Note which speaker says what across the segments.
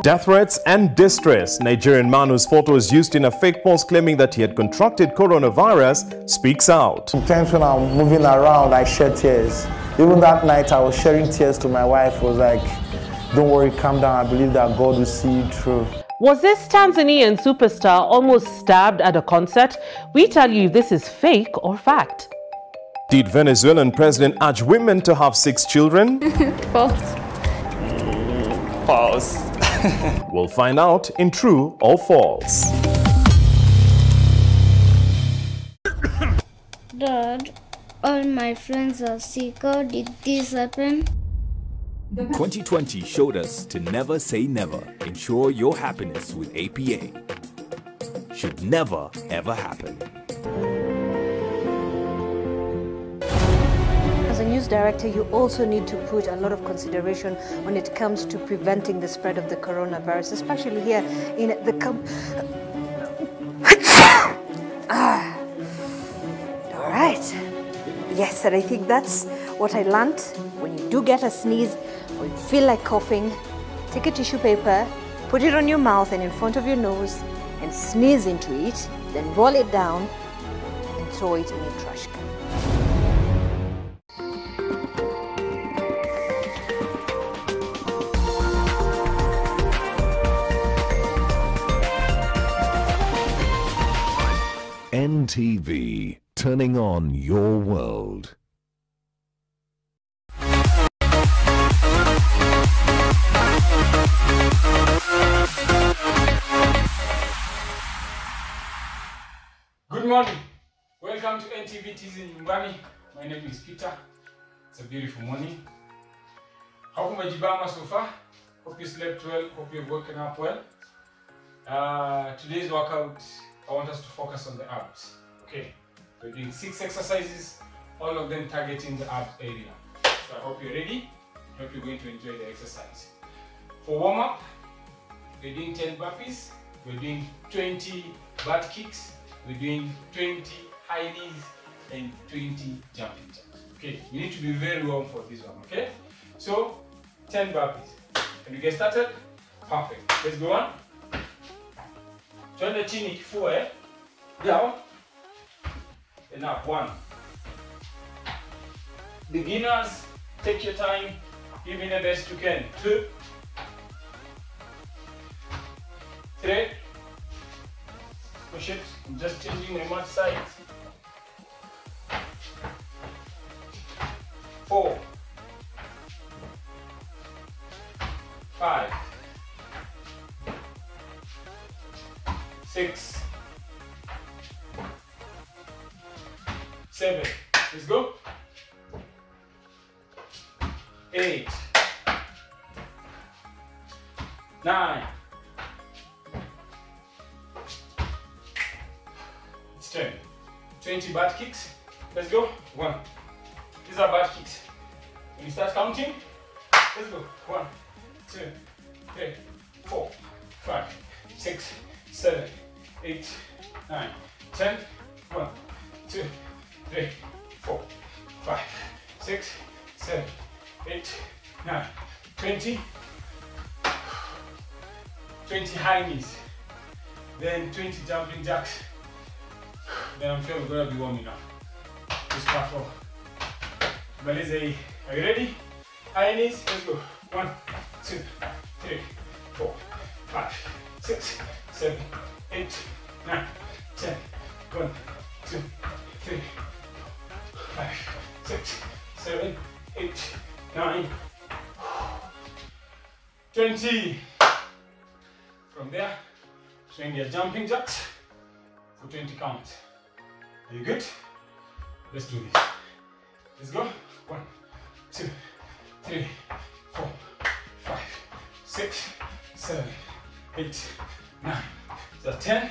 Speaker 1: Death threats and distress. Nigerian man whose photo was used in a fake post claiming that he had contracted coronavirus speaks out.
Speaker 2: Sometimes when I'm moving around, I shed tears. Even that night, I was shedding tears to my wife. I was like, don't worry, calm down. I believe that God will see you through.
Speaker 3: Was this Tanzanian superstar almost stabbed at a concert? We tell you if this is fake or fact.
Speaker 1: Did Venezuelan president urge women to have 6 children?
Speaker 4: False.
Speaker 1: False. We'll find out in true or false.
Speaker 5: Dad, all my friends are sick. How did this happen?
Speaker 6: 2020 showed us to never say never. Ensure your happiness with APA. Should never ever happen.
Speaker 7: As a news director, you also need to put a lot of consideration when it comes to preventing the spread of the coronavirus, especially here in the All right. Yes, and I think that's what I learned. When you do get a sneeze or you feel like coughing, take a tissue paper, put it on your mouth and in front of your nose and sneeze into it, then roll it down and throw it in a trash can.
Speaker 8: NTV, turning on your world.
Speaker 9: Good morning. Welcome to NTV Tizi Nyumbani. My name is Peter. It's a beautiful morning. How come Jibama so far? Hope you slept well. Hope you've woken up well. Today's workout, I want us to focus on the abs. Okay, we're doing 6 exercises, all of them targeting the abs area. So I hope you're ready. I hope you're going to enjoy the exercise. For warm up, we're doing 10 burpees. We're doing 20 butt kicks. We're doing 20 high knees and 20 jumping jacks. Okay, you need to be very warm for this one. Okay, so 10 burpees. Can we get started? Perfect. Let's go on. Turn the chin kifua, down and up. 1. Beginners, take your time, give me the best you can. 2, 3, push it. I'm just changing my mat side. 4, 5, 6, 7, let's go. 8, 9, it's 10. 20 butt kicks, let's go. 1, these are butt kicks. When you start counting, let's go. 1, 2, 3, 4, 5, 6, 7, 8, 9, 10. 1, 2, 3, 4, 5, 6, 7, 8, 9, 20. 20 high knees. Then 20 jumping jacks. Then I'm sure we're going to be warming up. Let's start for Malize. Are you ready? High knees, let's go. 1, 2, 3, 4, 5, 6, 7, 8, 9, 10. 1, 2, 3, 5, 6, 7, 8, 9, 20. From there, swing your jumping jacks for 20 counts. Are you good? Let's do this. Let's go. 1, 2, 3, 4, 5, 6, 7, 8, 9. So 10.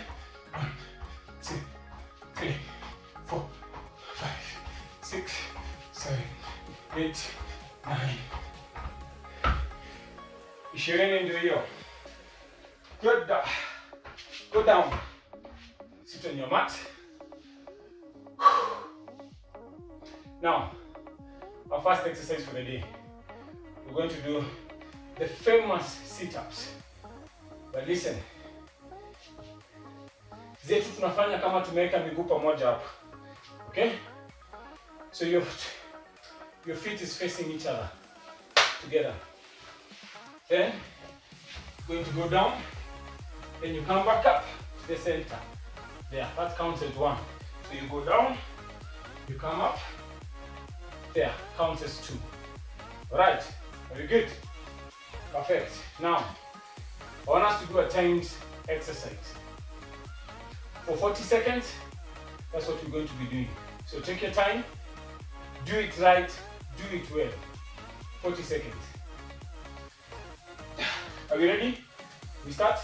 Speaker 9: 1, 2, 3, 4, 5, 6, 7, 8, 9. Ishirini ndio hiyo. Good. Go down. Sit on your mat. Now, our first exercise for the day. We're going to do the famous sit-ups. But listen. Zetu tunafanya kama tumeweka miguu pamoja hapa. Okay? So your feet is facing each other together. Then going to go down. Then you come back up to the center. There, that counts as 1. So you go down, you come up. There, counts as 2. Alright, very good. Perfect. Now, I want us to do a timed exercise. For 40 seconds, that's what we're going to be doing. So take your time, do it right, do it well. 40 seconds. Are we ready? We start?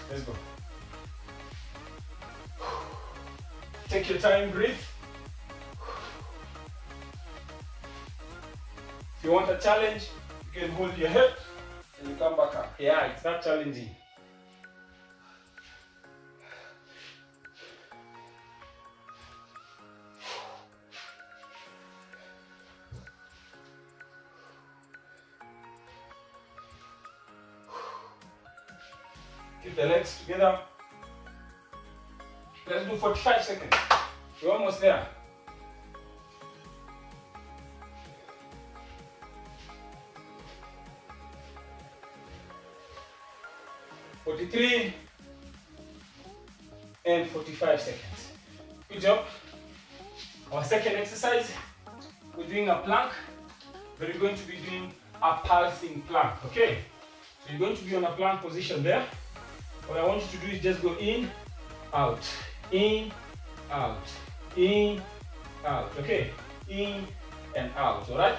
Speaker 9: Let's go. Take your time, breathe. If you want a challenge, you can hold your head and you come back up. Yeah, it's not challenging. Keep the legs together. Let's do 45 seconds. We're almost there. And 45 seconds. Good job. Our second exercise, we're doing a plank, but we're going to be doing a pulsing plank. Okay? So you're going to be on a plank position there. What I want you to do is just go in, out, in, out, in, out. Okay? In and out. Alright?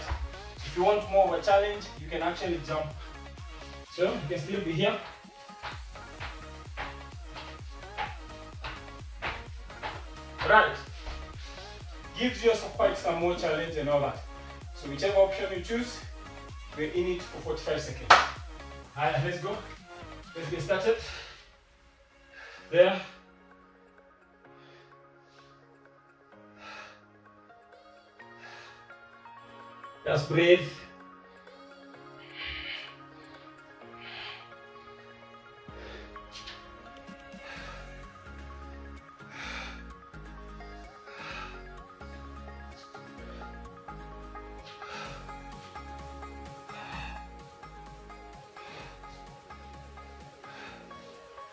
Speaker 9: If you want more of a challenge, you can actually jump. So you can still be here. Right, gives you also quite some more challenge and all that. So whichever option you choose, we're in it for 45 seconds. Alright, let's go. Let's get started. There. Just breathe.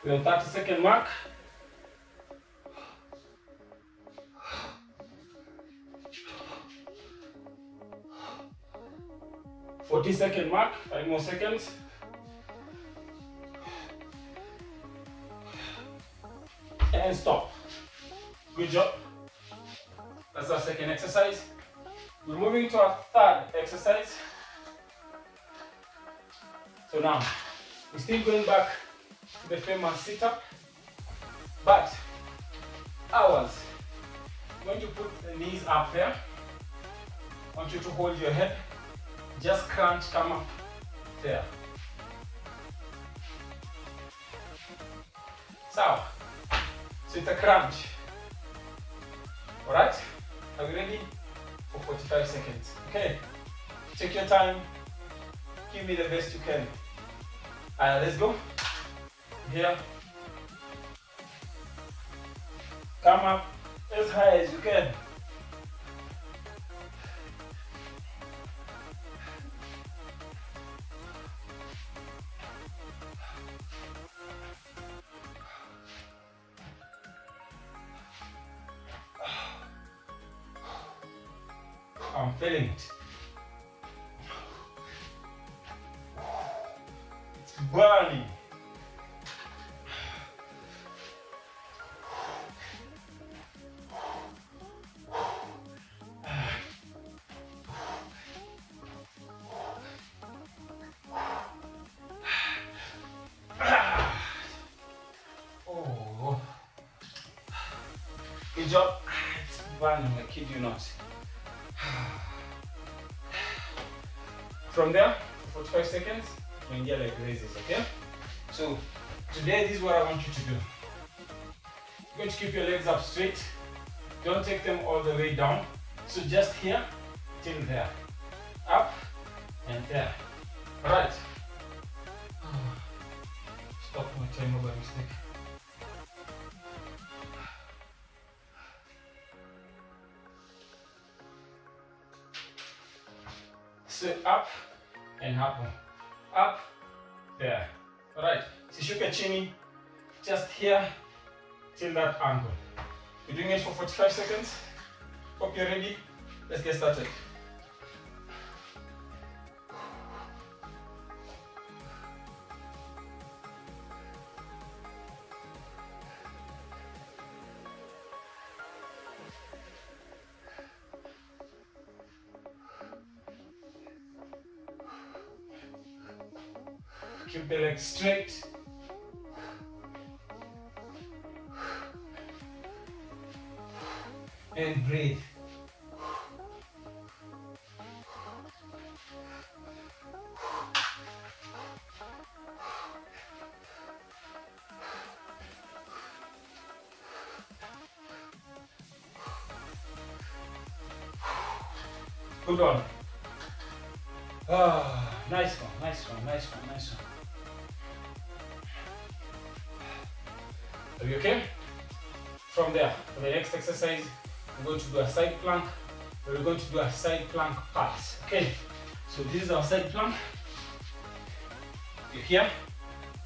Speaker 9: We're on 30-second mark. Second mark, 5 more seconds. And stop. Good job. That's our second exercise. We're moving to our third exercise. So now, we're still going back to the famous sit-up, but ours, I'm going to put the knees up there. I want you to hold your head. Just crunch, come up, there. So it's a crunch. Alright? Are we ready? For 45 seconds. Okay? Take your time. Give me the best you can. Let's go. Here. Come up as high as you can. I'm feeling it. It's burning. Oh. Good job. It's burning, I kid you not. From there, 45 seconds, you can get like raises, okay? So today, this is what I want you to do. You're going to keep your legs up straight. Don't take them all the way down. So just here till there. Up and there. Alright. Stop my timer by mistake. Sit up and hapo. Up, there. Alright, sishuke chini, just here till that angle. We're doing it for 45 seconds. Hope you're ready. Let's get started. Keep the legs straight. And breathe. Good one. Ah, nice one, nice one, nice one, nice one. Are you okay? From there, for the next exercise, we're going to do a side plank. We're going to do a side plank pass. Okay, so this is our side plank. You're here,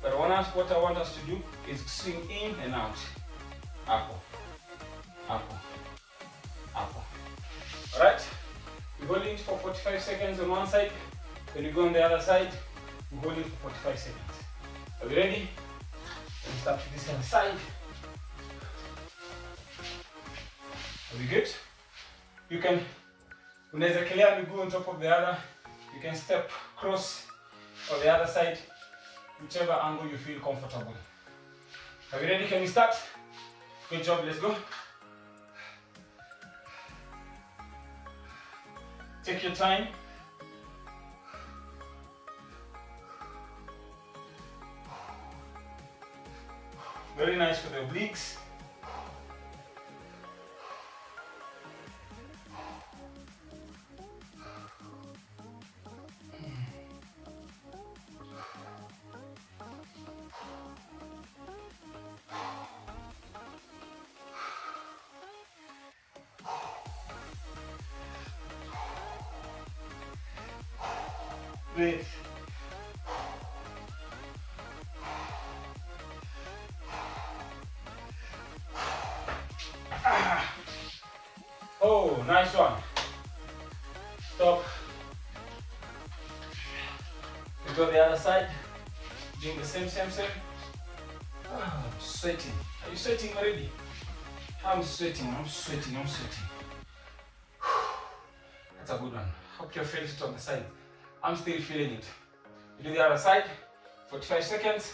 Speaker 9: but what I want us to do is swing in and out. Up, up, up. All right, we hold it for 45 seconds on one side. Then we go on the other side. We hold it for 45 seconds. Are we ready? Let's start with this other side. Are we good? You can, unaweza kelea miguu on top of the other. You can step cross or the other side, whichever angle you feel comfortable. Are we ready? Can we start? Good job, let's go. Take your time. Very nice for the obliques. Breathe. Oh, nice one. Stop. We go the other side. Doing the same. Oh, I'm sweating. Are you sweating already? I'm sweating. That's a good one. Hope you felt it on the side. I'm still feeling it. We do the other side. 45 seconds.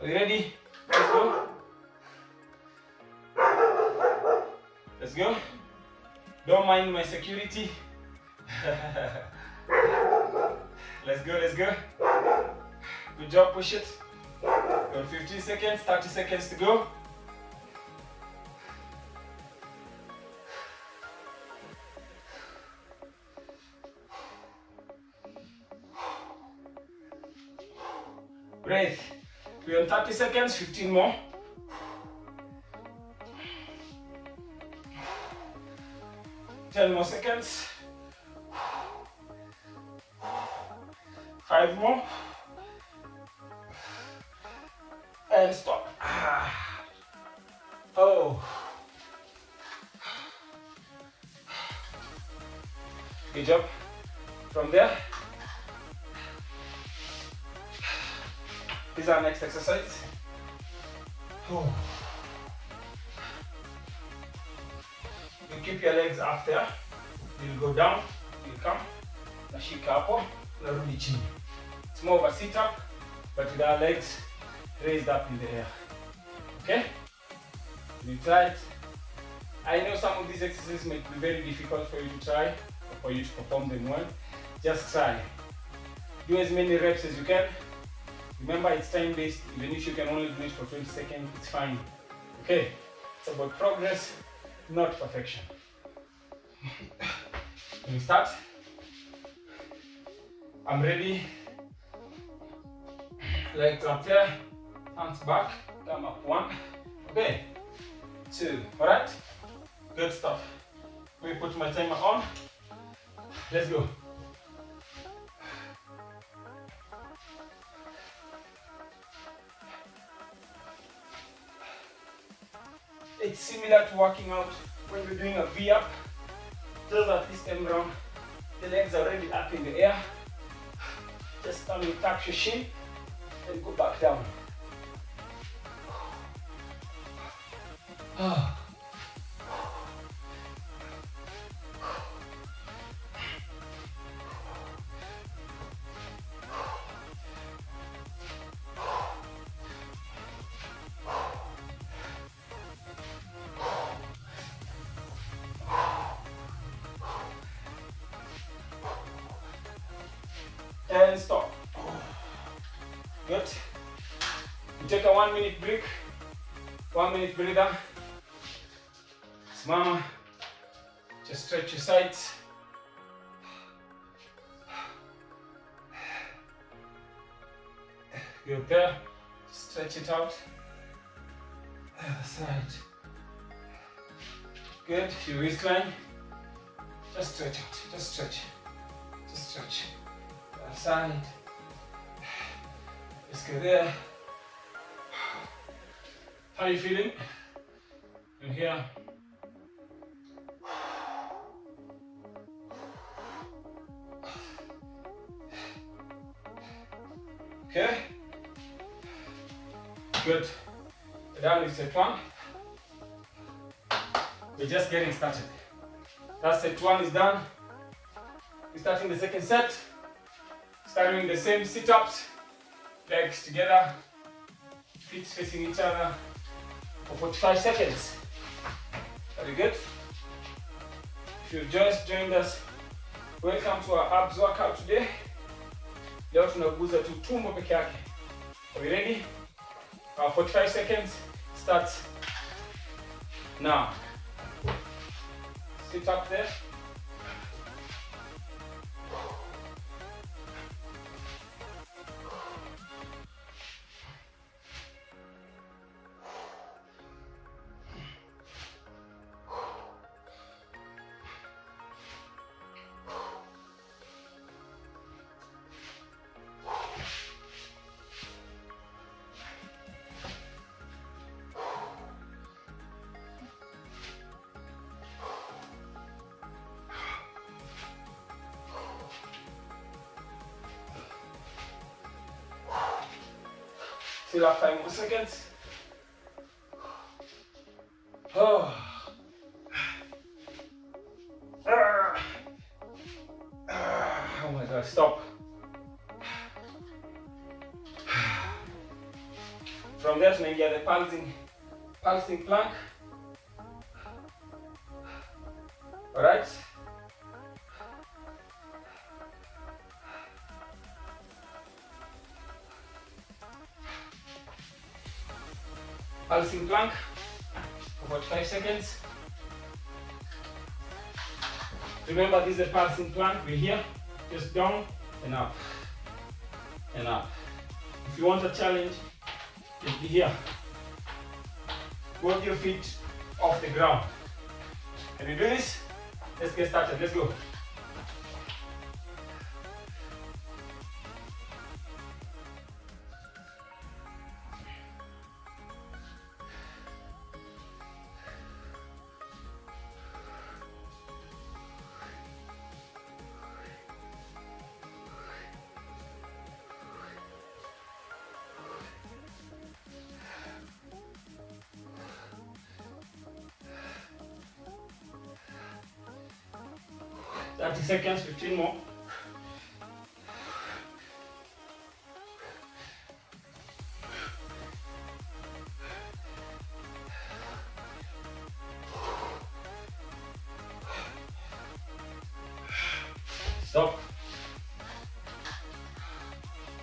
Speaker 9: Are you ready? Let's go. Let's go. Don't mind my security. Let's go. Good job, push it. Got 15 seconds, 30 seconds to go. Breathe. We're on 30 seconds, 15 more. Ten more seconds. 5 more. And stop. Oh. Good job. From there, this is our next exercise. Oh. You keep your legs up there. You'll go down, you'll come, nashika hapo, narudi chini. It's more of a sit-up, but with our legs raised up in the air. Okay? You try it. I know some of these exercises might be very difficult for you to try, or for you to perform them well. Just try. Do as many reps as you can. Remember, it's time-based. Even if you can only do it for 20 seconds, it's fine. Okay? It's about progress, not perfection. Can we start? I'm ready. Legs up there, hands back, come up. 1, okay, 2, alright? Good stuff. Let me put my timer on. Let's go. It's similar to working out when you're doing a V-up. Just at this time round, the legs are already up in the air. Just come and touch your shin and go back down. And stop. Good. You take a 1-minute break. 1-minute breather. Mama, just stretch your sides. Good there. Stretch it out. Other side. Good. Your waistline. Just stretch out. Just stretch. Just stretch. Other side. Let's go there. How are you feeling? And here. Okay. Good. Done with set 1. We're just getting started. That set 1 is done. We're starting the second set. Starting the same sit-ups. Legs together. Feet facing each other for 45 seconds. Very good. If you've just joined us, welcome to our abs workout today. Leo tunaguza tu tumbo peke yake. Are we ready? Our 45 seconds starts now. Sit up there. Still have 5 more seconds. Oh. Oh my God, stop. From there to get the pulsing plank. All right. Pulsing plank for about 5 seconds. Remember, this is a pulsing plank. We're here, just down and up and up. If you want a challenge, just be here. Both your feet off the ground. Can you do this? Let's get started. Let's go. Seconds, 15 more. Stop.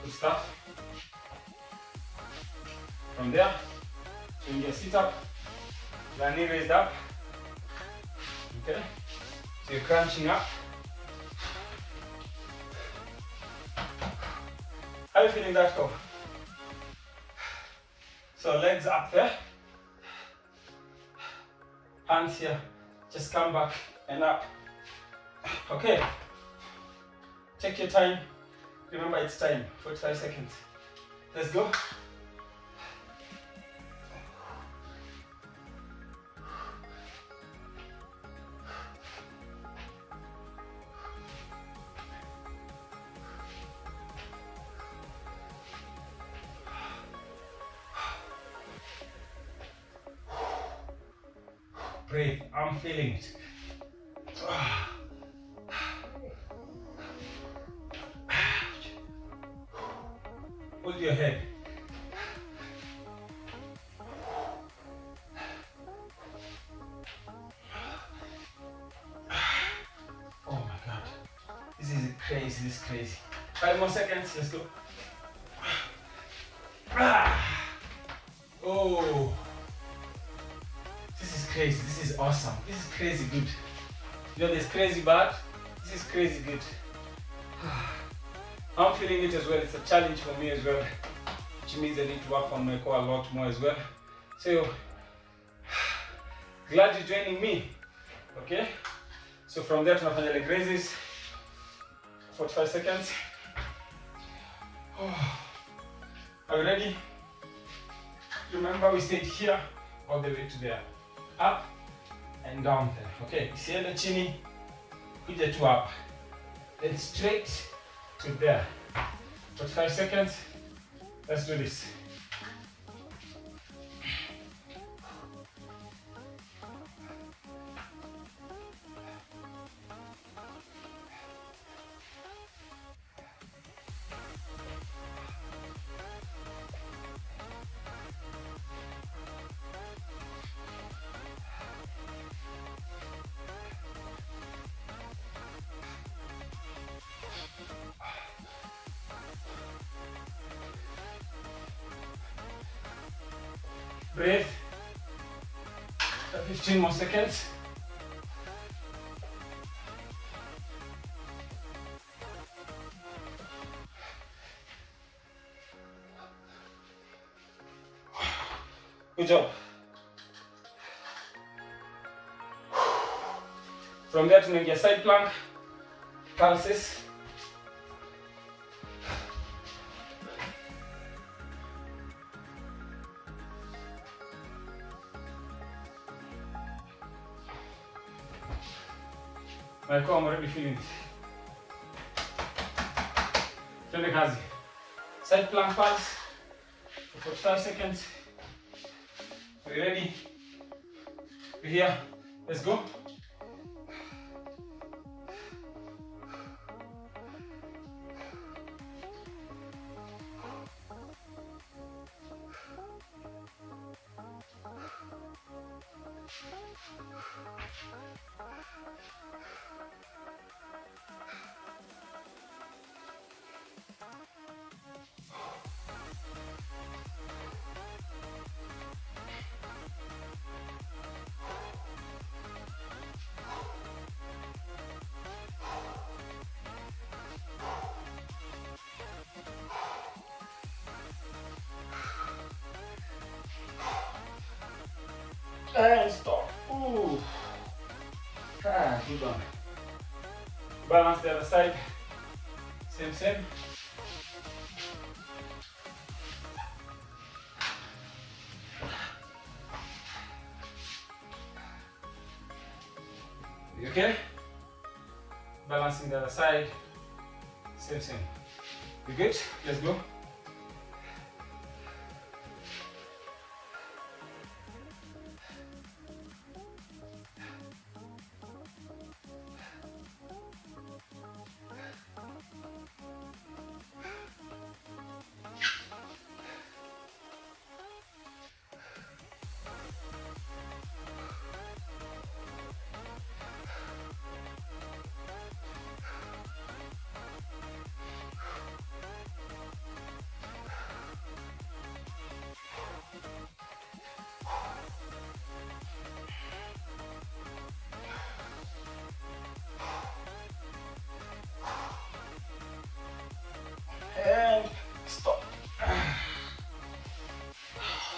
Speaker 9: Good stuff. From there, change your sit up. Your knee raised up. Okay. So you're crunching up. How are you feeling that, Coach? So legs up there. Hands here. Just come back and up. Okay. Take your time. Remember it's time. 45 seconds. Let's go. Breathe. I'm feeling it. Hold your head. Oh my God. This is crazy. This is crazy. 5 more seconds. Let's go. Oh. This is crazy. This is awesome. This is crazy good. You know, there's crazy bad. This is crazy good. I'm feeling it as well. It's a challenge for me as well, which means I need to work on my core a lot more as well. So, glad you're joining me. Okay? So from there tunafanya leg raises. 45 seconds. Are you ready? Remember we stayed here all the way to there. Up and down there. Okay, isiende chini, kuja tu up. Then straight to there. 45 seconds. Let's do this. Breathe. 15 more seconds. Good job. From there tunaingia side plank, pulses. My core, I'm already feeling it. Twende kazi. Side plank pulse for 45 seconds. Are you ready? We're here. Let's go. And stop. Ooh. Good one. Balance the other side. Same. You okay? Balancing the other side. Same. You good? Let's go.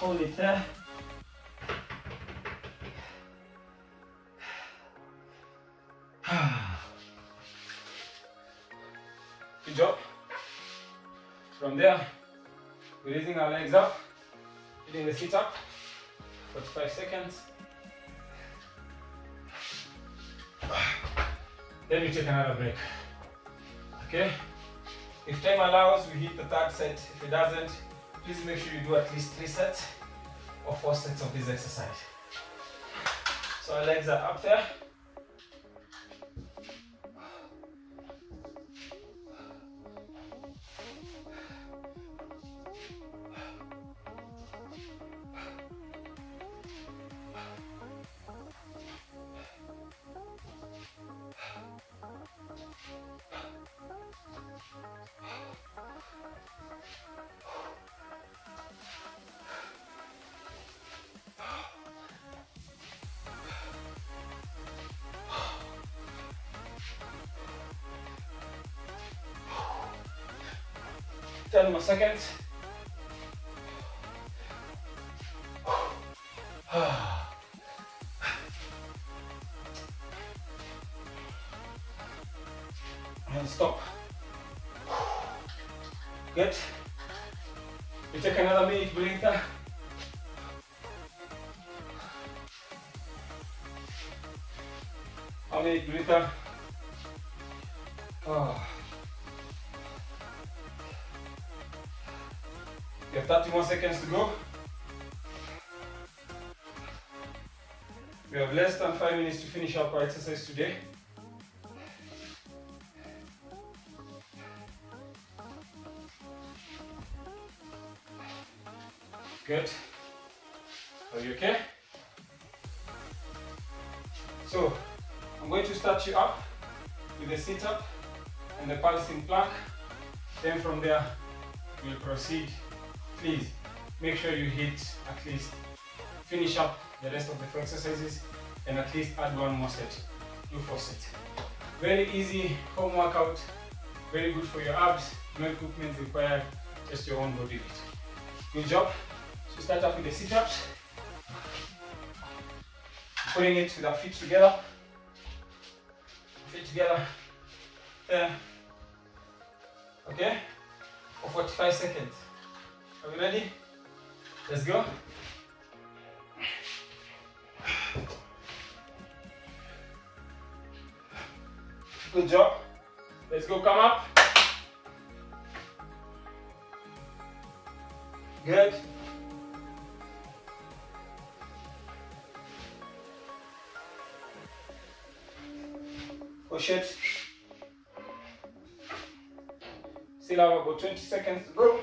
Speaker 9: Hold it there. Good job. From there, we're raising our legs up, hitting the sit up, 45 seconds. Then we take another break. Okay? If time allows, we hit the third set. If it doesn't, please make sure you do at least 3 sets or 4 sets of this exercise. So our legs are up there. Ten more seconds. And stop. Good. You take another minute breather. A minute breather. You have 30 more seconds to go. We have less than 5 minutes to finish up our exercise today. Good. Are you okay? So, I'm going to start you up with the sit-up and the pulsing plank. Then from there, we'll proceed. Please make sure you hit at least, finish up the rest of the 4 exercises and at least add 1 more set. Do 4 sets. Very easy home workout, very good for your abs, no equipment required, just your own body weight. Good job. So start up with the sit-ups, putting it with our feet together, there. Okay, for 45 seconds. Are we ready? Let's go. Good job. Let's go, come up. Good. Push it. Still have about 20 seconds to go.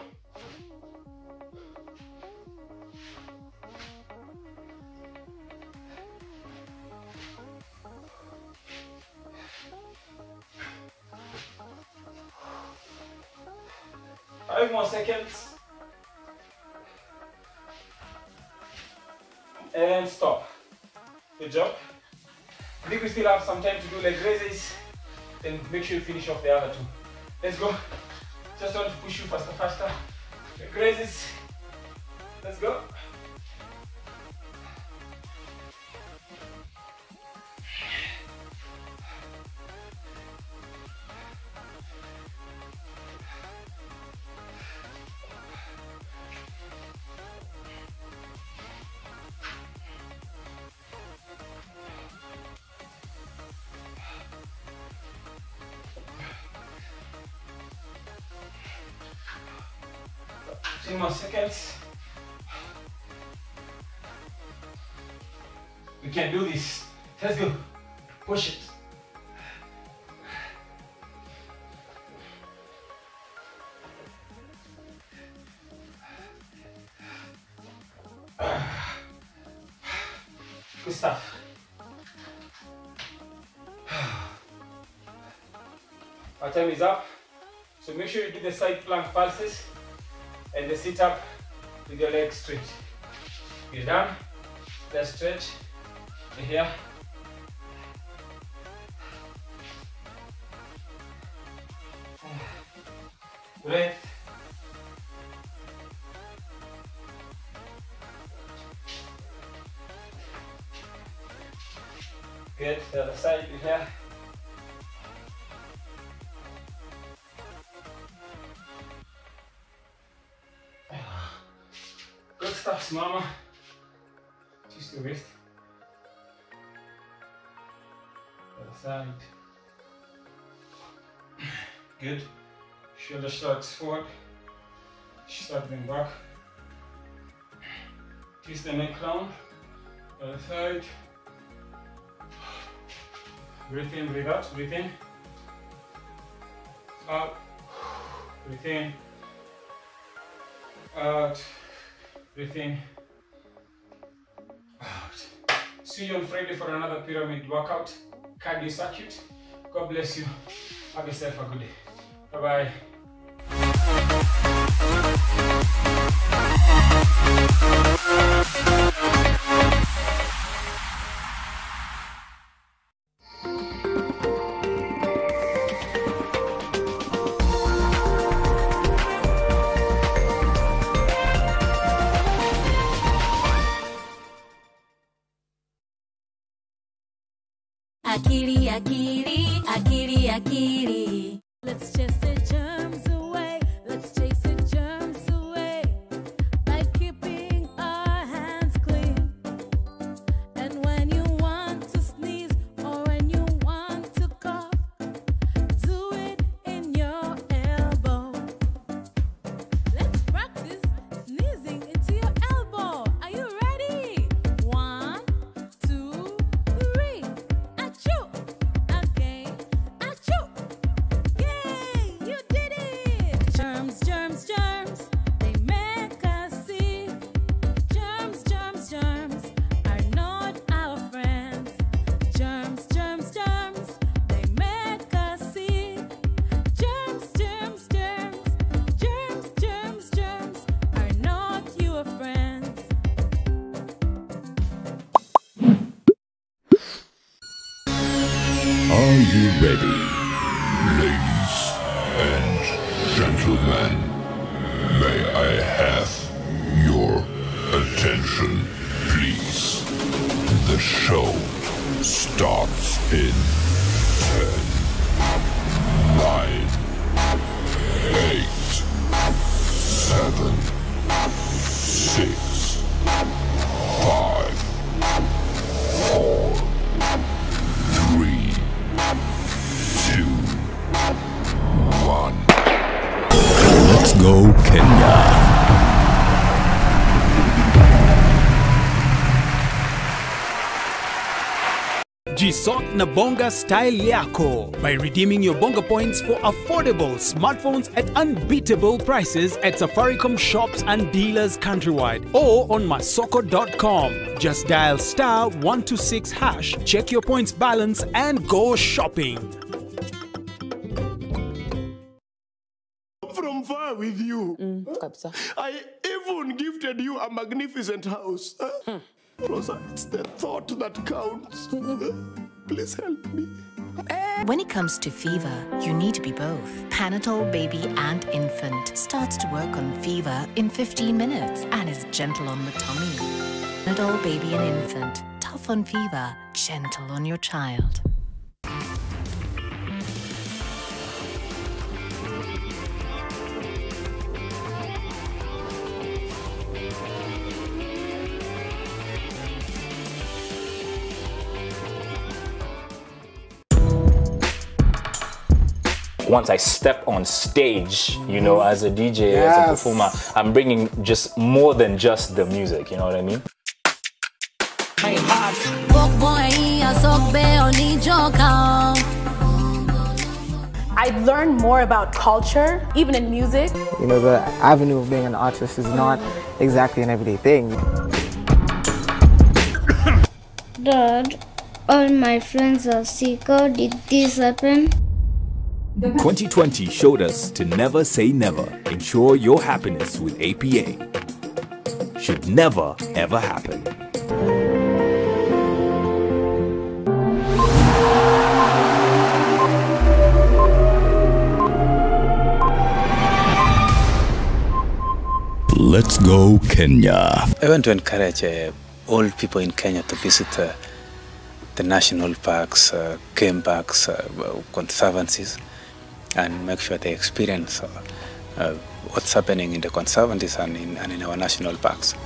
Speaker 9: Five more seconds. And stop. Good job. I think we still have some time to do leg raises. Then make sure you finish off the other 2. Let's go. Just want to push you faster. Leg raises. Let's go. Few more seconds. We can do this. Let's go. Push it. Good stuff. Our time is up. So make sure you do the side plank pulses and the sit up with your legs straight. You're done. Let's stretch. Here. Breath. Good, the other side here. Good stuff, mama. Twist your waist. The other side. Good. Shoulder shrugs forward. Shrug them back. Twist the neck round. The other side. Breathe in, breathe out, breathe in. Out. Breathe in. Out. Breathe in. Out. See you on Friday for another pyramid workout. Cardio circuit. God bless you. Have yourself a good day. Bye-bye.
Speaker 4: Akili, akili, akili, akili. Let's chase the germs away. Let's chase the germs away by keeping our hands clean. And when you want to sneeze or when you want to cough, do it in your elbow. Let's practice sneezing into your elbow. Are you ready? 1, 2, 3. Achoo! Again, achoo! Yay! You did it! Germs, germs, germs, they make us sick. Germs, germs, germs are not our friends. Germs, germs, germs, they make us sick. Germs, germs, germs, germs, germs, germs are not your friends.
Speaker 8: Are you ready? Ladies and gentlemen, may I have your attention, please? The show starts in 10, 9, 8, 7, 6, 5, 4, 3, 2, 1. Let's go, Kenya.
Speaker 10: Jisot na bonga style yako by redeeming your bonga points for affordable smartphones at unbeatable prices at Safaricom shops and dealers countrywide or on masoko.com. Just dial *126#, check your points balance and go shopping.
Speaker 11: From far with you. I even gifted you a magnificent house. Rosa, it's the thought that counts. Please help me.
Speaker 12: When it comes to fever, you need to be both. Panadol Baby and Infant starts to work on fever in 15 minutes and is gentle on the tummy. Panadol Baby and Infant, tough on fever, gentle on your child.
Speaker 13: Once I step on stage, you know, as a DJ, as a performer, I'm bringing just more than just the music, you know what I mean?
Speaker 14: I learned more about culture, even in music.
Speaker 15: You know, the avenue of being an artist is not exactly an everyday thing.
Speaker 5: Dad, all my friends are sick. How did this happen?
Speaker 6: 2020 showed us to never say never. Ensure your happiness with APA. Should never ever happen.
Speaker 8: Let's go, Kenya.
Speaker 16: I want to encourage all people in Kenya to visit the national parks, game parks, conservancies, and make sure they experience what's happening in the conservancies and in our national parks.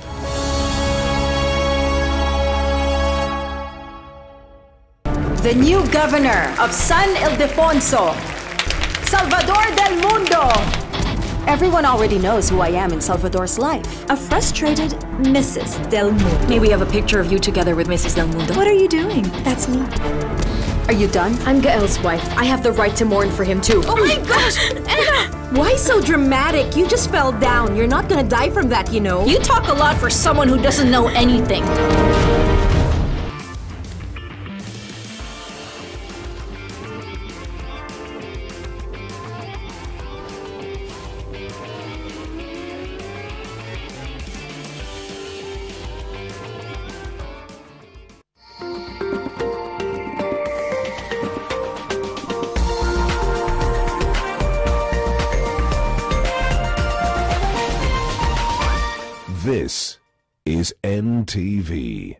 Speaker 17: The new governor of San Ildefonso, Salvador del Mundo. Everyone already knows who I am in Salvador's life. A frustrated Mrs. Del Mundo. May we have a picture of you together with Mrs. Del Mundo? What are you doing? That's me. Are you done? I'm Gael's wife. I have the right to mourn for him too. Oh my gosh! Anna! Why so dramatic? You just fell down. You're not gonna die from that, you know. You talk a lot for someone who doesn't know anything.
Speaker 8: This is NTV.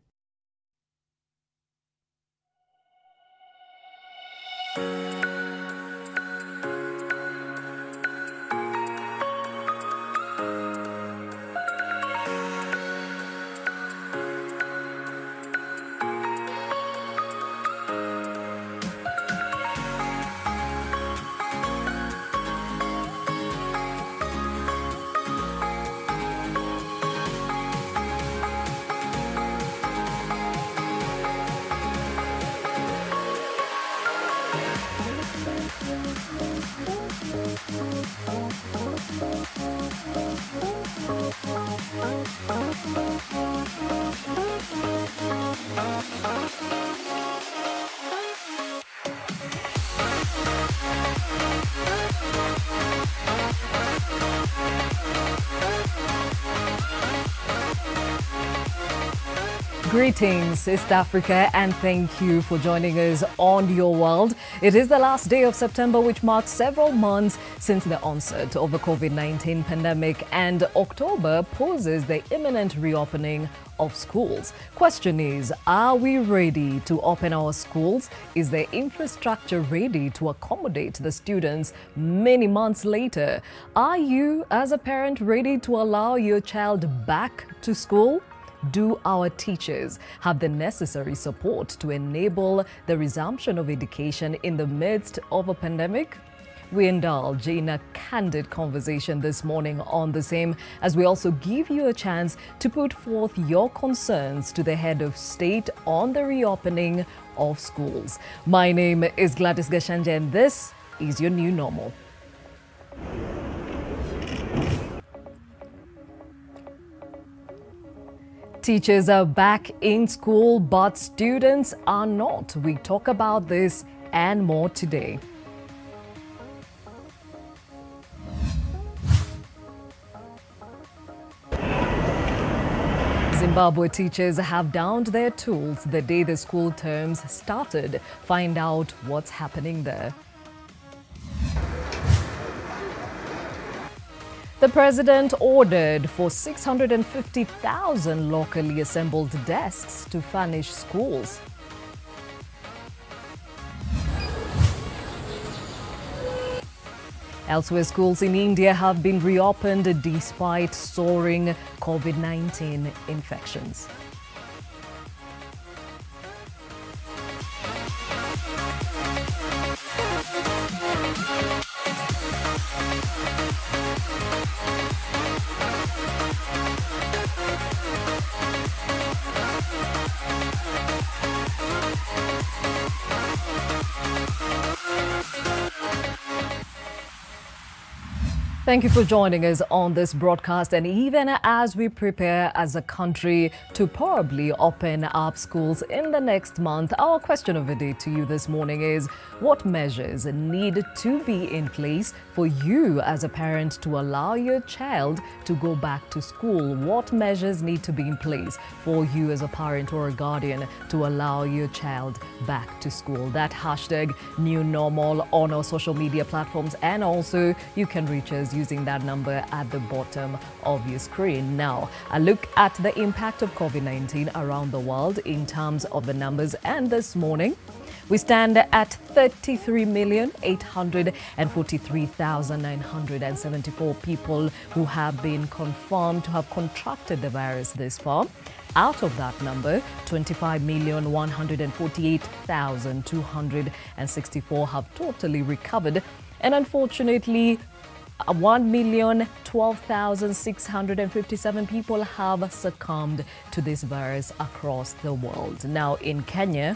Speaker 18: Greetings, East Africa, and thank you for joining us on Your World. It is the last day of September, which marks several months since the onset of the COVID-19 pandemic, and October poses the imminent reopening of schools. Question is, are we ready to open our schools? Is the infrastructure ready to accommodate the students many months later? Are you, as a parent, ready to allow your child back to school? Do our teachers have the necessary support to enable the resumption of education in the midst of a pandemic? We indulge in a candid conversation this morning on the same, as we also give you a chance to put forth your concerns to the head of state on the reopening of schools. My name is Gladys Gachanja, and this is your new normal. Teachers are back in school, but students are not. We talk about this and more today. Zimbabwe teachers have downed their tools the day the school terms started. Find out what's happening there. The president ordered for 650,000 locally assembled desks to furnish schools. Elsewhere, schools in India have been reopened despite soaring COVID-19 infections. Thank you for joining us on this broadcast, and even as we prepare as a country to probably open up schools in the next month, our question of the day to you this morning is, what measures need to be in place for you as a parent to allow your child to go back to school? What measures need to be in place for you as a parent or a guardian to allow your child back to school? That hashtag new normal on our social media platforms, and also you can reach us is using that number at the bottom of your screen. Now, a look at the impact of COVID-19 around the world in terms of the numbers. And this morning, we stand at 33,843,974 people who have been confirmed to have contracted the virus this far. Out of that number, 25,148,264 have totally recovered. And unfortunately, 1,012,657 people have succumbed to this virus across the world. Now, in Kenya,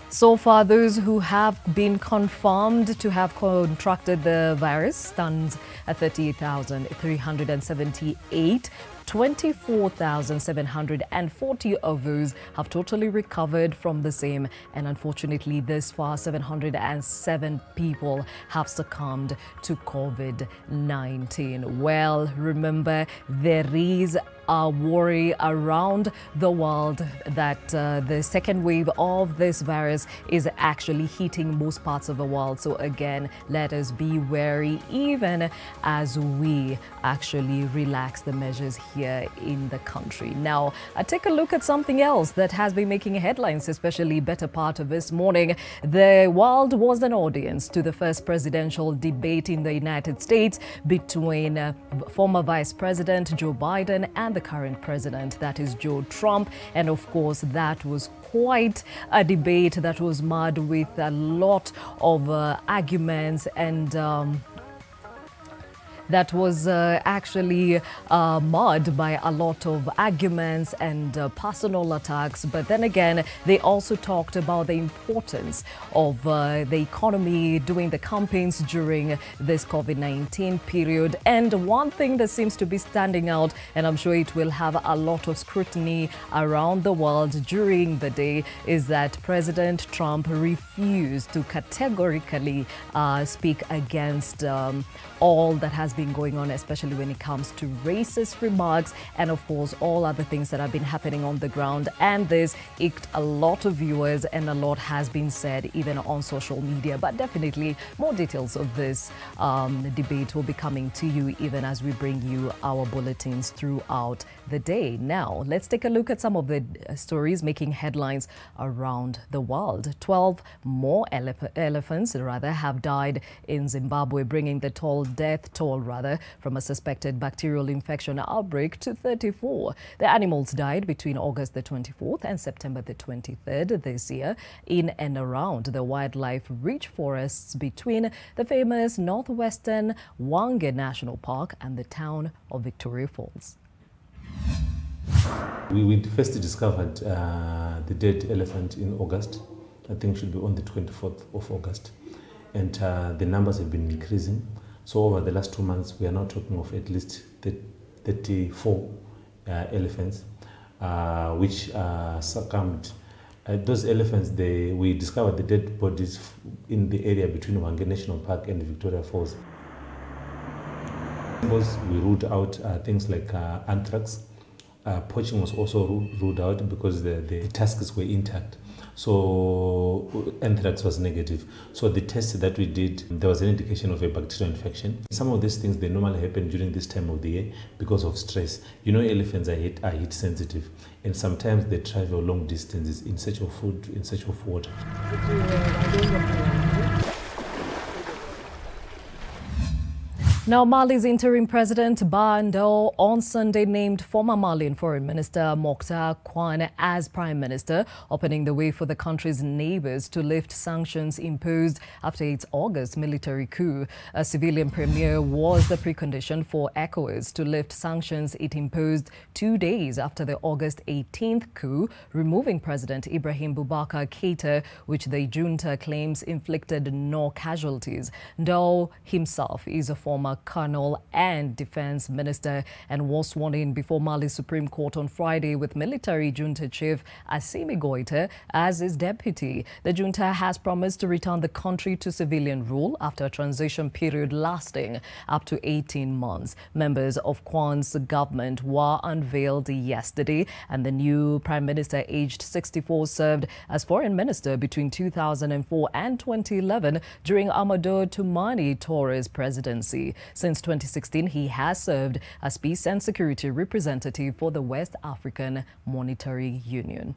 Speaker 18: so far, those who have been confirmed to have contracted the virus stands at 38,378. 24,740 of those have totally recovered from the same, and unfortunately this far 707 people have succumbed to COVID-19. Well, remember, there is a worry around the world that the second wave of this virus is actually hitting most parts of the world. So again, let us be wary even as we actually relax the measures here in the country. Now, take a look at something else that has been making headlines, especially better part of this morning. The world was an audience to the first presidential debate in the United States between former Vice President Joe Biden and the current president, that is Joe Trump. And of course, that was quite a debate that was marred with a lot of arguments and that was actually marred by a lot of arguments and personal attacks. But then again, they also talked about the importance of the economy doing the campaigns during this COVID-19 period. And one thing that seems to be standing out, and I'm sure it will have a lot of scrutiny around the world during the day, is that President Trump refused to categorically speak against all that has been going on, especially when it comes to racist remarks and of course all other things that have been happening on the ground. And this icked a lot of viewers, and a lot has been said even on social media. But definitely more details of this debate will be coming to you even as we bring you our bulletins throughout the day. Now, let's take a look at some of the stories making headlines around the world. 12 more elephants have died in Zimbabwe, bringing the death toll from a suspected bacterial infection outbreak to 34. The animals died between August the 24th and September the 23rd this year in and around the wildlife-rich forests between the famous northwestern Wange National Park and the town of Victoria Falls.
Speaker 19: We first discovered the dead elephant in August. I think it should be on the 24th of August. And the numbers have been increasing. So over the last 2 months, we are now talking of at least 34 elephants which succumbed. Those elephants, we discovered the dead bodies in the area between Wange National Park and Victoria Falls. We ruled out things like anthrax. Poaching was also ruled out because the tusks were intact. So anthrax was negative. So the test that we did, there was an indication of a bacterial infection. Some of these things, they normally happen during this time of the year because of stress. You know, elephants are heat sensitive, and sometimes they travel long distances in search of food, in search of water.
Speaker 18: Now, Mali's interim president, Ba Ndao, on Sunday named former Malian Foreign Minister Mokhtar Kwan as Prime Minister, opening the way for the country's neighbors to lift sanctions imposed after its August military coup. A civilian premier was the precondition for ECOWAS to lift sanctions it imposed 2 days after the August 18th coup, removing President Ibrahim Boubacar Keïta, which the junta claims inflicted no casualties. Ndao himself is a former Colonel and Defense Minister, and was sworn in before Mali's Supreme Court on Friday with military junta chief Assimi Goïta as his deputy. The junta has promised to return the country to civilian rule after a transition period lasting up to 18 months. Members of Kwan's government were unveiled yesterday, and the new Prime Minister, aged 64, served as foreign minister between 2004 and 2011 during Amadou Toumani Touré's presidency. Since 2016, he has served as peace and security representative for the West African Monetary Union.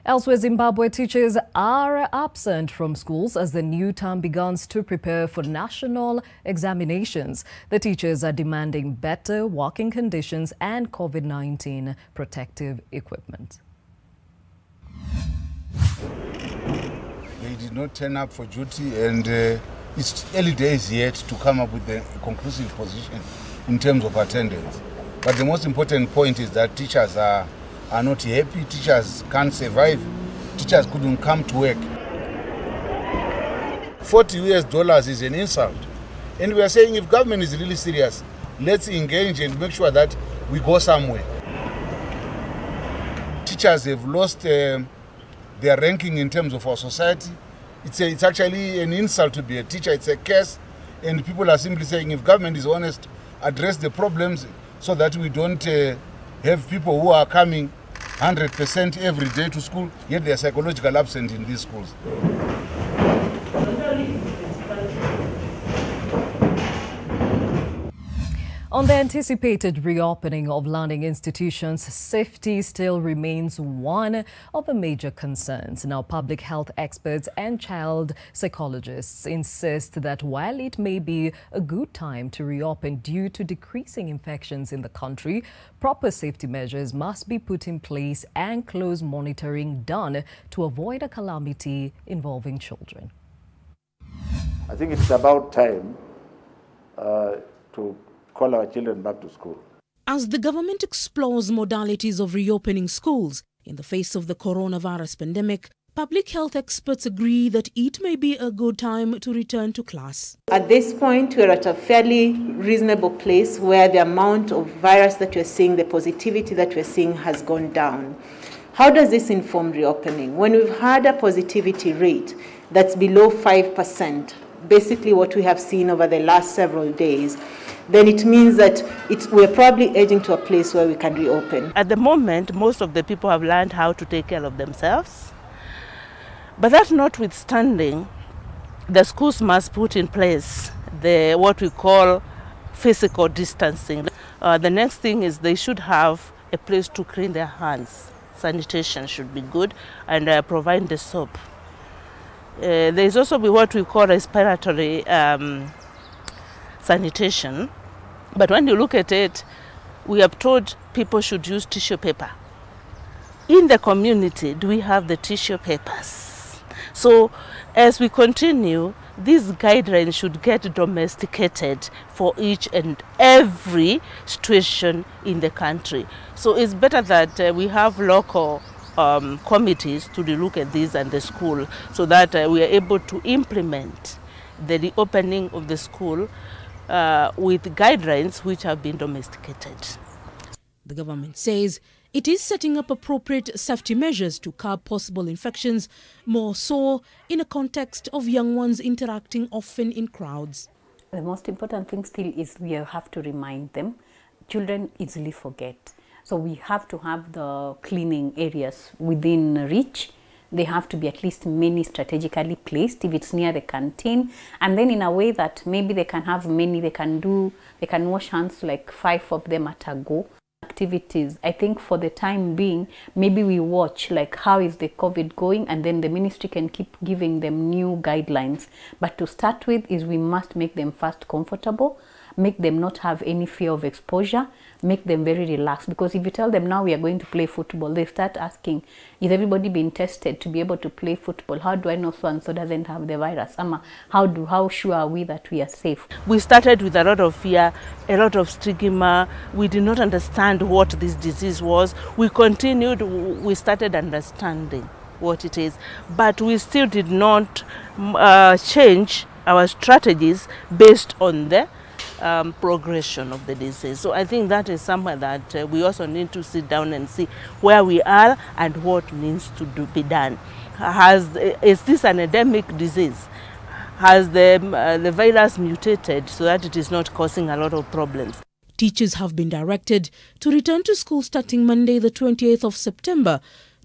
Speaker 18: Elsewhere, Zimbabwe teachers are absent from schools as the new term begins to prepare for national examinations. The teachers are demanding better working conditions and COVID-19 protective equipment.
Speaker 20: They did not turn up for duty, and it's early days yet to come up with a conclusive position in terms of attendance. But the most important point is that teachers are not happy, teachers can't survive, teachers couldn't come to work. $40 is an insult. And we are saying if government is really serious, let's engage and make sure that we go somewhere. Teachers have lost their ranking in terms of our society. It's actually an insult to be a teacher, it's a curse. And people are simply saying if government is honest, address the problems so that we don't have people who are coming 100% every day to school, yet they are psychological absent in these schools.
Speaker 18: On the anticipated reopening of learning institutions, safety still remains one of the major concerns. Now, public health experts and child psychologists insist that while it may be a good time to reopen due to decreasing infections in the country, proper safety measures must be put in place and close monitoring done to avoid a calamity involving children.
Speaker 21: I think it's about time to call our children back to school.
Speaker 22: As the government explores modalities of reopening schools in the face of the coronavirus pandemic, public health experts agree that it may be a good time to return to class.
Speaker 23: At this point, we're at a fairly reasonable place where the amount of virus that we're seeing, the positivity that we're seeing has gone down. How does this inform reopening? When we've had a positivity rate that's below 5%, basically what we have seen over the last several days, then it means that we're probably edging to a place where we can reopen.
Speaker 24: At the moment, most of the people have learned how to take care of themselves. But that notwithstanding, the schools must put in place what we call physical distancing. The next thing is they should have a place to clean their hands. Sanitation should be good, and provide the soap. There is also what we call respiratory sanitation, but when you look at it, we have told people should use tissue paper. In the community, do we have the tissue papers? So as we continue, these guidelines should get domesticated for each and every situation in the country. So it's better that we have local committees to look at this and the school, so that we are able to implement the reopening of the school with guidelines which have been domesticated.
Speaker 22: The government says it is setting up appropriate safety measures to curb possible infections, more so in a context of young ones interacting often in crowds.
Speaker 25: The most important thing still is we have to remind them. Children easily forget. So we have to have the cleaning areas within reach. They have to be at least many strategically placed if it's near the canteen, and then in a way that maybe they can have many, they can wash hands like 5 of them at a go. Activities, I think for the time being, maybe we watch like how is the COVID going, and then the ministry can keep giving them new guidelines. But to start with is we must make them first comfortable make them not have any fear of exposure, make them very relaxed. Because if you tell them now we are going to play football, they start asking, is everybody being tested to be able to play football? How do I know so and so doesn't have the virus? How sure are we that we are safe?
Speaker 24: We started with a lot of fear, a lot of stigma. We did not understand what this disease was. We continued, we started understanding what it is, but we still did not change our strategies based on the progression of the disease. So I think that is somewhere that we also need to sit down and see where we are and what needs to be done. Is this an endemic disease? Has the virus mutated so that it is not causing a lot of problems?
Speaker 22: Teachers have been directed to return to school starting Monday, the 28th of September,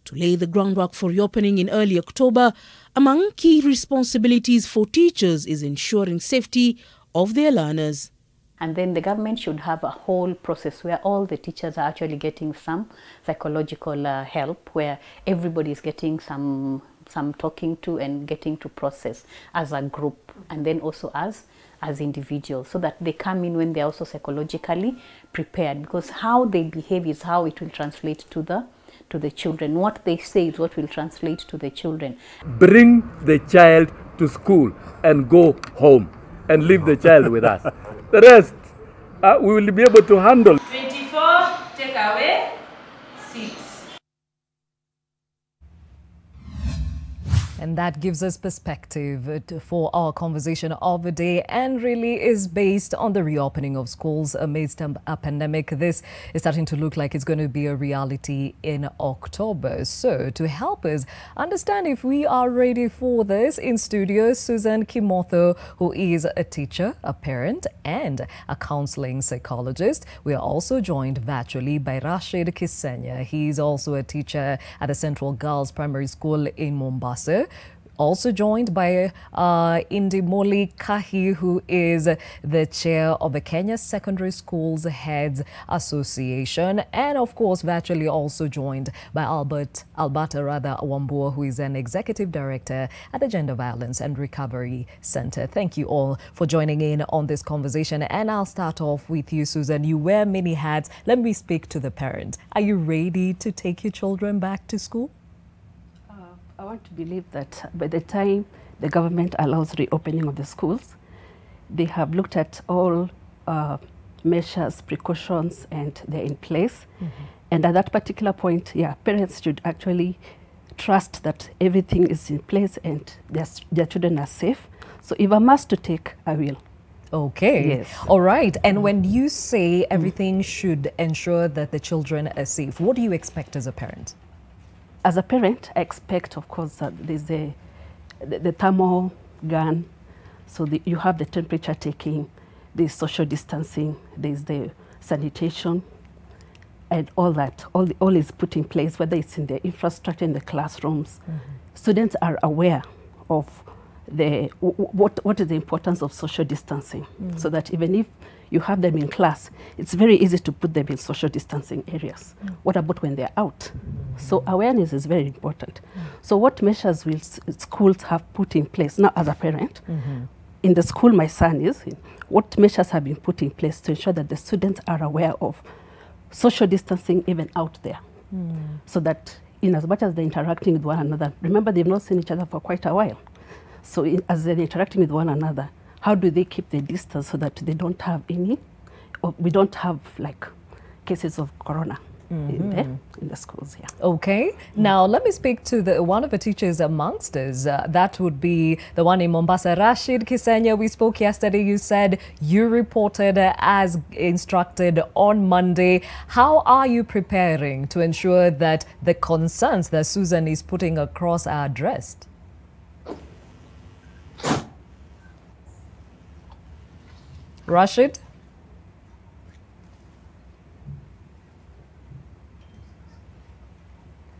Speaker 22: to lay the groundwork for reopening in early October. Among key responsibilities for teachers is ensuring safety of their learners.
Speaker 25: And then the government should have a whole process where all the teachers are actually getting some psychological help, where everybody is getting some talking to and getting to process as a group, and then also as individuals, so that they come in when they're also psychologically prepared, because how they behave is how it will translate to the children. What they say is what will translate to the children.
Speaker 1: Bring the child to school and go home and leave the child with us. The rest, we will be able to handle.
Speaker 24: 24, take away 6.
Speaker 18: And that gives us perspective for our conversation of the day, and really is based on the reopening of schools amidst a pandemic. This is starting to look like it's going to be a reality in October. So to help us understand if we are ready for this, in studio, Susan Kimotho, who is a teacher, a parent, and a counseling psychologist. We are also joined virtually by Rashid Gachanja. He's also a teacher at the Central Girls Primary School in Mombasa. Also joined by Indimoli Kahi, who is the chair of the Kenya Secondary Schools Heads Association, and of course virtually also joined by Alberta Wambua, who is an executive director at the Gender Violence and Recovery Center. Thank you all for joining in on this conversation, and I'll start off with you, Susan. You wear many hats. Let me speak to the parent. Are you ready to take your children back to school?
Speaker 2: I want to believe that by the time the government allows reopening of the schools, they have looked at all measures, precautions, and they're in place. And at that particular point, parents should actually trust that everything is in place and their children are safe. So if I must to take, I will.
Speaker 18: Okay.
Speaker 2: Yes.
Speaker 18: All right. And when you say everything should ensure that the children are safe, what do you expect as a parent?
Speaker 2: As a parent, I expect, of course, that there's the thermal gun, so you have the temperature taking, there's social distancing, there's the sanitation, and all that. All is put in place, whether it's in the infrastructure, in the classrooms. Students are aware of what is the importance of social distancing, so that even if you have them in class, it's very easy to put them in social distancing areas. What about when they're out? So awareness is very important. So what measures will schools have put in place? Now, as a parent, in the school my son is in, what measures have been put in place to ensure that the students are aware of social distancing even out there? So that in as much as they're interacting with one another, remember they've not seen each other for quite a while. So as they're interacting with one another, how do they keep the distance so that they don't have any, or we don't have like cases of corona in the schools here.
Speaker 18: Okay. Now let me speak to one of the teachers amongst us. That would be the one in Mombasa, Rashid Gachanja. We spoke yesterday. You said you reported as instructed on Monday. How are you preparing to ensure that the concerns that Susan is putting across are addressed? Rashid?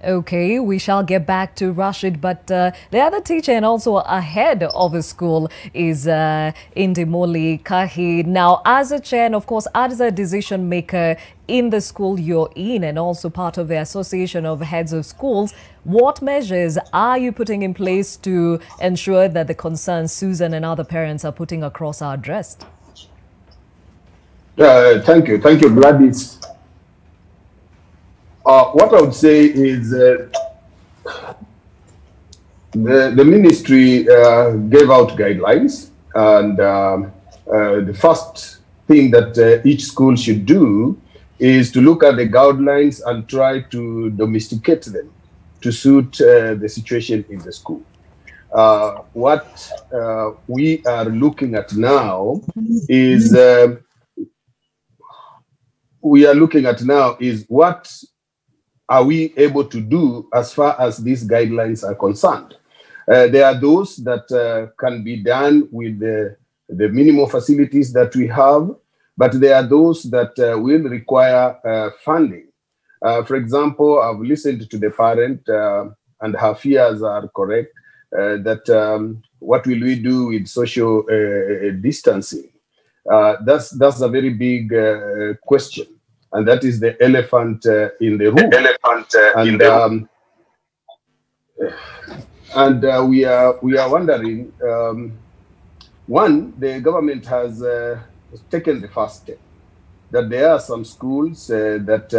Speaker 18: Okay, we shall get back to Rashid, but the other teacher and also a head of a school is Indimoli Kahi. Now, as a chair and of course as a decision maker in the school you're in and also part of the Association of Heads of Schools, what measures are you putting in place to ensure that the concerns Susan and other parents are putting across are addressed?
Speaker 11: Thank you, Gladys. What I would say is the ministry gave out guidelines, and the first thing that each school should do is to look at the guidelines and try to domesticate them to suit the situation in the school. What we are looking at now is what are we able to do as far as these guidelines are concerned. There are those that can be done with the minimum facilities that we have, but there are those that will require funding. For example, I've listened to the parent and her fears are correct, that what will we do with social distancing? That's a very big question, and that is the elephant in the room. We are wondering. One, the government has taken the first step, that there are some schools that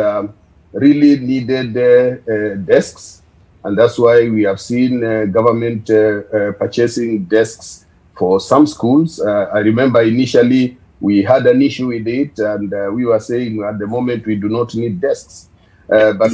Speaker 11: really needed desks, and that's why we have seen government purchasing desks for some schools. I remember initially we had an issue with it, and we were saying at the moment we do not need desks. But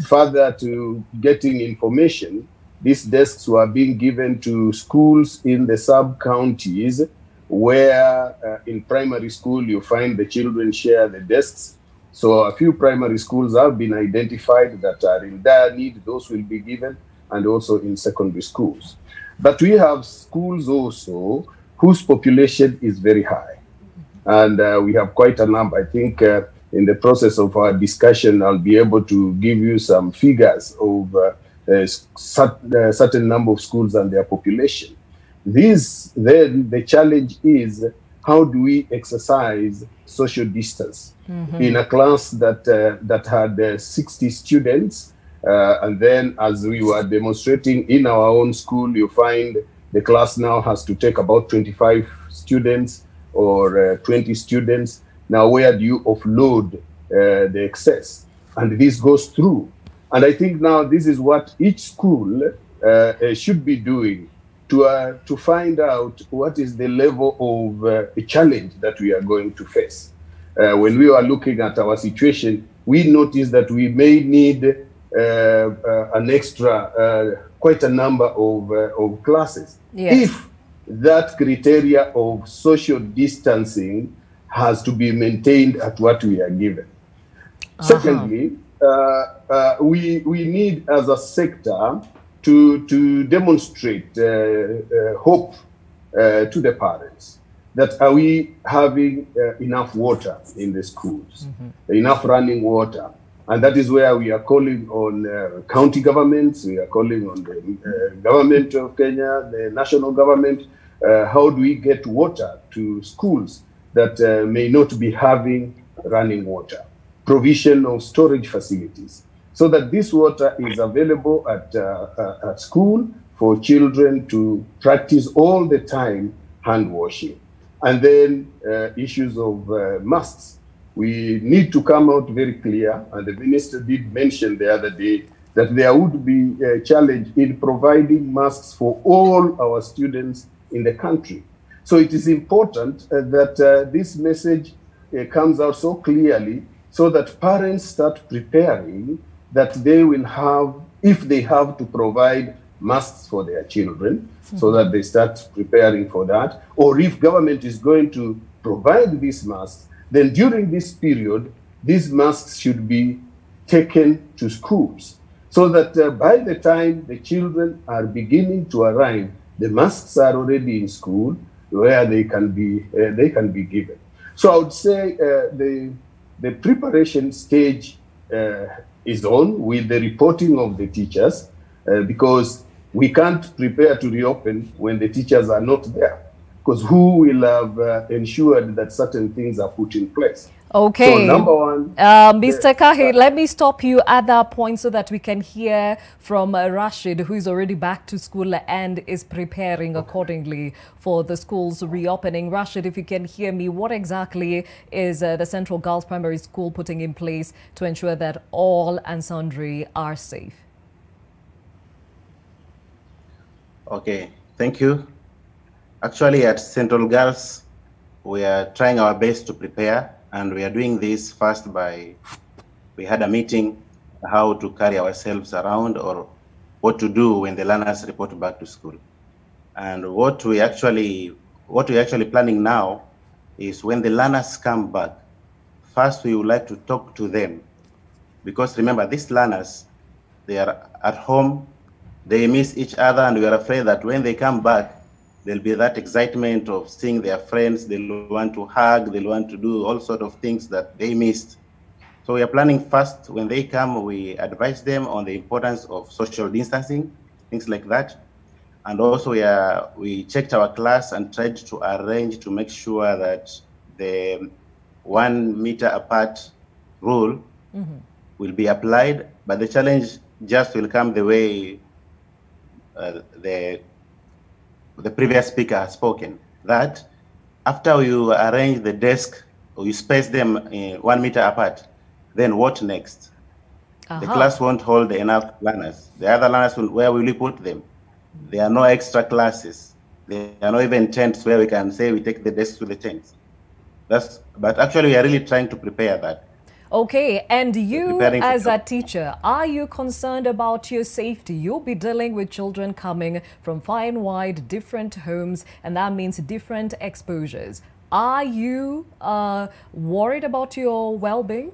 Speaker 11: further to getting information, these desks were being given to schools in the sub-counties where in primary school you find the children share the desks. So a few primary schools have been identified that are in dire need. Those will be given, and also in secondary schools. But we have schools also whose population is very high. And we have quite a number. I think in the process of our discussion, I'll be able to give you some figures of certain number of schools and their population. Then the challenge is, how do we exercise social distance in a class that had 60 students, and then as we were demonstrating in our own school, you find the class now has to take about 25 students or 20 students. Now, where do you offload the excess? And this goes through. And I think now this is what each school should be doing to find out what is the level of a challenge that we are going to face. When we were looking at our situation, we noticed that we may need an extra, quite a number of classes. Yes. If that criteria of social distancing has to be maintained at what we are given. Secondly, we need as a sector to demonstrate hope to the parents that are we having enough water in the schools, enough running water. And that is where we are calling on county governments, we are calling on the government of Kenya, the national government. How do we get water to schools that may not be having running water? Provision of storage facilities, so that this water is available at school for children to practice all the time hand washing. And then issues of masks. We need to come out very clear, and the minister did mention the other day that there would be a challenge in providing masks for all our students in the country. So it is important that this message comes out so clearly, so that parents start preparing that they will have, if they have to provide masks for their children, so that they start preparing for that. Or if government is going to provide these masks, then during this period, these masks should be taken to schools, so that by the time the children are beginning to arrive, the masks are already in school where they can be given. So I would say the preparation stage is on with the reporting of the teachers, because we can't prepare to reopen when the teachers are not there. because who will have ensured that certain things are put in place?
Speaker 18: Okay.
Speaker 11: So number one,
Speaker 18: Mr. Kahi, let me stop you at that point so that we can hear from Rashid, who is already back to school and is preparing accordingly for the school's reopening. Rashid, if you can hear me, what exactly is the Central Girls Primary School putting in place to ensure that all and sundry are safe?
Speaker 3: Okay, thank you. Actually, at Central Girls, we are trying our best to prepare, and we are doing this first by, we had a meeting how to carry ourselves around or what to do when the learners report back to school. And what we actually planning now is when the learners come back, first we would like to talk to them, because remember, these learners, they are at home, they miss each other, and we are afraid that when they come back, there'll be that excitement of seeing their friends. They'll want to hug, they'll want to do all sorts of things that they missed. So we are planning first, when they come, we advise them on the importance of social distancing, things like that. And also we checked our class and tried to arrange to make sure that the 1 meter apart rule will be applied, but the challenge just will come the way the previous speaker has spoken, that after you arrange the desk or you space them 1 meter apart, then what next? The class won't hold enough learners. The other learners, where will we put them? There are no extra classes. There are not even tents where we can say we take the desks to the tents. But actually we are really trying to prepare that.
Speaker 18: Okay, and you as a teacher, are you concerned about your safety? You'll be dealing with children coming from far and wide, different homes, and that means different exposures. Are you worried about your well-being?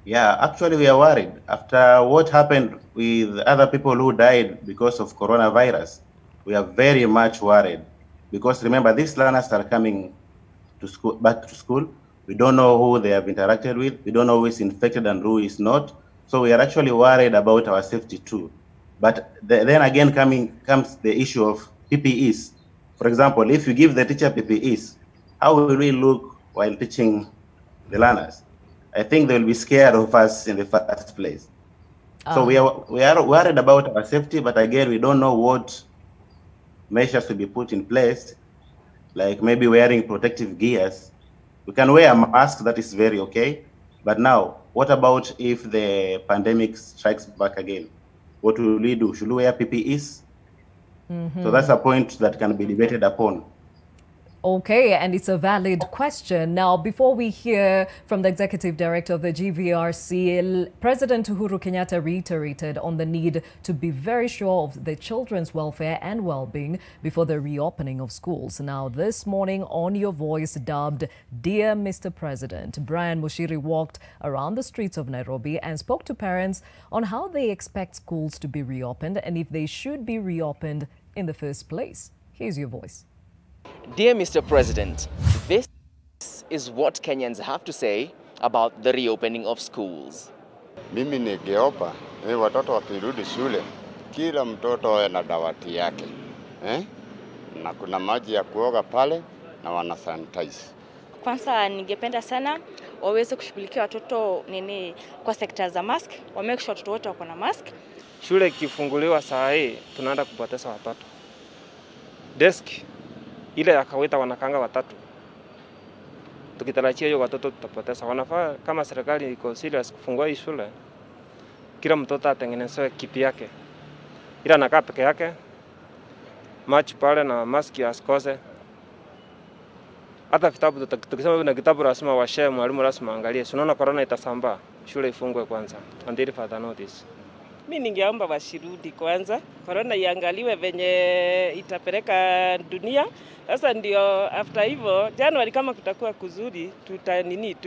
Speaker 3: Yeah, actually we are worried. After what happened with other people who died because of coronavirus, we are very much worried. Because remember, these learners are coming to school, back to school. We don't know who they have interacted with. We don't know who is infected and who is not. So we are actually worried about our safety too. But then again comes the issue of PPEs. For example, if you give the teacher PPEs, how will we look while teaching the learners? I think they will be scared of us in the first place. So we are worried about our safety, but again, we don't know what measures will be put in place, like maybe wearing protective gears. We can wear a mask, that is very okay. But now, what about if the pandemic strikes back again? What will we do? Should we wear PPEs? So that's a point that can be debated upon.
Speaker 18: Okay, and it's a valid question. Now, before we hear from the Executive Director of the GVRC, President Uhuru Kenyatta reiterated on the need to be very sure of the children's welfare and well-being before the reopening of schools. Now, this morning on Your Voice, dubbed Dear Mr. President, Brian Mushiri walked around the streets of Nairobi and spoke to parents on how they expect schools to be reopened and if they should be reopened in the first place. Here's Your Voice.
Speaker 4: Dear Mr. President, this is what Kenyans have to say about the reopening of schools.
Speaker 7: Mimi ningeomba watoto wakirudi shule, kila mtoto awe na dawati yake, na kuna maji ya kuoga pale na wana sanitize.
Speaker 9: Kwanza ningependa sana waweze kushughulikia watoto kwa sekta za mask, wa make sure watoto wote wako na mask.
Speaker 10: Shule ikifunguliwa saa hii tunaenda kupoteza watoto. Desk ile ya kawaida wanakanga watatu. Tukitarajia hiyo watoto tutapoteza. Wanafaa kama serikali iko serious kufungua hii shule, kila mtoto atengenezewe kiti yake. Ila anakaa peke yake, machi pale na maski asikose. Hata vitabu tukisema kuna kitabu lazima washare, mwalimu lazima angalie. Unaona corona itasambaa, shule ifungwe kwanza until further notice.
Speaker 9: Mimi ningeomba wasirudi kwanza, corona iangaliwe venye itapeleka dunia. Sasa ndio after hivyo January kama kutakuwa kuzuri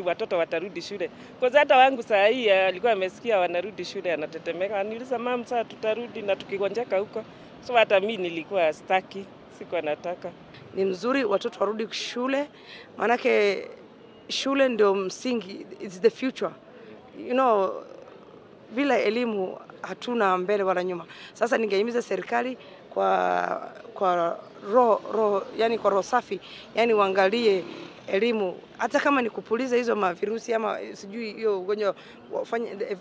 Speaker 9: watoto watarudi shule. Kwa hata wangu saa hii alikuwa amesikia wanarudi shule anatetemeka. Aniliza mama sasa tutarudi na tukigonjeka huko. So hata mimi nilikuwa staki, sikuwa nataka.
Speaker 26: Ni mzuri watoto warudi shule, manake shule ndio msingi, it's the future. You know, bila elimu hatuna mbele wala nyuma. Sasa ningehimiza serikali kwa roho yani kwa roho safi, yani uangalie elimu hata kama ni kupuliza hizo mavirusi ama sijui hiyo ugonjwa,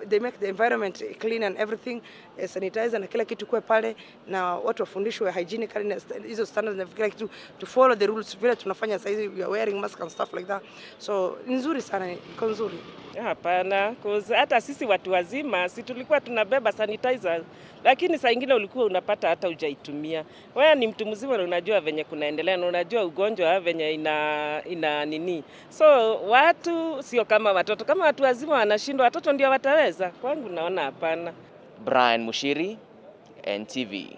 Speaker 26: they make the environment clean and everything, sanitizer na kila kitu kwa pale, na watu wafundishwe hygienic na hizo standards na kila kitu, to follow the rules vile tunafanya sasa hivi, we are wearing mask and stuff like that. So nzuri sana, iko nzuri.
Speaker 9: Hapana, cause hata sisi watu wazima si tulikuwa tunabeba sanitizer, lakini saa nyingine ulikuwa unapata hata hujaitumia. Wewe ni mtu mzima na unajua venye kunaendelea na unajua ugonjwa venye ina nini. So watu sio kama watoto, kama watu wazima wanashindwa, watoto ndio wataweza. Kwangu naona hapana.
Speaker 4: Brian Mushiri, NTV.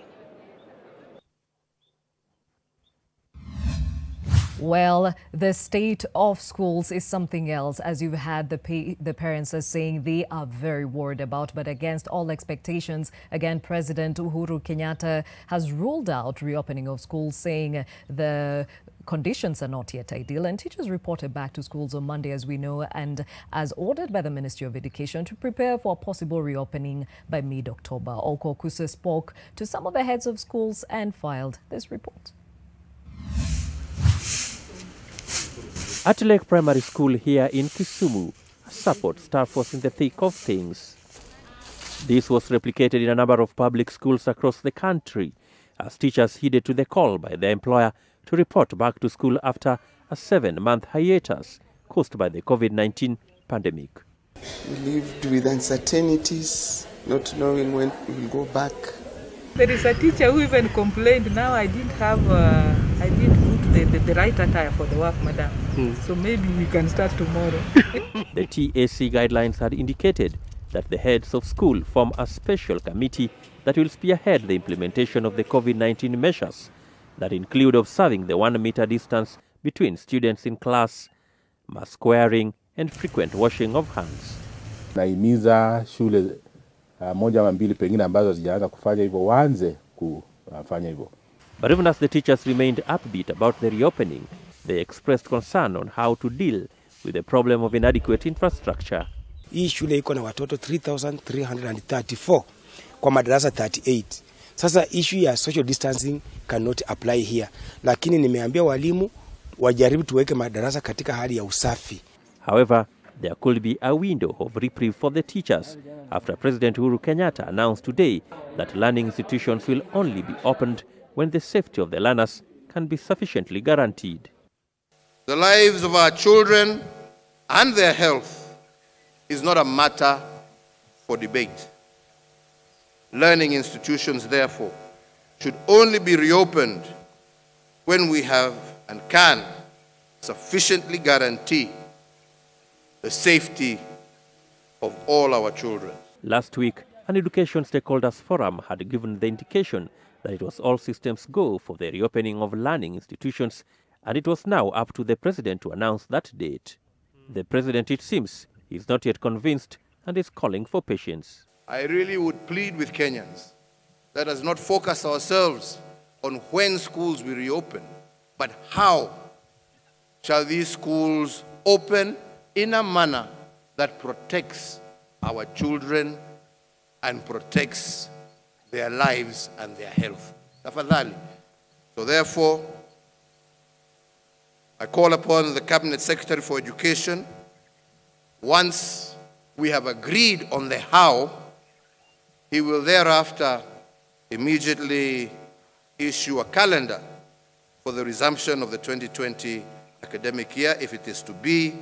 Speaker 18: Well, the state of schools is something else, as you've had the parents are saying they are very worried about. But against all expectations, again, President Uhuru Kenyatta has ruled out reopening of schools, saying the conditions are not yet ideal, and teachers reported back to schools on Monday, as we know, and as ordered by the Ministry of Education to prepare for a possible reopening by mid-October. Oko Kusa spoke to some of the heads of schools and filed this report.
Speaker 5: At Lake Primary School here in Kisumu, support staff force in the thick of things. This was replicated in a number of public schools across the country as teachers heeded to the call by their employer to report back to school after a 7-month hiatus caused by the COVID-19 pandemic.
Speaker 6: We lived with uncertainties, not knowing when we will go back.
Speaker 12: There is a teacher who even complained, now I didn't put the right attire for the work, madam. So maybe we can start tomorrow.
Speaker 5: The TAC guidelines had indicated that the heads of school form a special committee that will spearhead the implementation of the COVID-19 measures that include observing the 1-meter distance between students in class, mask wearing, and frequent washing of hands.
Speaker 13: Naimiza shule moja ama mbili pengine ambazo hazijaanza kufanya hivyo waanze kufanya hivyo.
Speaker 5: But even as the teachers remained upbeat about the reopening, they expressed concern on how to deal with the problem of inadequate infrastructure.
Speaker 14: Hii shule iko na watoto 3,334 kwa madarasa 38. Sasa issue ya social distancing cannot apply here. Lakini nimeambia walimu wajaribu tuweke madarasa katika hali ya usafi.
Speaker 5: However, there could be a window of reprieve for the teachers after President Uhuru Kenyatta announced today that learning institutions will only be opened when the safety of the learners can be sufficiently guaranteed.
Speaker 15: The lives of our children and their health is not a matter for debate. Learning institutions, therefore, should only be reopened when we have and can sufficiently guarantee the safety of all our children.
Speaker 5: Last week, an education stakeholders forum had given the indication that it was all systems go for the reopening of learning institutions, and it was now up to the president to announce that date. The president, it seems, is not yet convinced and is calling for patience.
Speaker 15: I really would plead with Kenyans, let us not focus ourselves on when schools will reopen, but how shall these schools open in a manner that protects our children and protects their lives and their health. Tafadhali. So therefore, I call upon the Cabinet Secretary for Education, once we have agreed on the how, he will thereafter immediately issue a calendar for the resumption of the 2020 academic year, if it is to be,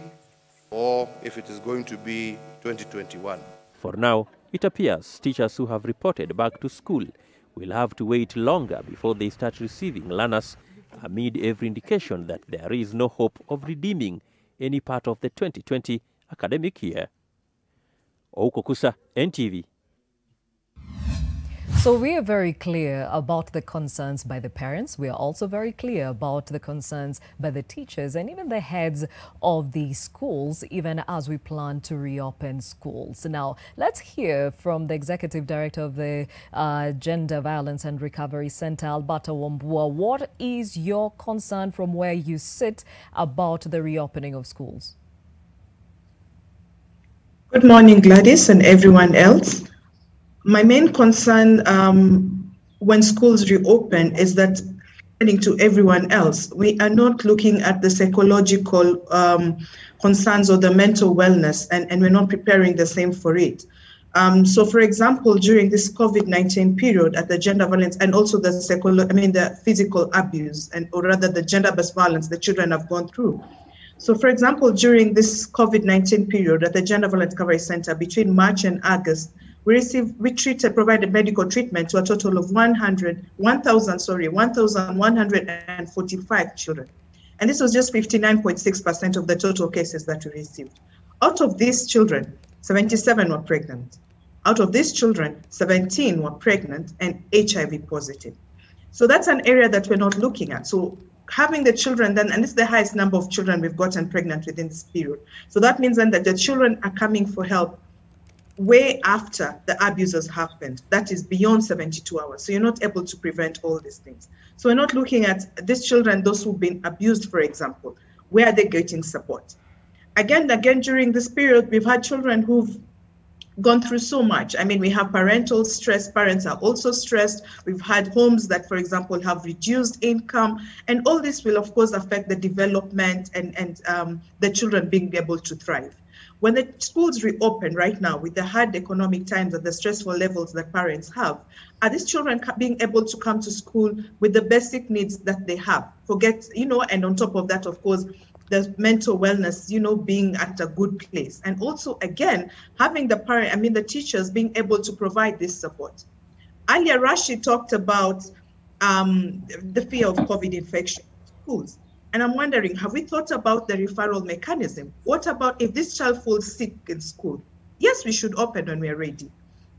Speaker 15: or if it is going to be 2021.
Speaker 5: For now, it appears teachers who have reported back to school will have to wait longer before they start receiving learners, amid every indication that there is no hope of redeeming any part of the 2020 academic year. Oko Kusa, NTV.
Speaker 18: So we are very clear about the concerns by the parents. We are also very clear about the concerns by the teachers and even the heads of the schools, even as we plan to reopen schools. Now, let's hear from the Executive Director of the Gender Violence and Recovery Center, Albata Wambua. What is your concern from where you sit about the reopening of schools?
Speaker 27: Good morning, Gladys and everyone else. My main concern
Speaker 8: when schools reopen is that to everyone else, we are not looking at the psychological concerns or the mental wellness, and we're not preparing the same for it. So, for example, during this COVID-19 period, at the gender violence and also the physical abuse, or rather the gender-based violence the children have gone through. So, for example, during this COVID-19 period at the Gender Violence Recovery Center between March and August, provided medical treatment to a total of 1,145 children. And this was just 59.6% of the total cases that we received. Out of these children, 77 were pregnant. Out of these children, 17 were pregnant and HIV positive. So that's an area that we're not looking at. So having the children then, and it's the highest number of children we've gotten pregnant within this period. So that means then that the children are coming for help way after the abuse has happened. That is beyond 72 hours. So you're not able to prevent all these things. So we're not looking at these children, those who've been abused, for example, where are they getting support? Again, during this period, we've had children who've gone through so much. I mean, we have parental stress. Parents are also stressed. We've had homes that, for example, have reduced income. And all this will, of course, affect the development and the children being able to thrive. When the schools reopen right now with the hard economic times and the stressful levels that parents have, are these children being able to come to school with the basic needs that they have? And on top of that, of course, the mental wellness, being at a good place. And also, again, having the teachers being able to provide this support. Earlier, Rashid talked about the fear of COVID infection in schools. And I'm wondering, have we thought about the referral mechanism? What about if this child falls sick in school? Yes, we should open when we're ready.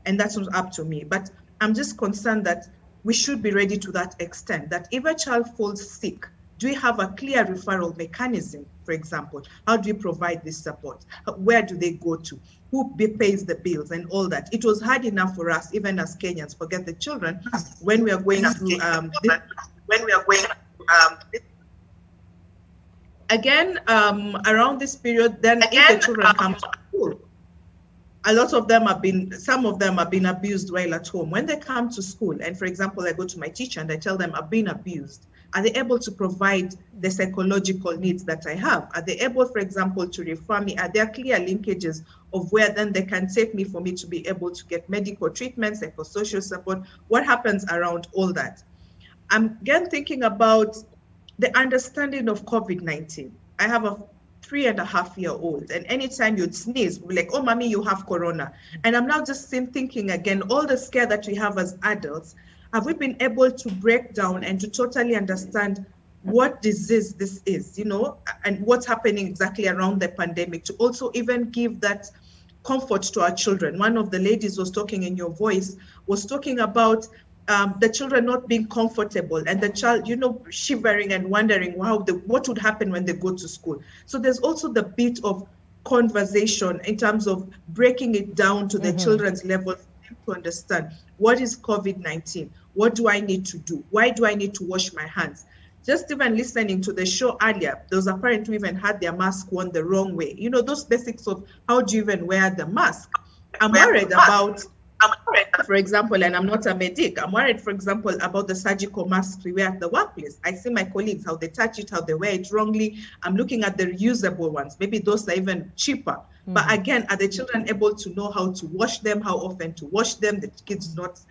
Speaker 8: And that's not up to me. But I'm just concerned that we should be ready to that extent, that if a child falls sick, do we have a clear referral mechanism, for example? How do we provide this support? Where do they go to? Who pays the bills and all that? It was hard enough for us, even as Kenyans, forget the children, when we are going through Again, around this period, then if the children come to school, some of them have been abused while at home. When they come to school, and for example, I go to my teacher and I tell them I've been abused, are they able to provide the psychological needs that I have? Are they able, for example, to refer me? Are there clear linkages of where then they can take me for me to be able to get medical treatment, psychosocial support? What happens around all that? I'm again thinking about the understanding of COVID-19. I have a 3.5-year-old, and anytime you'd sneeze, we're like, oh, mommy, you have corona. And I'm now just thinking again, all the scare that we have as adults, have we been able to break down and to totally understand what disease this is, and what's happening exactly around the pandemic, to also even give that comfort to our children? One of the ladies was talking in your voice, was talking about the children not being comfortable and the child, shivering and wondering what would happen when they go to school. So there's also the bit of conversation in terms of breaking it down to the children's level to understand what is COVID-19, what do I need to do, why do I need to wash my hands. Just even listening to the show earlier, there was a parent who even had their mask worn the wrong way. Those basics of how do you even wear the mask. I'm worried about, for example, and I'm not a medic, I'm worried, for example, about the surgical masks we wear at the workplace. I see my colleagues, how they touch it, how they wear it wrongly. I'm looking at the reusable ones. Maybe those are even cheaper. But again, are the children able to know how to wash them, how often to wash them, the kids not,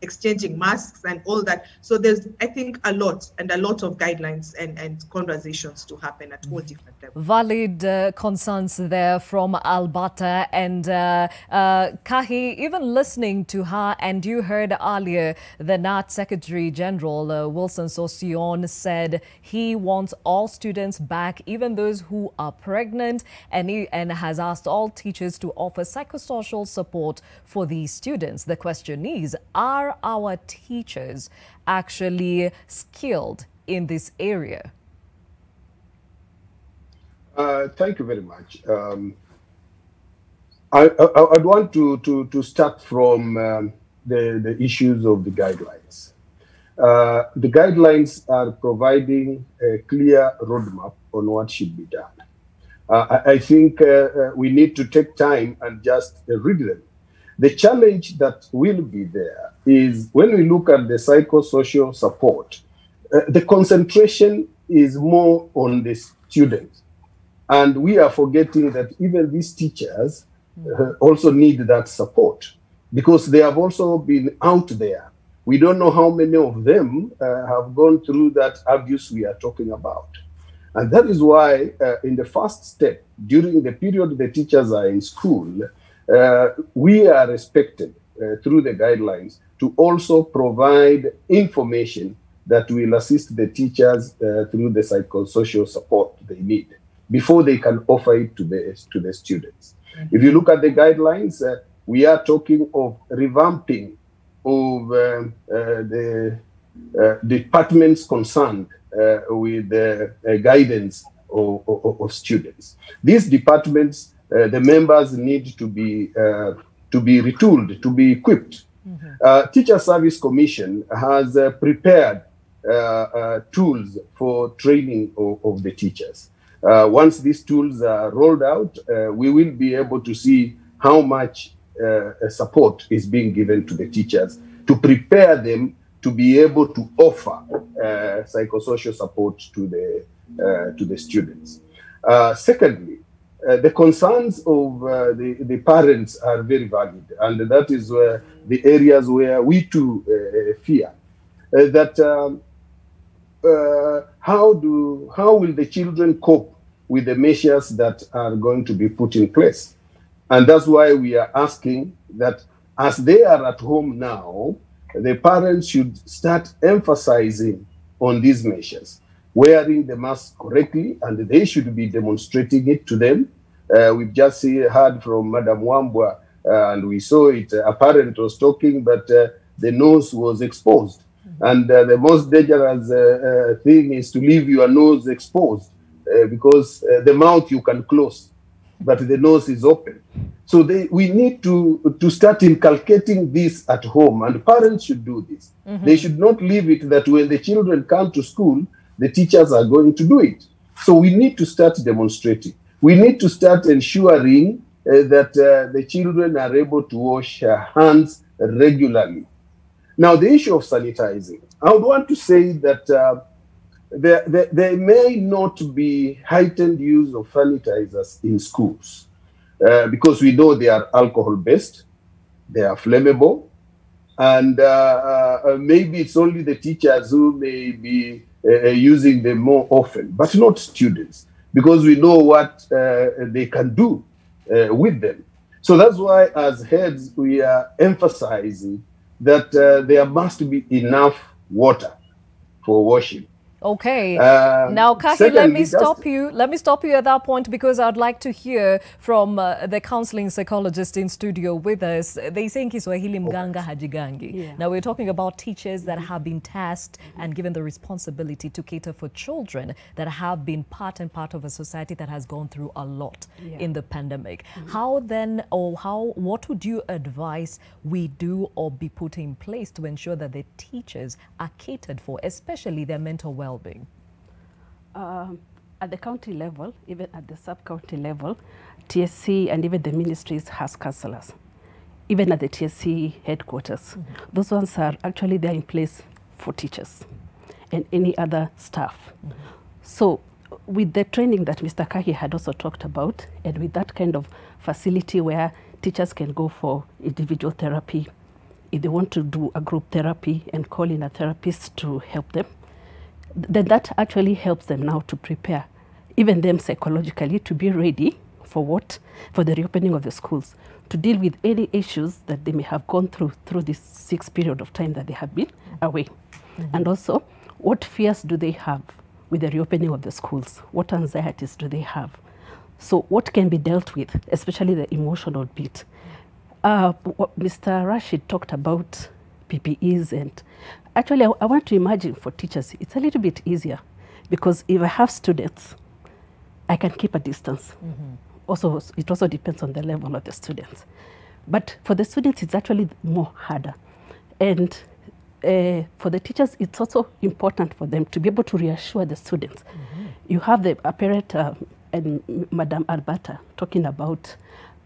Speaker 8: exchanging masks and all that. So there's, I think, a lot of guidelines and conversations to happen at all different levels.
Speaker 18: Valid concerns there from Albata and Kahi. Even listening to her, and you heard earlier the NAT Secretary General Wilson Sosion said he wants all students back, even those who are pregnant, and has asked all teachers to offer psychosocial support for these students. The question is, are our teachers actually skilled in this area?
Speaker 11: Thank you very much. I'd want to start from the issues of the guidelines. The guidelines are providing a clear roadmap on what should be done. I think we need to take time and just read them. The challenge that will be there is when we look at the psychosocial support, the concentration is more on the students. And we are forgetting that even these teachers also need that support because they have also been out there. We don't know how many of them have gone through that abuse we are talking about. And that is why in the first step, during the period the teachers are in school, we are expected through the guidelines to also provide information that will assist the teachers through the psychosocial support they need before they can offer it to the students. If you look at the guidelines, we are talking of revamping of the departments concerned with the guidance of students. These departments, the members need to be retooled, to be equipped. Teacher Service Commission has prepared tools for training of the teachers. Once these tools are rolled out, we will be able to see how much support is being given to the teachers to prepare them to be able to offer psychosocial support to the students. Secondly, the concerns of the parents are very valid, and that is the areas where we too fear that how will the children cope with the measures that are going to be put in place? And that's why we are asking that as they are at home now, the parents should start emphasizing on these measures, wearing the mask correctly, and they should be demonstrating it to them. We've just heard from Madam Wambua, and we saw it. A parent was talking, but the nose was exposed. And the most dangerous thing is to leave your nose exposed because the mouth you can close, but the nose is open. So we need to start inculcating this at home, and parents should do this. They should not leave it that when the children come to school, the teachers are going to do it. So we need to start demonstrating. We need to start ensuring that the children are able to wash their hands regularly. Now, the issue of sanitizing, I would want to say that there may not be heightened use of sanitizers in schools because we know they are alcohol-based, they are flammable, and maybe it's only the teachers who may be using them more often, but not students, because we know what they can do with them. So that's why as heads, we are emphasizing that there must be enough water for washing.
Speaker 18: Okay. Now, Kaki,
Speaker 11: secondly,
Speaker 18: let me stop you. Let me stop you at that point because I'd like to hear from the counseling psychologist in studio with us. They say in Kiswahili mganga hajigangi. Yeah. Now, we're talking about teachers that have been tasked and given the responsibility to cater for children that have been part of a society that has gone through a lot in the pandemic. How then, or what would you advise we do or be put in place to ensure that the teachers are catered for, especially their mental well-being?
Speaker 2: At the county level, even at the sub-county level, TSC and even the ministries has counsellors. Even at the TSC headquarters, those ones are actually there in place for teachers and any other staff. So with the training that Mr. Kaki had also talked about, and with that kind of facility where teachers can go for individual therapy, if they want to do a group therapy and call in a therapist to help them, then that actually helps them now to prepare, even them psychologically, to be ready for what? For the reopening of the schools, to deal with any issues that they may have gone through this 6 period of time that they have been away. And also, what fears do they have with the reopening of the schools? What anxieties do they have? So what can be dealt with, especially the emotional bit? What Mr. Rashid talked about PPEs, and actually I want to imagine for teachers, it's a little bit easier because if I have students, I can keep a distance. Also, it also depends on the level of the students. But for the students, it's actually more harder. And for the teachers, it's also important for them to be able to reassure the students. You have the apparent and Madam Alberta talking about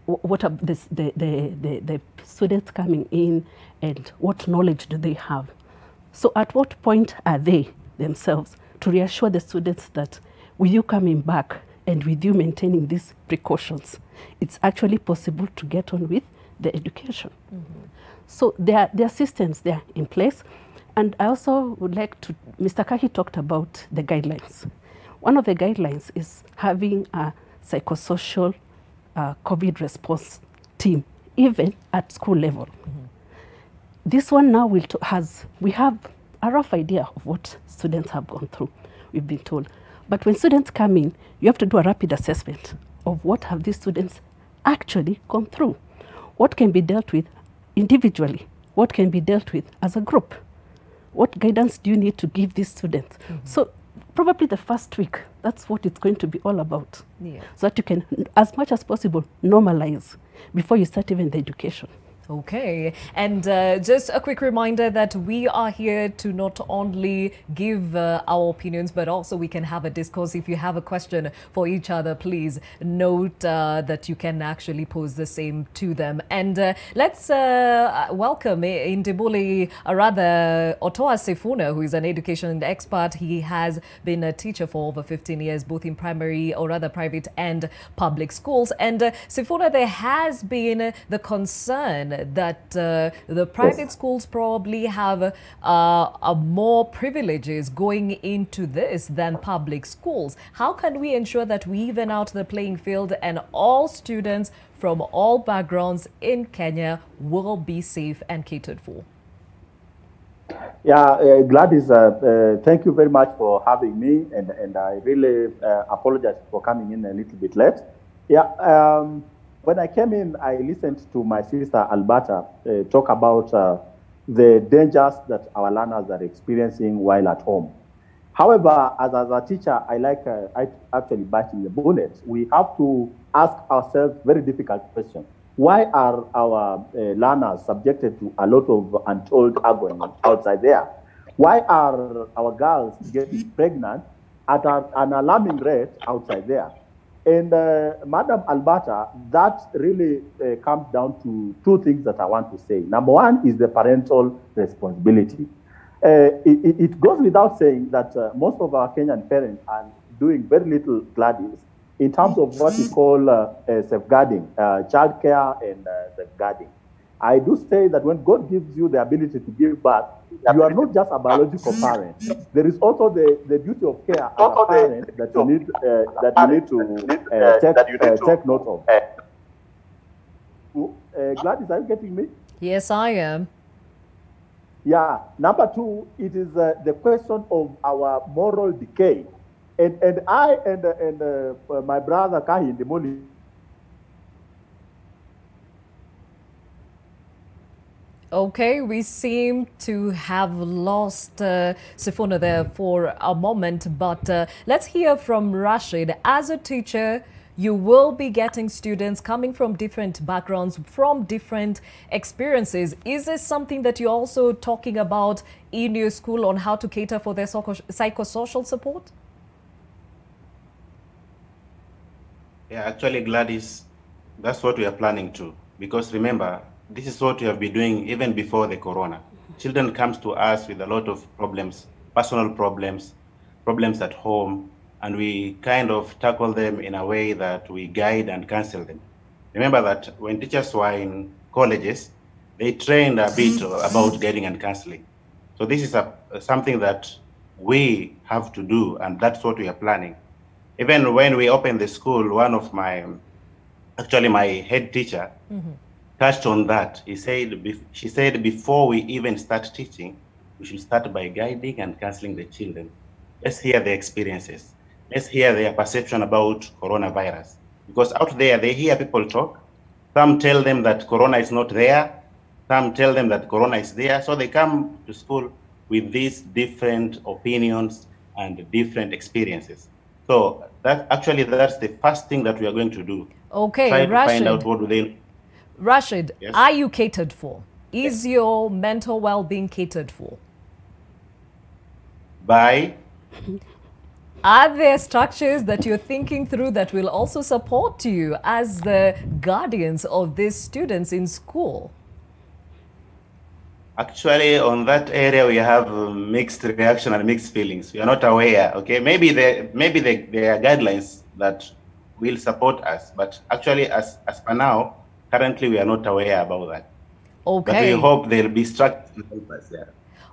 Speaker 2: what are the students coming in and what knowledge do they have. So at what point are they themselves to reassure the students that with you coming back and with you maintaining these precautions, it's actually possible to get on with the education. So there are systems there in place. And I also would like to, Mr. Kahi talked about the guidelines. One of the guidelines is having a psychosocial COVID response team, even at school level. This one now we have a rough idea of what students have gone through, we've been told. But when students come in, you have to do a rapid assessment of what have these students actually gone through. What can be dealt with individually? What can be dealt with as a group? What guidance do you need to give these students? So probably the first week, that's what it's going to be all about. So that you can, as much as possible, normalize before you start even the education.
Speaker 18: Okay, and just a quick reminder that we are here to not only give our opinions, but also we can have a discourse. If you have a question for each other, please note that you can actually pose the same to them. And let's welcome Indibuli, rather Otoa Sifuna, who is an education expert. He has been a teacher for over 15 years, both in primary or rather private and public schools. And Sifuna, there has been the concern that the private schools probably have more privileges going into this than public schools. How can we ensure that we even out the playing field and all students from all backgrounds in Kenya will be safe and catered for?
Speaker 16: Yeah, Gladys, thank you very much for having me, and I really apologize for coming in a little bit late. Yeah. When I came in, I listened to my sister Alberta talk about the dangers that our learners are experiencing while at home. However, as a teacher, I actually biting the bullet. We have to ask ourselves very difficult questions. Why are our learners subjected to a lot of untold agony outside there? Why are our girls getting pregnant at an alarming rate outside there? And Madam Alberta, that really comes down to two things that I want to say. Number one is the parental responsibility. It goes without saying that most of our Kenyan parents are doing very little, Gladys, in terms of what we call safeguarding, childcare and safeguarding. I do say that when God gives you the ability to give birth, you are not just a biological parent. There is also the duty of care as a parent that you need to take note of. Gladys, are you getting me?
Speaker 18: Yes, I am.
Speaker 16: Yeah. Number two, it is the question of our moral decay. And I and my brother Kahi Ndimuli.
Speaker 18: Okay, we seem to have lost Sifuna there for a moment, but let's hear from Rashid. As a teacher, you will be getting students coming from different backgrounds, from different experiences. Is this something that you're also talking about in your school on how to cater for their psychosocial support?
Speaker 3: Yeah, actually, Gladys, that's what we are planning to. Because remember, this is what we have been doing even before the corona. Children comes to us with a lot of problems, personal problems, problems at home, and we kind of tackle them in a way that we guide and counsel them. Remember that when teachers were in colleges, they trained a bit about guiding and counseling. So this is something that we have to do, and that's what we are planning. Even when we opened the school, one of my head teacher, touched on that. She said, before we even start teaching, we should start by guiding and counseling the children. Let's hear their experiences. Let's hear their perception about coronavirus. Because out there, they hear people talk. Some tell them that corona is not there. Some tell them that corona is there. So they come to school with these different opinions and different experiences. So that's the first thing that we are going to do.
Speaker 18: Okay,
Speaker 3: Try to
Speaker 18: Rashid.
Speaker 3: find out what do they...
Speaker 18: Rashid,
Speaker 3: Yes?
Speaker 18: are you catered for? Is your mental well-being catered for?
Speaker 3: By?
Speaker 18: Are there structures that you're thinking through that will also support you as the guardians of these students in school?
Speaker 3: Actually, on that area, we have mixed reaction and mixed feelings. We are not aware. Okay, maybe there are guidelines that will support us, but actually, as per now, currently we are not aware about that.
Speaker 18: Okay.
Speaker 3: But we hope there will be structures to help us. Yeah.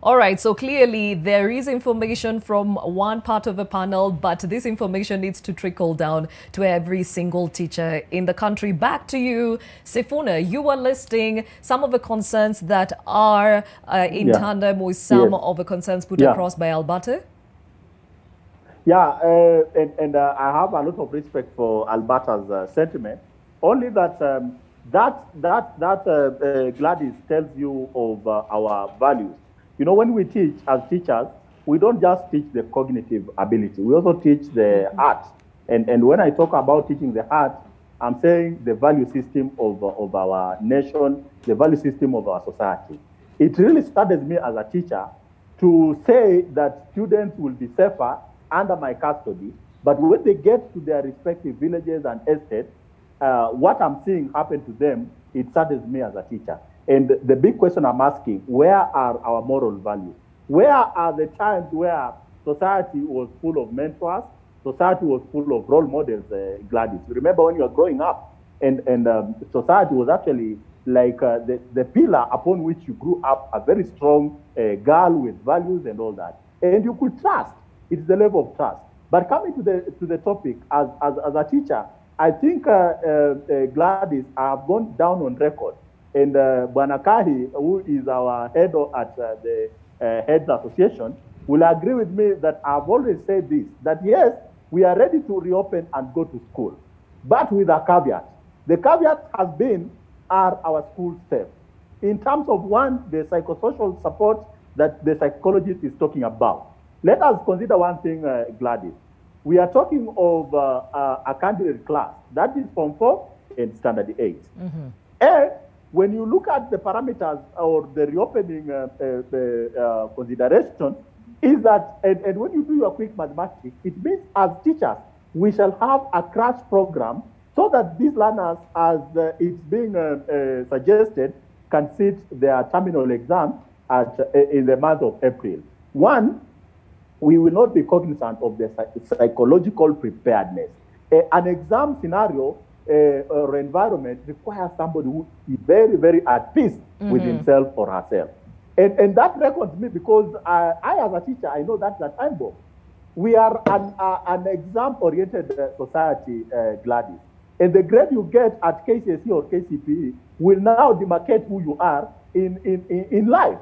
Speaker 18: All right, so clearly there is information from one part of the panel, but this information needs to trickle down to every single teacher in the country. Back to you, Sifuna. You were listing some of the concerns that are in tandem with some of the concerns put across by Alberto.
Speaker 16: Yeah, and I have a lot of respect for Alberta's sentiment. Only that Gladys tells you of our values. You know, when we teach as teachers, we don't just teach the cognitive ability. We also teach the art. And when I talk about teaching the art, I'm saying the value system of our nation, the value system of our society. It really saddens me as a teacher to say that students will be safer under my custody, but when they get to their respective villages and estates, what I'm seeing happen to them, it saddens me as a teacher. And the big question I'm asking, where are our moral values? Where are the times where society was full of mentors, society was full of role models, Gladys? Remember when you were growing up, and society was actually like the pillar upon which you grew up, a very strong girl with values and all that. And you could trust. It's the level of trust. But coming to the topic, as a teacher, I think Gladys, I have gone down on record. And Banakahi, who is our head at the Heads Association, will agree with me that I've always said this, that yes, we are ready to reopen and go to school, but with a caveat. The caveat has been, are our schools safe? In terms of one, the psychosocial support that the psychologist is talking about. Let us consider one thing, Gladys. We are talking of a candidate class, that is Form 4 and Standard 8. And when you look at the parameters or the reopening consideration, is that, and when you do your quick mathematics, it means as teachers, we shall have a crash program so that these learners, as it's being suggested, can sit their terminal exam in the month of April. One, we will not be cognizant of the psychological preparedness. An exam scenario or environment requires somebody who is very, very at peace with himself or herself. And that records me because I, as a teacher, I know that's a time bomb. We are an exam-oriented society, Gladys. And the grade you get at KCSE or KCPE will now demarcate who you are in life.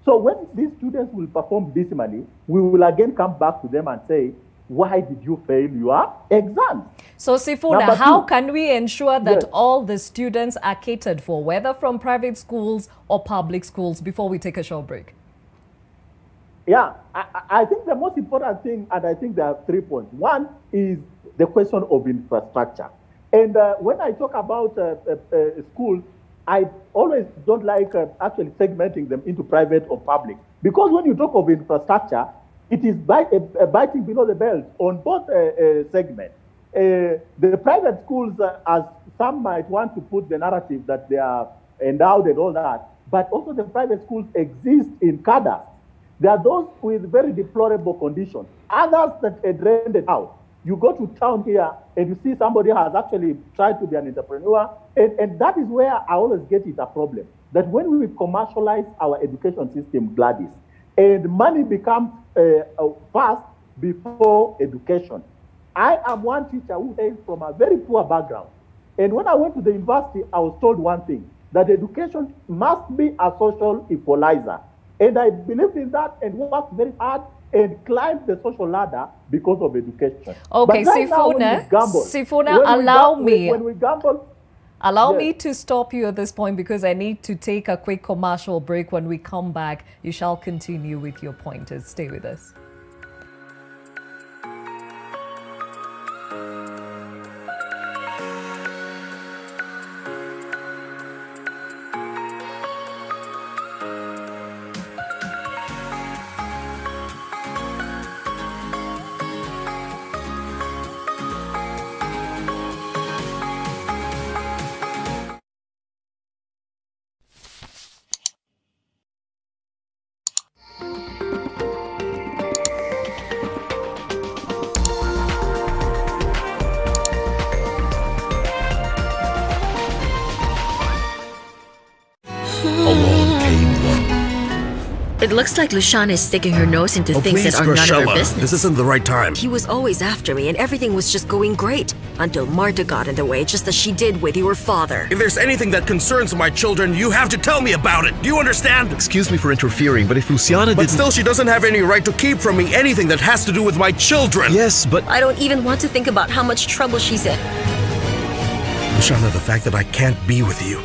Speaker 16: So when these students will perform dismally, we will again come back to them and say, why did you fail your exam?
Speaker 18: So Sifuna, how can we ensure that all the students are catered for, whether from private schools or public schools, before we take a short break?
Speaker 16: Yeah, I think the most important thing, and I think there are 3 points. One is the question of infrastructure. And when I talk about schools, I always don't like actually segmenting them into private or public. Because when you talk of infrastructure, it is biting below the belt on both segments. The private schools, as some might want to put the narrative that they are endowed and all that, but also the private schools exist in cadres. There are those with very deplorable conditions, others that are drained out. You go to town here and you see somebody has actually tried to be an entrepreneur, and that is where I always get it a problem. That when we commercialize our education system, Gladys, and money becomes fast before education. I am one teacher who hails from a very poor background. And when I went to the university, I was told one thing, that education must be a social equalizer. And I believed in that and worked very hard and climbed the social ladder because of education.
Speaker 18: Okay, right Sifuna, allow me to stop you at this point because I need to take a quick commercial break. When we come back, you shall continue with your pointers. Stay with us.
Speaker 17: It looks like Lushan is sticking her nose into things that are none of her business.
Speaker 19: This isn't the right time.
Speaker 17: He was always after me and everything was just going great until Marta got in the way, just as she did with your father.
Speaker 19: If there's anything that concerns my children, you have to tell me about it. Do you understand?
Speaker 20: Excuse me for interfering, but if Luciana didn't...
Speaker 19: But still, she doesn't have any right to keep from me anything that has to do with my children.
Speaker 20: Yes, but...
Speaker 17: I don't even want to think about how much trouble she's in.
Speaker 19: Luciana, the fact that I can't be with you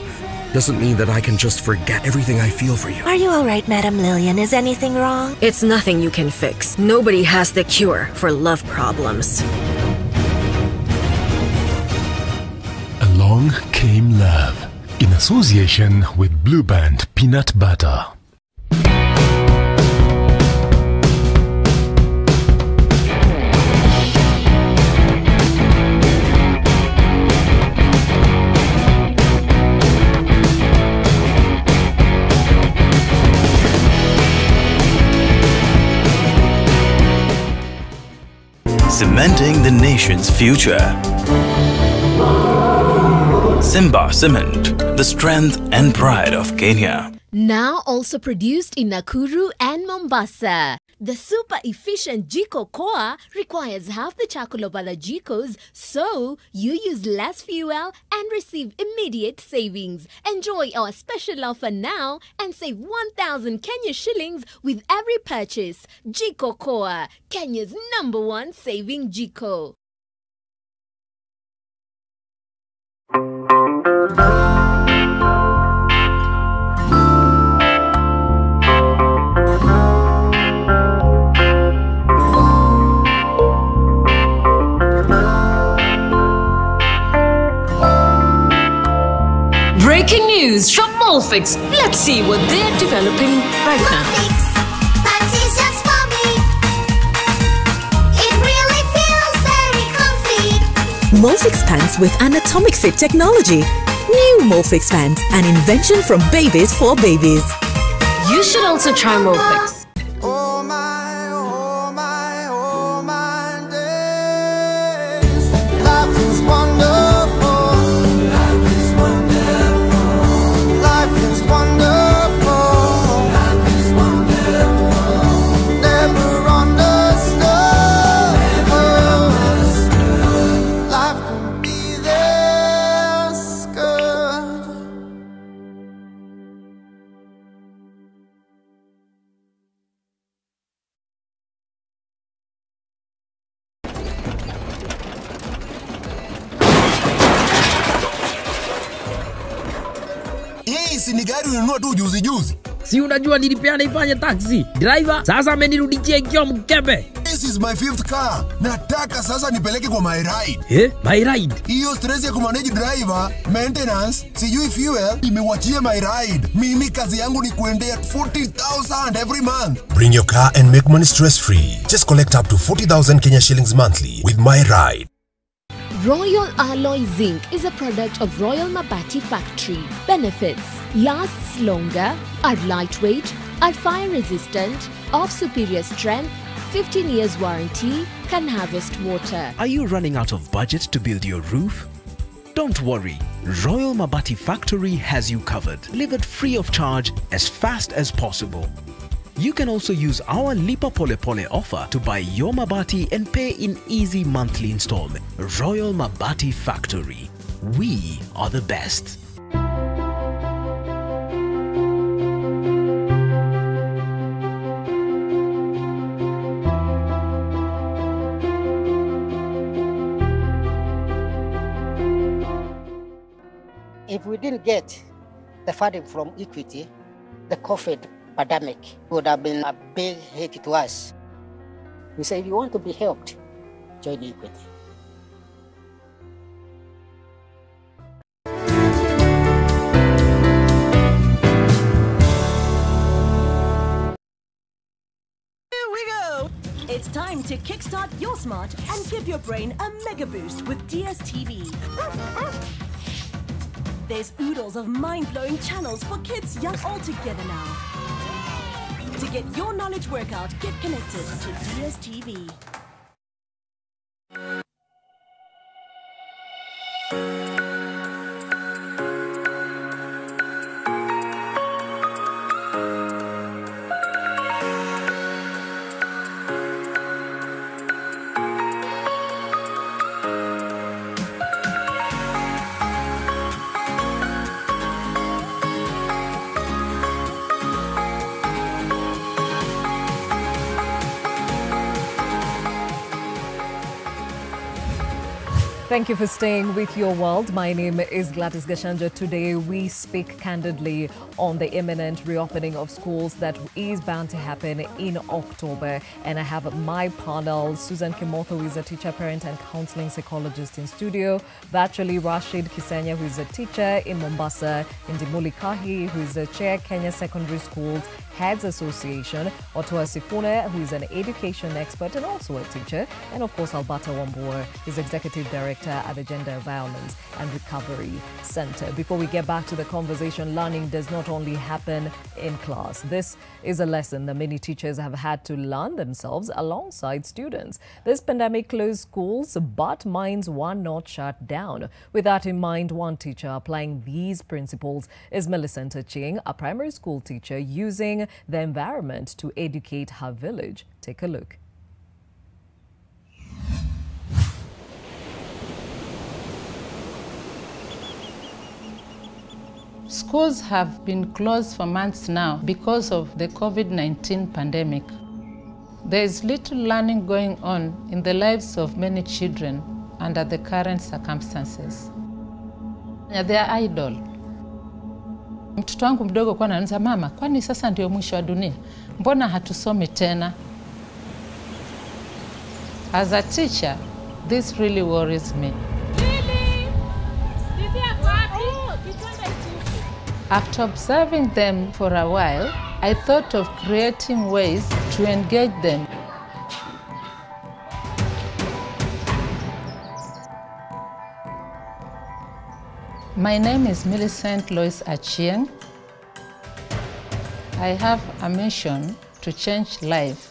Speaker 19: doesn't mean that I can just forget everything I feel for you.
Speaker 21: Are you all right, Madam Lillian? Is anything wrong?
Speaker 17: It's nothing you can fix. Nobody has the cure for love problems.
Speaker 22: Along Came Love, in association with Blue Band Peanut Butter.
Speaker 23: Cementing the nation's future. Simba Cement, the strength and pride of Kenya.
Speaker 27: Now also produced in Nakuru and Mombasa. The super efficient Jiko Koa requires half the charcoal of other Jikos, so you use less fuel and receive immediate savings. Enjoy our special offer now and save 1,000 Kenya shillings with every purchase. Jiko Koa, Kenya's #1 saving Jiko.
Speaker 28: Breaking news from Molfix. Let's see what they're developing right now.
Speaker 29: Pants is just for me. It really feels very comfy.
Speaker 30: Molfix pants with anatomic fit technology. New Molfix pants, an invention from babies for babies.
Speaker 28: You should also try Molfix.
Speaker 31: Ni gari ulinunua tu juzi juzi.
Speaker 32: Si unajua nilipeana ifanye taxi. Driver sasa amenirudishia ikiwa mkebe.
Speaker 31: This is my 5th car. Nataka sasa nipeleke kwa my ride.
Speaker 32: My ride?
Speaker 31: Hiyo stress ya kumanage driver, maintenance, sijui fuel, imewachia my ride. Mimi kazi yangu ni kuendea 40,000 every month.
Speaker 22: Bring your car and make money stress-free. Just collect up to 40,000 Kenya shillings monthly with my ride.
Speaker 27: Royal Alloy Zinc is a product of Royal Mabati Factory. Benefits: lasts longer, are lightweight, are fire resistant, of superior strength, 15 years warranty, can harvest water.
Speaker 33: Are you running out of budget to build your roof? Don't worry, Royal Mabati Factory has you covered. Delivered free of charge as fast as possible. You can also use our Lipa Pole Pole offer to buy your Mabati and pay in easy monthly installment. Royal Mabati Factory. We are the best.
Speaker 34: If we didn't get the funding from Equity, the COVID pandemic would have been a big hit to us. We say if you want to be helped, join Equity.
Speaker 35: Here we go! It's time to kickstart your smart and give your brain a mega boost with DSTV. There's oodles of mind-blowing channels for kids young all together now. To get your knowledge workout, get connected to DSTV.
Speaker 18: Thank you for staying with Your World. My name is Gladys Gachanja. Today we speak candidly on the imminent reopening of schools that is bound to happen in October. And I have my panel, Susan Kimoto, who is a teacher, parent and counseling psychologist in studio, virtually Rashid Kisenya, who is a teacher in Mombasa, Ndimuli Kahi, who is the chair, Kenya Secondary Schools Heads Association, Otoa Sifune, who is an education expert and also a teacher, and of course Alberta Wambua is executive director at the Gender Violence and Recovery Center. Before we get back to the conversation, learning does not only happen in class. This is a lesson that many teachers have had to learn themselves alongside students. This pandemic closed schools, but minds were not shut down. With that in mind, one teacher applying these principles is Millicent Ching, a primary school teacher using the environment to educate her village. Take a look.
Speaker 1: Schools have been closed for months now because of the COVID-19 pandemic. There is little learning going on in the lives of many children under the current circumstances. They are idle. Mtoto wangu mdogo kwa ananiza, mama, kwani sasa ndio mwisho wa dunia? Mbona hatusomi tena? As a teacher, this really worries me. After observing them for a while, I thought of creating ways to engage them. My name is Millicent Lois Achieng. I have a mission to change life.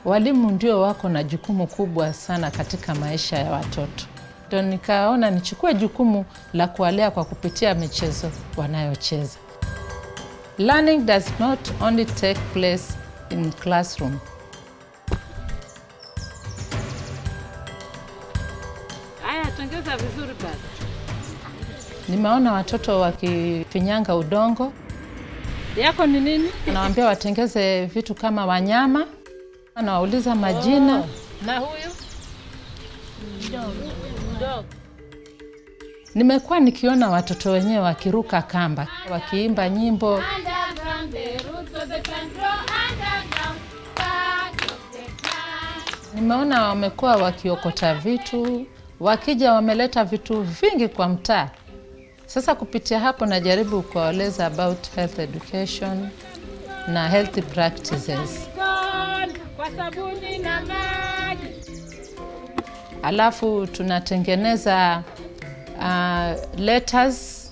Speaker 1: Walimu ndio wako na jukumu kubwa sana katika maisha ya watoto. Ndio nikaona nichukue jukumu la kuwalea kwa kupitia michezo wanayocheza. Learning does not only take place in classroom.
Speaker 4: Tengeza vizuri basi.
Speaker 1: Nimeona watoto wakifinyanga udongo.
Speaker 4: Yako ni nini?
Speaker 1: Nawaambia watengeze vitu kama wanyama. Nawauliza majina.
Speaker 4: Na huyu? Dog.
Speaker 1: Nimekuwa nikiona watoto wenyewe wakiruka kamba, wakiimba nyimbo. Nimeona wamekuwa wakiokota vitu. Wakija wameleta vitu vingi kwa mtaa. Sasa kupitia hapo najaribu kuwaeleza about health education na healthy practices.
Speaker 4: Kwa sabuni na maji.
Speaker 1: Alafu tunatengeneza letters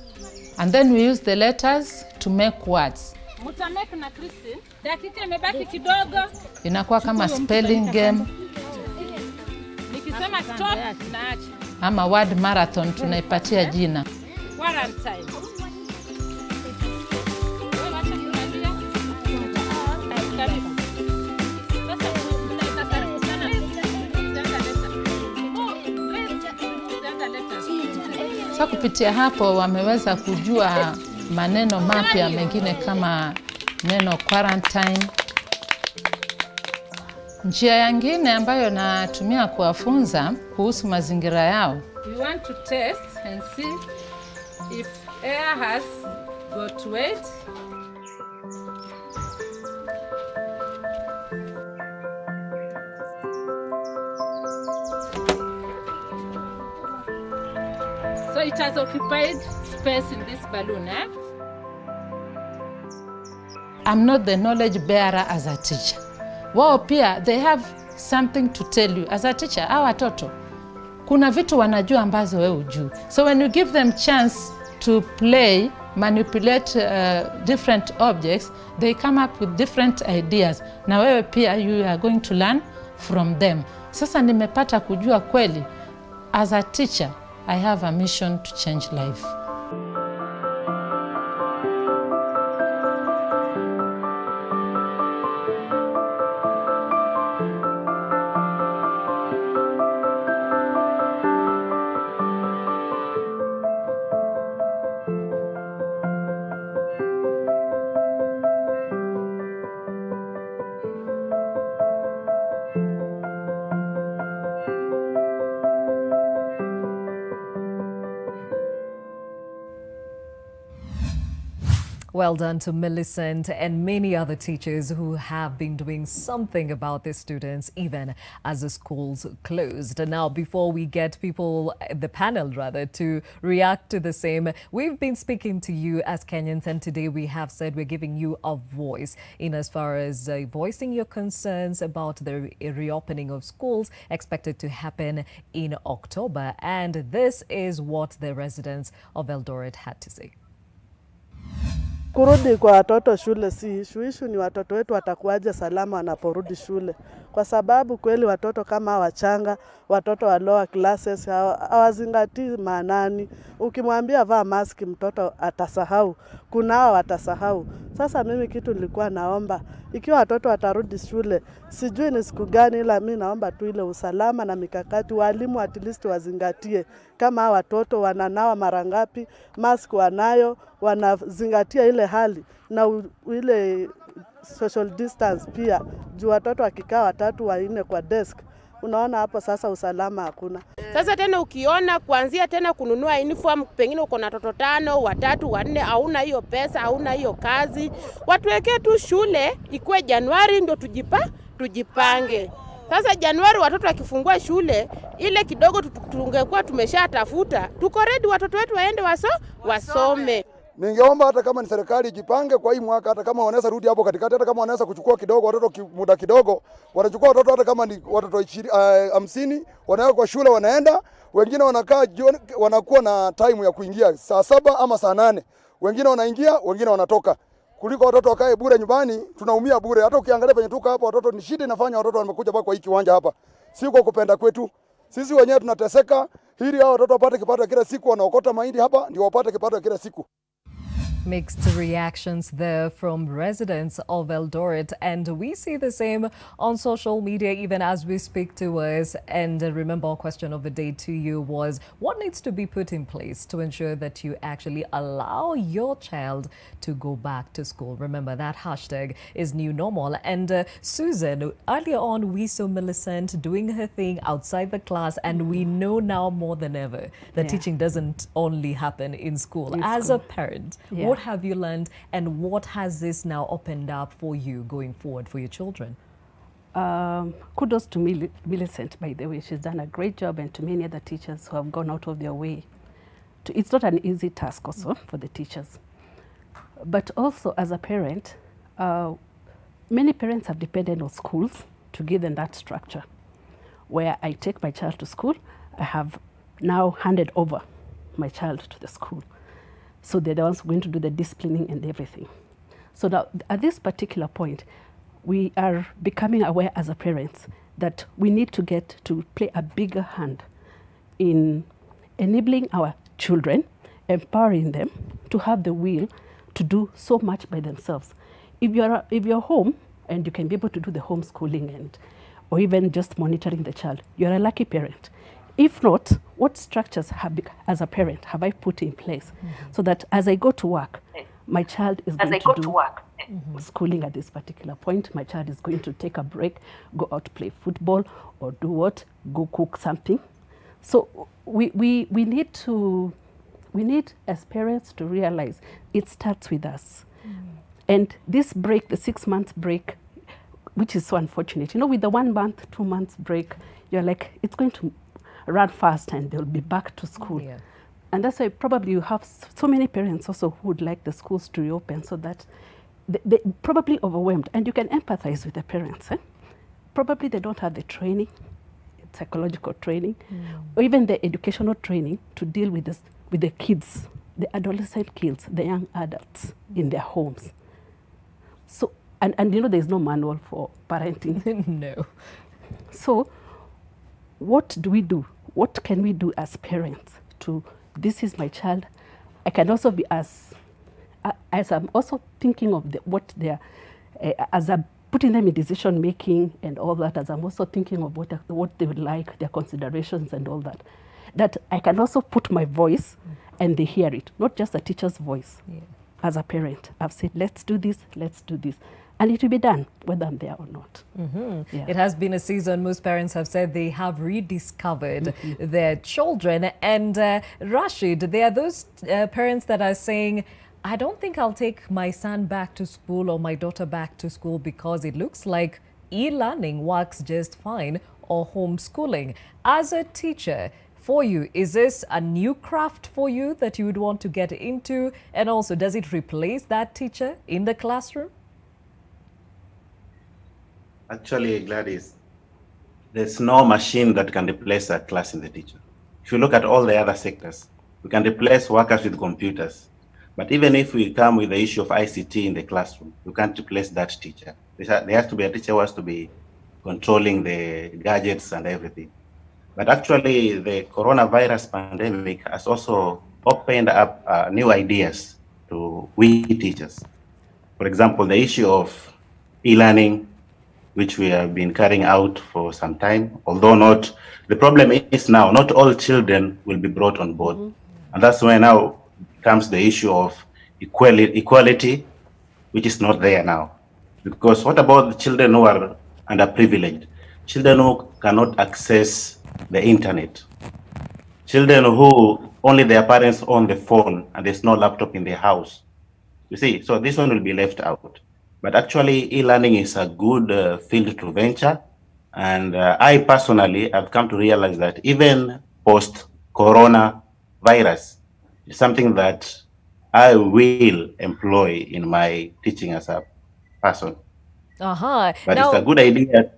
Speaker 1: and then we use the letters to make words.
Speaker 4: Mutamake na Christine. Dakika imebaki kidogo.
Speaker 1: Inakuwa kama spelling game.
Speaker 4: Nikisema stop naacha.
Speaker 1: Ama word marathon tunaipatia jina.
Speaker 4: Quarantine.
Speaker 1: Sasa kupitia hapo wameweza kujua maneno mapya mengine kama neno quarantine. Njia nyingine ambayo natumia kuwafunza kuhusu mazingira yao.
Speaker 4: We want to test and see if air has got weight. So it has occupied space in this balloon, eh?
Speaker 1: I'm not the knowledge bearer as a teacher. Wao pia, they have something to tell you. As a teacher, hawa watoto, kuna vitu wanajua ambazo wewe hujui. So when you give them chance to play, manipulate different objects, they come up with different ideas. Na wewe pia, you are going to learn from them. Sasa nimepata kujua kweli, as a teacher, I have a mission to change life.
Speaker 18: Well done to Millicent and many other teachers who have been doing something about their students even as the schools closed. Now, before we get people, the panel rather, to react to the same, we've been speaking to you as Kenyans, and today we have said we're giving you a voice in as far as voicing your concerns about the reopening of schools expected to happen in October. And this is what the residents of Eldoret had to say.
Speaker 2: Kurudi kwa watoto shule si ishu ni watoto wetu watakuwaje salama wanaporudi shule. Kwa sababu kweli watoto kama wachanga, watoto wa lower classes hawazingatii maanani. Ukimwambia vaa maski mtoto atasahau, kunao watasahau. Sasa mimi kitu nilikuwa naomba, ikiwa watoto watarudi shule, sijui ni siku gani, ila mimi naomba tu ile usalama na mikakati walimu at least wazingatie. Kama watoto wananawa mara ngapi, mask wanayo, wanazingatia ile hali na ile social distance pia. Juu watoto wakikaa 3 4 kwa desk, unaona hapo sasa usalama hakuna.
Speaker 5: Sasa tena ukiona kuanzia tena kununua uniform, pengine uko na watoto 5, 3, 4, hauna hiyo pesa, hauna hiyo kazi. Watuwekee tu shule ikuwe Januari ndio tujipange. Sasa Januari watoto wakifungua shule, ile kidogo tungekuwa tumeshatafuta, tuko ready watoto wetu waende wasome.
Speaker 6: Ningeomba hata kama ni serikali ijipange kwa hii mwaka, hata kama wanaweza rudi hapo katikati, hata kama wanaweza kuchukua kidogo watoto muda kidogo, wanachukua watoto hata kama ni watoto 50 wanaweka kwa shule wanaenda, wengine wanakaa wanakuwa na time ya kuingia saa 7 ama saa 8. Wengine wanaingia, wengine wanatoka. Kuliko watoto wakae bure nyumbani, tunaumia bure. Hata ukiangalia penye tuka hapa watoto ni shida inafanya watoto wamekuja hapa kwa hii kiwanja hapa. Si kwa kupenda kwetu. Sisi wenyewe tunateseka, ili hao watoto wapate kipato kila siku, wanaokota mahindi hapa ndio wapate kipato kila siku.
Speaker 18: Mixed reactions there from residents of Eldoret, and we see the same on social media even as we speak to us. And remember, our question of the day to you was, what needs to be put in place to ensure that you actually allow your child to go back to school? Remember, that hashtag is new normal. And Susan, earlier on we saw Millicent doing her thing outside the class, and we know now more than ever that teaching doesn't only happen in school. As a parent, what have you learned, and what has this now opened up for you going forward for your children?
Speaker 7: Kudos to Millicent, by the way. She's done a great job, and to many other teachers who have gone out of their way. It's not an easy task also for the teachers. But also as a parent, many parents have depended on schools to give them that structure. Where I take my child to school, I have now handed over my child to the school. So they're the ones going to do the disciplining and everything. So now, at this particular point, we are becoming aware as a parents that we need to get to play a bigger hand in enabling our children, empowering them to have the will to do so much by themselves. If you're home and you can be able to do the homeschooling or even just monitoring the child, you're a lucky parent. If not, what structures as a parent have I put in place so that as I go to work, my child is going to do schooling at this particular point. My child is going to take a break, go out play football, or do what? Go cook something. So we need as parents to realize it starts with us. And this break, the 6-month break, which is so unfortunate, you know, with the 1 month, 2 months break, you're like, it's going to run fast and they'll be back to school. And that's why probably you have so many parents also who would like the schools to reopen, so that they're probably overwhelmed. And you can empathize with the parents. Probably they don't have the training, psychological training, or even the educational training to deal with this, with the kids, the adolescent kids, the young adults in their homes. So, and you know, there's no manual for parenting.
Speaker 18: No. So
Speaker 7: what do we do? What can we do as parents to, this is my child. I can also be as I'm also thinking of what they're, as I'm putting them in decision making and all that, as I'm also thinking of what they would like, their considerations and all that, that I can also put my voice and they hear it, not just a teacher's voice. As a parent, I've said, let's do this, and it will be done, whether I'm there or not.
Speaker 18: It has been a season, most parents have said they have rediscovered their children. And Rashid, there are those parents that are saying, I don't think I'll take my son back to school or my daughter back to school because it looks like e-learning works just fine, or homeschooling. As a teacher, for you, is this a new craft for you that you would want to get into? And also, does it replace that teacher in the classroom?
Speaker 3: Actually, Gladys, there's no machine that can replace a class in the teacher. If you look at all the other sectors, we can replace workers with computers. But even if we come with the issue of ICT in the classroom, you can't replace that teacher. There has to be a teacher who has to be controlling the gadgets and everything. But actually, the coronavirus pandemic has also opened up new ideas to we teachers. For example, the issue of e-learning, which we have been carrying out for some time, although not, the problem is now, not all children will be brought on board. And that's where now comes the issue of equality, which is not there now. Because what about the children who are underprivileged? Children who cannot access the internet? Children who only their parents own the phone and there's no laptop in their house? You see, so this one will be left out. But actually, e-learning is a good field to venture. And I personally have come to realize that even post-corona virus is something that I will employ in my teaching as a person.
Speaker 18: Uh-huh.
Speaker 3: But now, it's a good idea.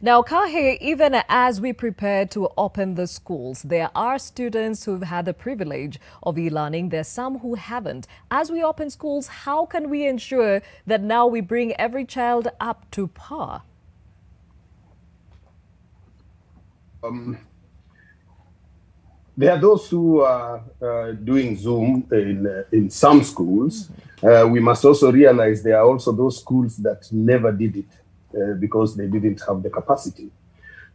Speaker 18: Now, Kahe, even as we prepare to open the schools, there are students who've had the privilege of e-learning. There's some who haven't. As we open schools, how can we ensure that now we bring every child up to par?
Speaker 31: There are those who are doing Zoom in some schools. We must also realize there are also those schools that never did it. Because they didn't have the capacity.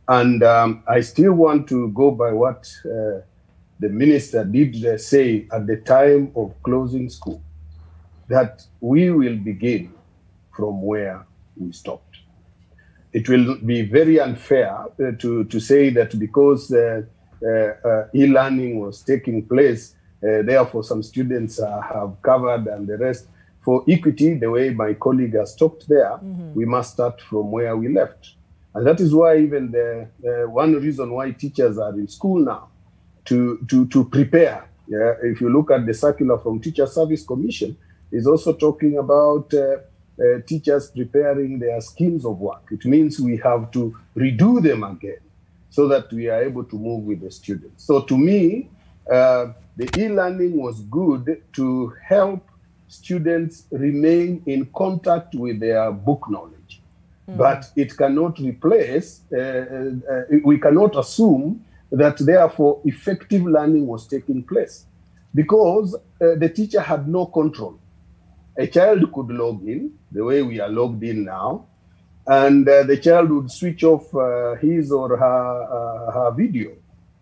Speaker 31: And I still want to go by what the minister did say at the time of closing school, that we will begin from where we stopped. It will be very unfair to say that because e-learning was taking place, therefore some students have covered and the rest. For equity, the way my colleague has talked there, we must start from where we left. And that is why even the one reason why teachers are in school now, to prepare. Yeah? If you look at the circular from Teacher Service Commission, is also talking about teachers preparing their schemes of work. It means we have to redo them again so that we are able to move with the students. So to me, the e-learning was good to help students remain in contact with their book knowledge. But it cannot replace, we cannot assume that therefore effective learning was taking place because the teacher had no control. A child could log in the way we are logged in now, and the child would switch off his or her video,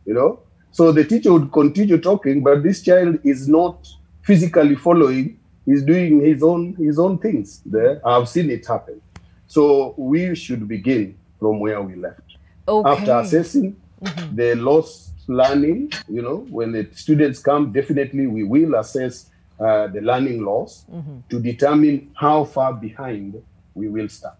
Speaker 31: you know. So the teacher would continue talking, but this child is not physically following. He's doing his own things there. I've seen it happen. So we should begin from where we left. Okay. After assessing the lost learning, you know, when the students come, definitely we will assess the learning loss to determine how far behind we will start.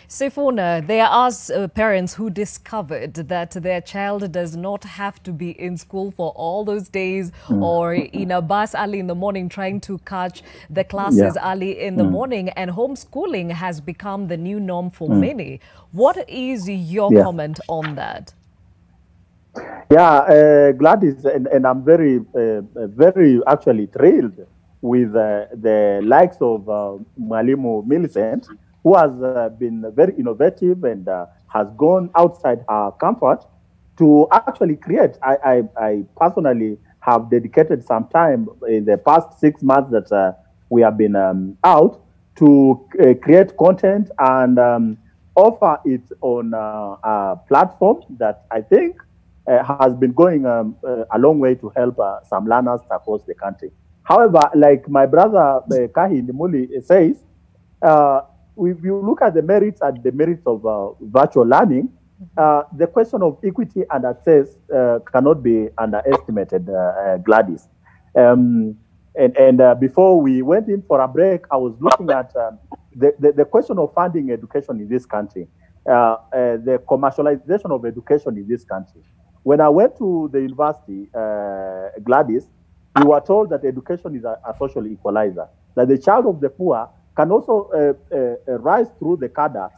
Speaker 18: Sifuna, there are parents who discovered that their child does not have to be in school for all those days or in a bus early in the morning trying to catch the classes early in the morning, and homeschooling has become the new norm for many. What is your comment on that?
Speaker 8: Yeah, Gladys, and I'm very actually thrilled with the likes of Mwalimu Millicent, who has been very innovative and has gone outside her comfort to actually create. I personally have dedicated some time in the past 6 months that we have been out to create content and offer it on a platform that I think has been going a long way to help some learners across the country. However, like my brother Kahi Ndimuli says, if you look at the merits and the merits of virtual learning, the question of equity and access cannot be underestimated, Gladys. And before we went in for a break, I was looking at the question of funding education in this country, the commercialization of education in this country. When I went to the university, Gladys, we were told that education is a social equalizer, that the child of the poor can also rise through the cadres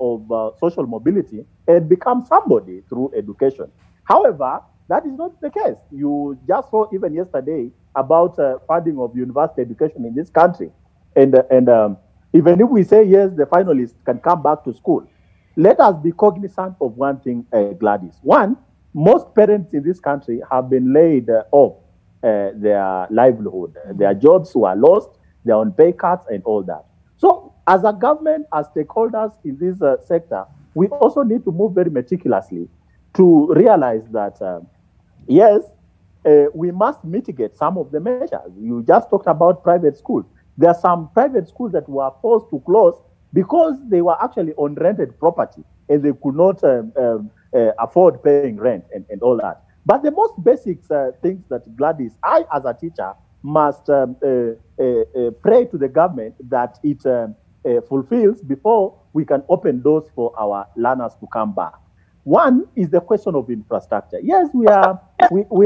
Speaker 8: of social mobility and become somebody through education. However, that is not the case. You just saw even yesterday about funding of university education in this country. And even if we say, yes, the finalists can come back to school, let us be cognizant of one thing, Gladys. One, most parents in this country have been laid off their livelihood. Their jobs were lost, they're on pay cuts and all that. So as a government, as stakeholders in this sector, we also need to move very meticulously to realize that, yes, we must mitigate some of the measures. You just talked about private schools. There are some private schools that were forced to close because they were actually on rented property and they could not afford paying rent and all that. But the most basic things that Gladys, I as a teacher, must pray to the government that it fulfills before we can open doors for our learners to come back. One is the question of infrastructure. Yes, we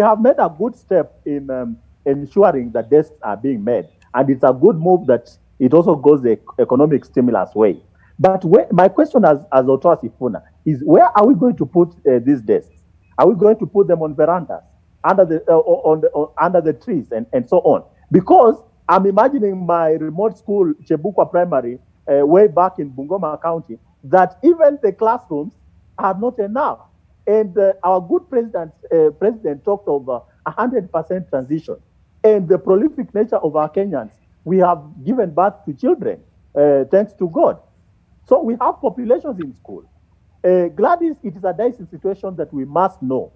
Speaker 8: have made a good step in ensuring that desks are being made. And it's a good move that it also goes the economic stimulus way. But my question as Otoa Sifuna is, where are we going to put these desks? Are we going to put them on verandas, under the trees, and so on? Because I'm imagining my remote school, Chebukwa Primary, way back in Bungoma County, that even the classrooms are not enough. And our good president talked of 100% transition. And the prolific nature of our Kenyans, we have given birth to children, thanks to God. So we have populations in school. Gladys, it is a dicey situation that we must know.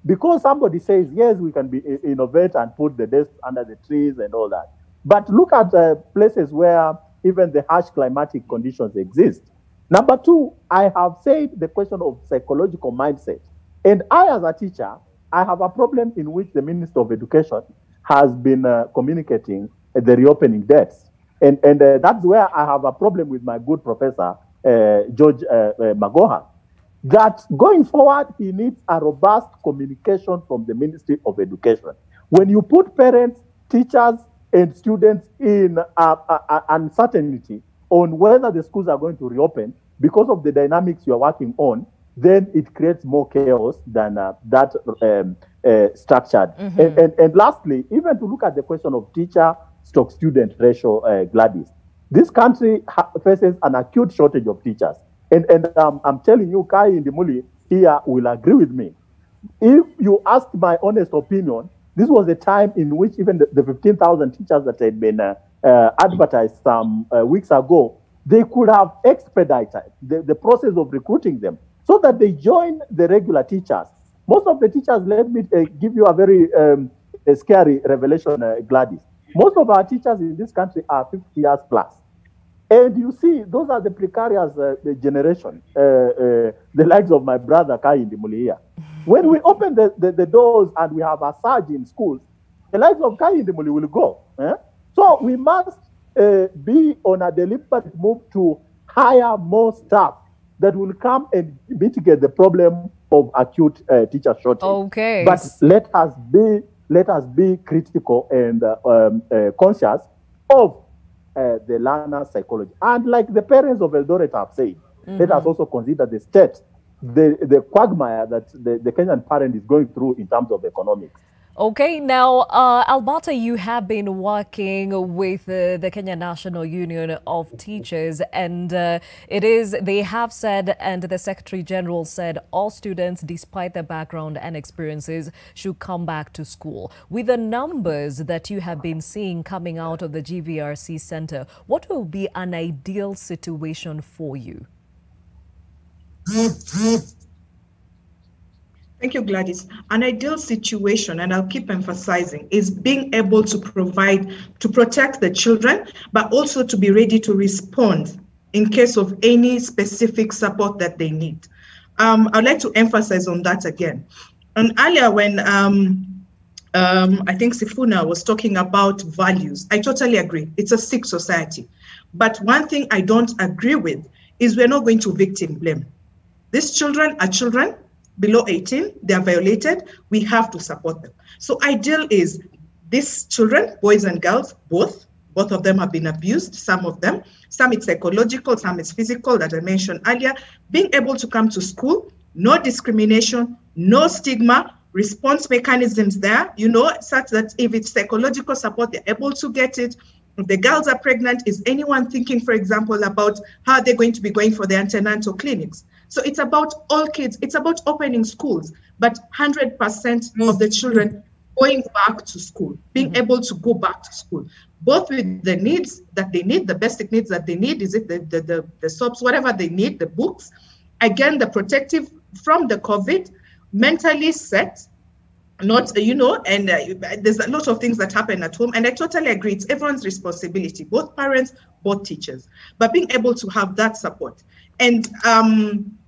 Speaker 8: Because somebody says, yes, we can be innovate and put the desks under the trees and all that. But look at places where even the harsh climatic conditions exist. Number two, I have said the question of psychological mindset. And I, as a teacher, I have a problem in which the Minister of Education has been communicating the reopening dates. And that's where I have a problem with my good professor, George Magoha, that going forward, he needs a robust communication from the Ministry of Education. When you put parents, teachers, and students in uncertainty on whether the schools are going to reopen because of the dynamics you are working on, then it creates more chaos than that structured.
Speaker 18: Mhm.
Speaker 8: And lastly, even to look at the question of teacher-student ratio, Gladys, this country faces an acute shortage of teachers. And I'm telling you, Kai Indimuli here will agree with me. If you ask my honest opinion, this was a time in which even the 15,000 teachers that had been advertised some weeks ago, they could have expedited the process of recruiting them so that they join the regular teachers. Most of the teachers, let me give you a very scary revelation, Gladys. Most of our teachers in this country are 50 years plus. And you see, those are the precarious generation, the likes of my brother Kai Indimuli here. When we open the doors and we have a surge in schools, the likes of Kai Indimuli will go. So we must be on a deliberate move to hire more staff that will come and mitigate the problem of acute teacher shortage.
Speaker 18: Okay.
Speaker 8: But let us be critical and conscious of the learner psychology. And like the parents of Eldoret have said, let us also consider the state, the quagmire that the Kenyan parent is going through in terms of economics.
Speaker 18: Okay, now, Alberta, you have been working with the Kenya National Union of Teachers, and they have said, and the Secretary General said, all students, despite their background and experiences, should come back to school. With the numbers that you have been seeing coming out of the GVRC Center, what will be an ideal situation for you?
Speaker 9: Thank you, Gladys. An ideal situation, and I'll keep emphasizing, is being able to protect the children, but also to be ready to respond in case of any specific support that they need. I'd like to emphasize on that again. And earlier when I think Sifuna was talking about values. I totally agree. It's a sick society. But one thing I don't agree with is we're not going to victim blame. These children are children below 18. They are violated. We have to support them. So ideal is these children, boys and girls, both of them have been abused, some of them. Some it's psychological, some it's physical, that I mentioned earlier. Being able to come to school, no discrimination, no stigma, response mechanisms there, such that if it's psychological support, they're able to get it. If the girls are pregnant, is anyone thinking, for example, about how they're going to be going for the antenatal clinics? So it's about all kids. It's about opening schools, but 100% of the children going back to school, being able to go back to school, both with the needs that they need, the basic needs that they need, is it the soaps, whatever they need, the books, again, the protective from the COVID, mentally set, not, and there's a lot of things that happen at home. And I totally agree. It's everyone's responsibility, both parents, both teachers, but being able to have that support. And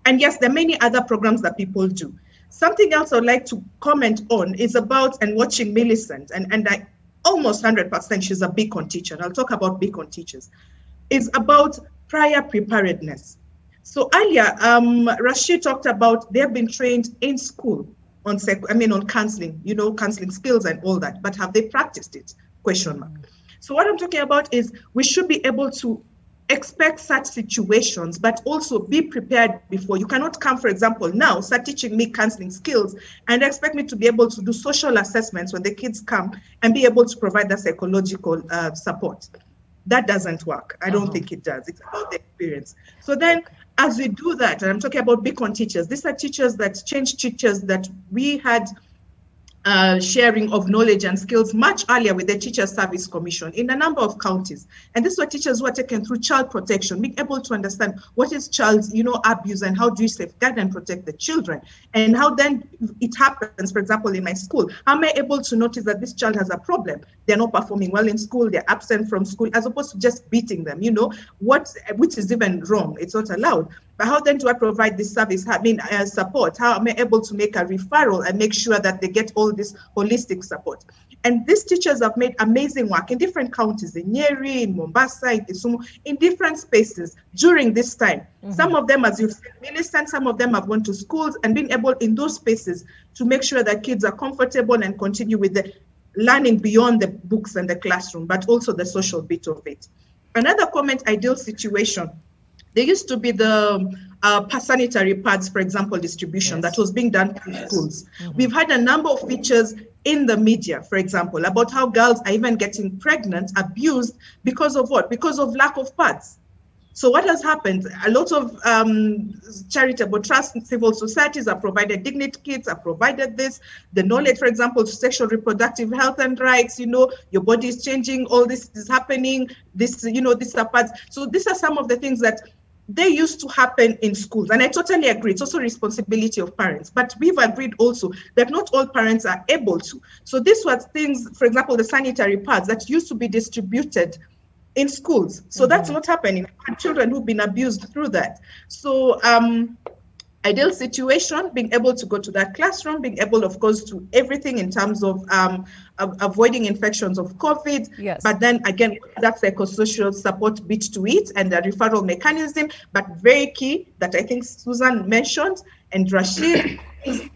Speaker 9: yes, there are many other programs that people do. Something else I would like to comment on is about, and watching Millicent, and I almost 100% she's a beacon teacher. I'll talk about beacon teachers. Is about prior preparedness. So earlier, Rashid talked about they've been trained in school on counseling, counseling skills and all that, but have they practiced it? Question mark. So what I'm talking about is we should be able to expect such situations, but also be prepared before. You cannot come, for example, now start teaching me counseling skills and expect me to be able to do social assessments when the kids come and be able to provide the psychological support. That doesn't work. I don't think it does. It's about the experience. So then, as we do that, and I'm talking about beacon teachers, these are teachers that change teachers that we had sharing of knowledge and skills much earlier with the Teacher Service Commission in a number of counties. And these were teachers who are taken through child protection, being able to understand what is child abuse and how do you safeguard and protect the children, and how then it happens, for example, in my school. How am I able to notice that this child has a problem? They're not performing well in school, they're absent from school, as opposed to just beating them, which is even wrong, it's not allowed. But how then do I provide this service, support? How am I able to make a referral and make sure that they get all this holistic support? And these teachers have made amazing work in different counties, in Nyeri, in Mombasa, in Kisumu, in different spaces during this time. Some of them, as you've said, Millicent, some of them have gone to schools and been able in those spaces to make sure that kids are comfortable and continue with the learning beyond the books and the classroom, but also the social bit of it. Another comment, ideal situation. There used to be the sanitary pads, for example, distribution that was being done in schools. We've had a number of features in the media, for example, about how girls are even getting pregnant, abused, because of what? Because of lack of pads. So what has happened? A lot of charitable trusts and civil societies have provided dignity kits, have provided this, the knowledge, for example, to sexual reproductive health and rights, your body is changing, all this is happening, these are pads. So these are some of the things that they used to happen in schools. And I totally agree. It's also responsibility of parents. But we've agreed also that not all parents are able to. So this was things, for example, the sanitary pads that used to be distributed in schools. So that's not happening. Children who've been abused through that. So ideal situation, being able to go to that classroom, being able, of course, to everything in terms of avoiding infections of COVID. Yes. But then again, that psychosocial support bit to it and the referral mechanism. But very key that I think Susan mentioned and Rashid is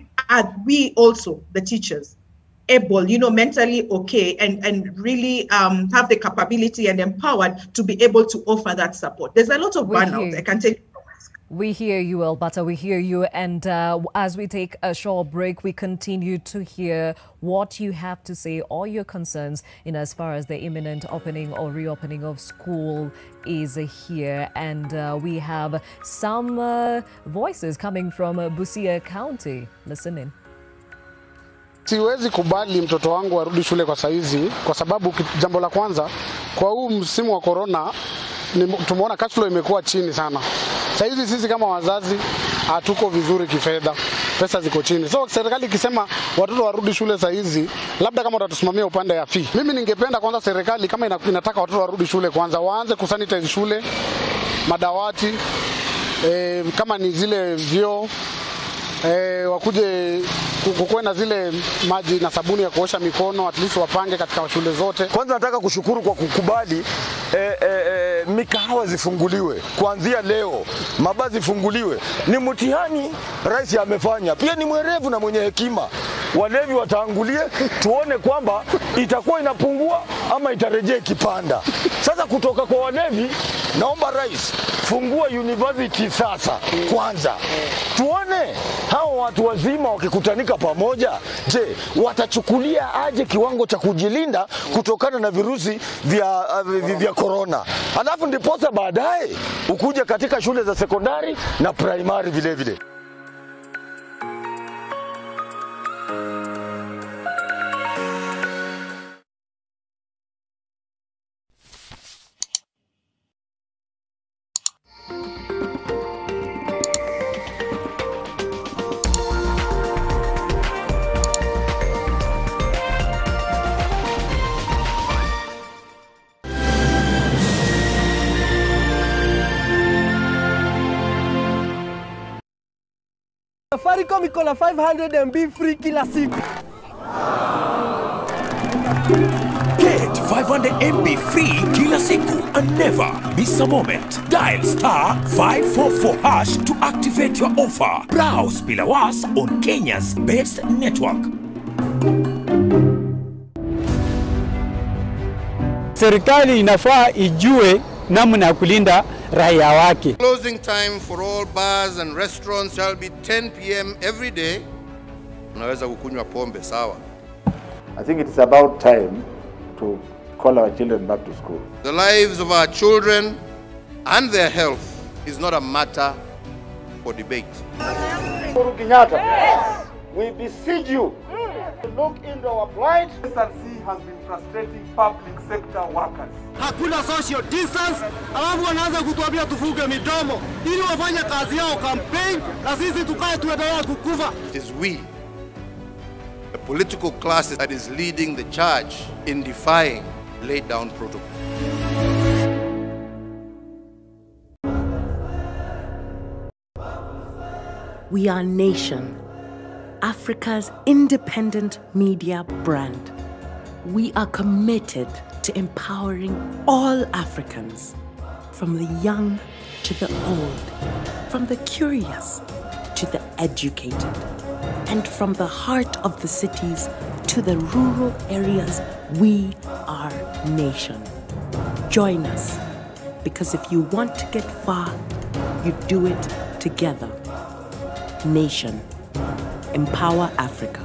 Speaker 9: we also, the teachers, able, mentally okay and really have the capability and empowered to be able to offer that support. There's a lot of burnout, I can tell you.
Speaker 18: We hear you, Elbata, we hear you. And as we take a short break, we continue to hear what you have to say, all your concerns in as far as the imminent opening or reopening of school is here. And we have some voices coming from Busia County. Listen in.
Speaker 10: Siwezi kubali mtoto wangu arudi shule kwa saizi kwa sababu jambo la kwanza kwa huu msimu wa corona tumeona cash flow imekuwa chini sana. Saizi sisi kama wazazi hatuko vizuri kifedha. Pesa ziko chini. So serikali ikisema watoto warudi shule saizi, labda kama watatusimamia upande ya fee. Mimi ningependa kwanza serikali kama inataka watoto warudi shule kwanza waanze kusanitize shule, madawati, kama ni zile vyoo wakuje kukuwe na zile maji na sabuni ya kuosha mikono, at least wapange katika shule zote.
Speaker 11: Kwanza nataka kushukuru kwa kukubali mikahawa zifunguliwe kuanzia leo, mabazi zifunguliwe. Ni mtihani rais amefanya, pia ni mwerevu na mwenye hekima. Walevi wataangulie, tuone kwamba itakuwa inapungua ama itarejea ikipanda. Sasa kutoka kwa walevi, naomba rais fungua university sasa kwanza. Tuone hao watu wazima wakikutanika pamoja, je, watachukulia aje kiwango cha kujilinda kutokana na virusi vya corona. Alafu ndiposa baadaye ukuje katika shule za sekondari na primary vile vile.
Speaker 12: Safaricom iko na 500 MB free kila siku.
Speaker 22: Get 500 MB free kila siku and never miss a moment. Dial *544# to activate your offer. Browse bila was on Kenya's best network.
Speaker 12: Serikali inafaa ijue namna ya kulinda raia wake.
Speaker 13: Closing time for all bars and restaurants shall be 10 p.m. every day. Unaweza kukunywa pombe, sawa?
Speaker 8: I think it's about time to call our children back to school.
Speaker 13: The lives of our children and their health is not a matter for debate.
Speaker 12: Yes. We beseech you to look into our plight. SRC has been frustrating public sector workers. Hakuna social distance, alafu wanaanza kutuambia tufunge midomo ili wafanye kazi yao campaign na sisi tukae tuendelee kukufa.
Speaker 13: It is we, the political class, that is leading the charge in defying laid down protocol.
Speaker 14: We are Nation, Africa's independent media brand. We are committed to empowering all Africans, from the young to the old, from the curious to the educated, and from the heart of the cities to the rural areas. We are Nation. Join us, because if you want to get far, you do it together. Nation. Empower Africa.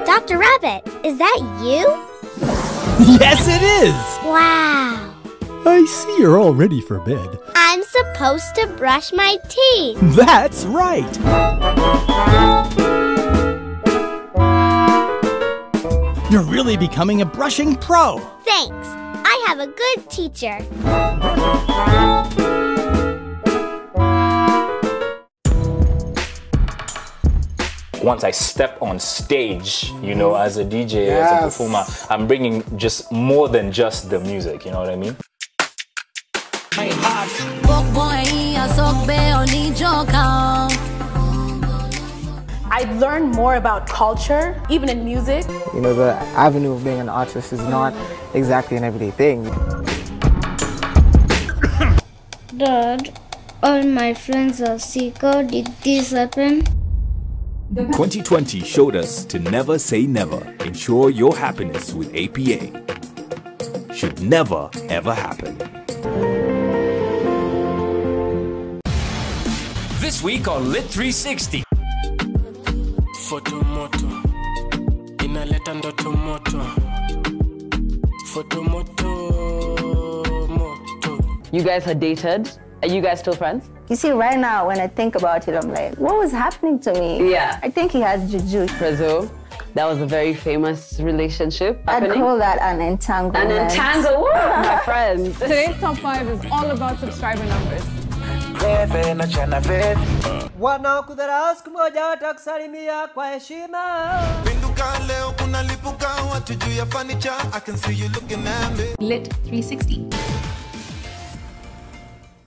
Speaker 15: Dr. Rabbit, is that you?
Speaker 22: Yes, it is!
Speaker 15: Wow.
Speaker 22: I see you're all ready for bed.
Speaker 15: I'm supposed to brush my teeth.
Speaker 22: That's right! You're really becoming a brushing pro.
Speaker 15: Thanks. I have a good teacher.
Speaker 16: Once I step on stage, you know, as a DJ, as a performer, I'm bringing just more than just the music, you know what I mean?
Speaker 17: I learned more about culture, even in music.
Speaker 19: You know, the avenue of being an artist is not exactly an everyday thing.
Speaker 15: Dad, all my friends are sick. How did this happen?
Speaker 22: 2020 showed us to never say never. Ensure your happiness with APA. Should never, ever happen.
Speaker 20: This week on Lit 360.
Speaker 21: Fotomoto inaleta ndoto moto. Fotomoto moto.
Speaker 23: You guys had dated. Are you guys still friends?
Speaker 24: You see, right now, when I think about it, I'm like, what was happening to me?
Speaker 23: Yeah.
Speaker 24: I think he has juju.
Speaker 23: Prezzo, That was a very famous relationship happening.
Speaker 1: I'd call that an entanglement.
Speaker 23: An entanglement, my friend.
Speaker 2: Today's top 5 is all about subscriber numbers.
Speaker 4: Wanaokudharau siku moja watakusalimia kwa heshima.
Speaker 5: Pinduka leo kuna lipuka watu juu ya furniture. I can see you looking at me.
Speaker 24: Lit 360.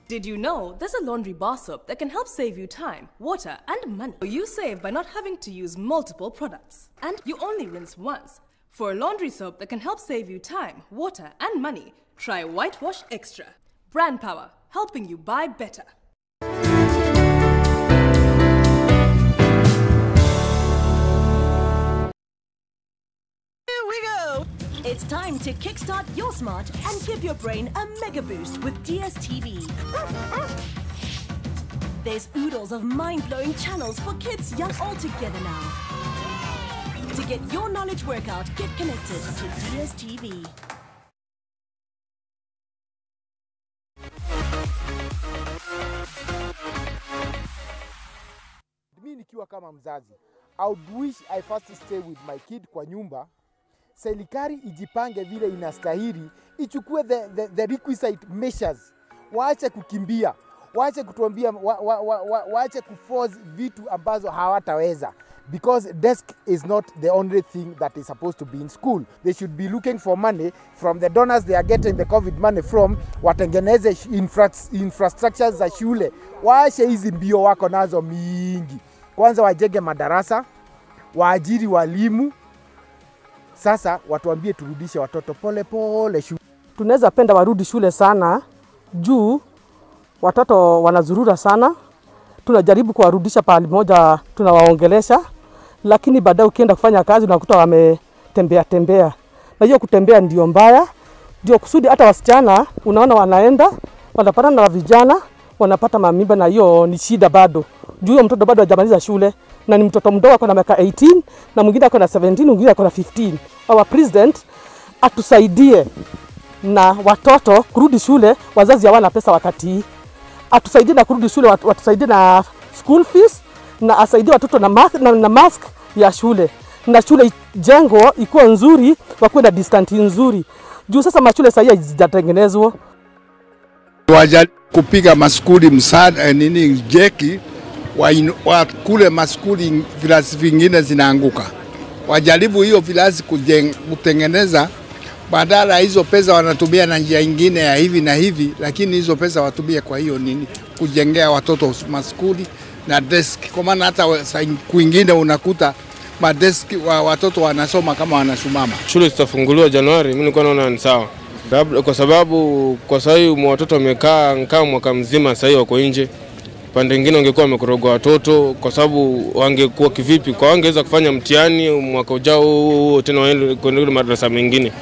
Speaker 25: Did you know there's a laundry bar soap that can help save you time, water, and money? You save by not having to use multiple products. And you only rinse once. For a laundry soap that can help save you time, water, and money, try Whitewash Extra. Brand power, helping you buy better.
Speaker 31: It's time to kickstart your smart and give your brain a mega boost with DSTV. There's oodles of mind-blowing channels for kids young all together now. To get your knowledge workout, get connected to DSTV.
Speaker 26: Mimi nikiwa kama mzazi, I would wish I first stay with my kid kwa nyumba. Serikali ijipange vile inastahili, ichukue the requisite measures. Waache kukimbia, waache kutuambia, waache kuforce vitu ambazo hawataweza. Because desk is not the only thing that is supposed to be in school. They should be looking for money from the donors they are getting the COVID money from, watengeneze infrastructures za shule. Waache hizi mbio wako nazo mingi. Kwanza wajenge madarasa, waajiri walimu. Sasa watuambie turudishe watoto pole pole shule.
Speaker 27: Tunaweza penda warudi shule sana juu watoto wanazurura sana. Tunajaribu kuwarudisha pahali moja, tunawaongelesha, lakini baadaye ukienda kufanya kazi unakuta wametembea. Na hiyo kutembea ndio mbaya. Ndio kusudi hata wasichana unaona wanaenda wanapata na vijana wanapata mamimba, na hiyo ni shida bado. Juu huyo mtoto bado hajamaliza shule na ni mtoto mdogo, ako na miaka 18 na mwingine ako na 17, mwingine ako na 15. Our president atusaidie na watoto kurudi shule, wazazi hawana pesa wakati. Atusaidie na kurudi shule, watusaidie na school fees, na asaidie watoto na mask ya shule. Na shule jengo ikuwa nzuri, wakuwe na distance nzuri. Juu sasa mashule sasa hazijatengenezwa.
Speaker 28: Wajaribu kupiga maskuli msaada jeki wa kule maskuli vilasi vingine zinaanguka. Wajaribu hiyo vilasi kutengeneza, badala hizo pesa wanatumia na njia nyingine ya hivi na hivi, lakini hizo pesa watumie kwa hiyo kujengea watoto maskuli na desk. Kwa maana hata kwingine unakuta madeski wa watoto wanasoma kama wanasumama.
Speaker 29: Shule zitafunguliwa Januari, mimi nilikuwa naona ni sawa. Kwa sababu kwa sasa hivi watoto wamekaa kama mwaka mzima, sasa hivi wako nje. Pande nyingine wangekuwa wamekoroga watoto kwa sababu wangekuwa kivipi? Kwa wangeweza kufanya mtihani mwaka ujao tena waende kwenda madrasa mengine.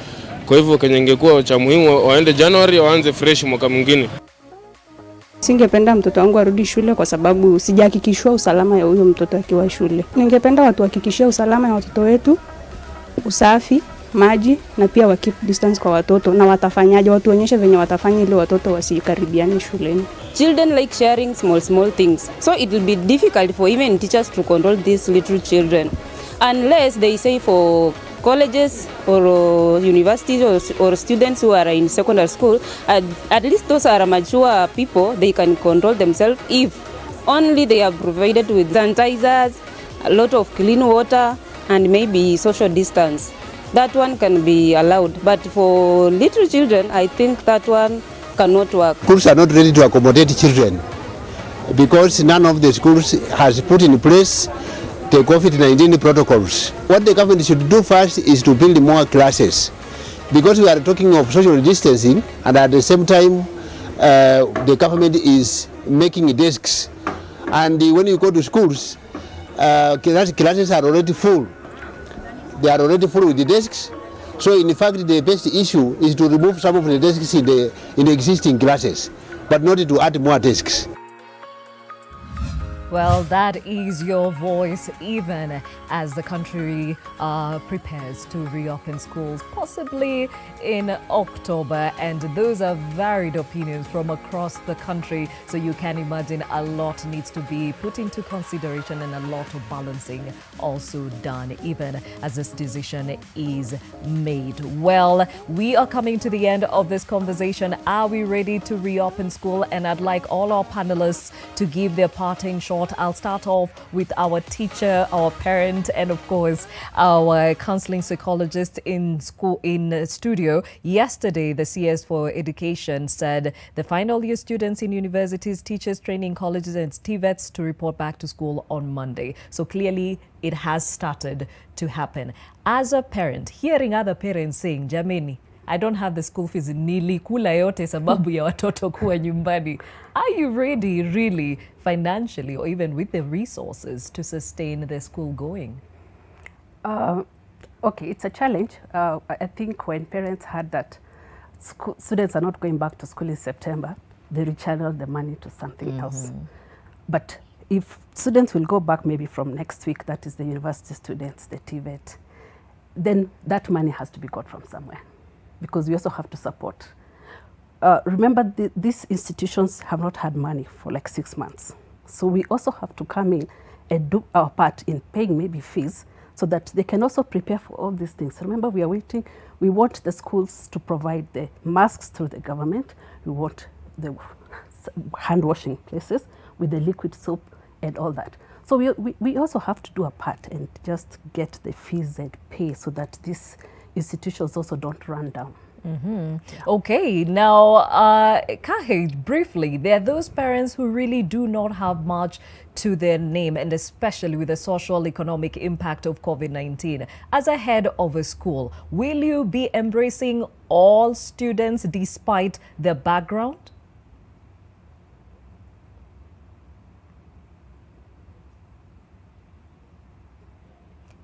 Speaker 29: Kwa hivyo Kenya ingekuwa cha muhimu waende Januari waanze fresh mwaka mwingine.
Speaker 30: Singependa mtoto wangu arudi shule kwa sababu sijahakikishwa usalama ya huyo mtoto akiwa shule. Ningependa watu hakikishie usalama ya watoto wetu, usafi, maji, na pia wa keep distance kwa watoto. Na watafanyaje, watu onyeshe venye watafanya ili watoto wasikaribiane shuleni.
Speaker 32: Children like sharing small things. So it will be difficult for even teachers to control these little children. Unless they say for colleges or universities or students who are in secondary school, at least those are mature people, they can control themselves if only they are provided with sanitizers, a lot of clean water, and maybe social distance. That one can be allowed. But for little children, I think that one cannot work.
Speaker 33: Schools are not ready to accommodate children because none of the schools has put in place the COVID-19 protocols. What the government should do first is to build more classes, because we are talking of social distancing, and at the same time the government is making desks, and when you go to schools, classes are already full. They are already full with the desks. So in fact the best issue is to remove some of the desks in the existing classes, but not to add more desks.
Speaker 1: Well, that is your voice, even as the country prepares to reopen schools, possibly in October. And those are varied opinions from across the country. So you can imagine a lot needs to be put into consideration and a lot of balancing also done, even as this decision is made. Well, we are coming to the end of this conversation. Are we ready to reopen school? And I'd like all our panelists to give their parting shot. I'll start off with our teacher, our parent, and of course, our counseling psychologist in studio. Yesterday, the CS for Education said the final year students in universities, teachers, training colleges, and TVETs to report back to school on Monday. So clearly, it has started to happen. As a parent, hearing other parents saying, Jameni, I don't have the school fees, nilikula yote sababu ya watoto kuwa nyumbani. Are you ready really financially or even with the resources to sustain the school going?
Speaker 3: Okay, it's a challenge. I think when parents heard that students are not going back to school in September, they rechanneled the money to something else. But if students will go back maybe from next week, that is the university students, the TVET, then that money has to be got from somewhere, because we also have to support. Remember, these institutions have not had money for like 6 months. So we also have to come in and do our part in paying maybe fees so that they can also prepare for all these things. Remember, we are waiting. We want the schools to provide the masks through the government. We want the hand washing places with the liquid soap and all that. So we also have to do a part and just get the fees and pay so that these institutions also don't run down.
Speaker 1: Yeah. Okay, now, Kahej, briefly, there are those parents who really do not have much to their name, and especially with the social economic impact of COVID-19. As a head of a school, will you be embracing all students despite their background?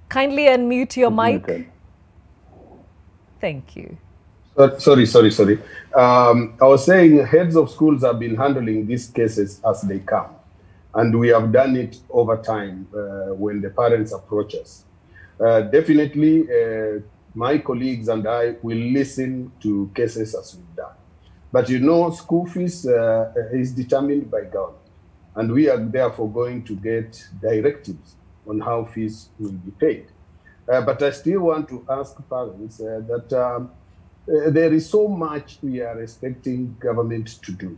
Speaker 1: Kindly unmute your mic. Thank you.
Speaker 31: Sorry. I was saying heads of schools have been handling these cases as they come. And we have done it over time when the parents approach us. Definitely, my colleagues and I will listen to cases as we've done. But you know, school fees is determined by government. And we are therefore going to get directives on how fees will be paid. But I still want to ask parents that there is so much we are expecting government to do,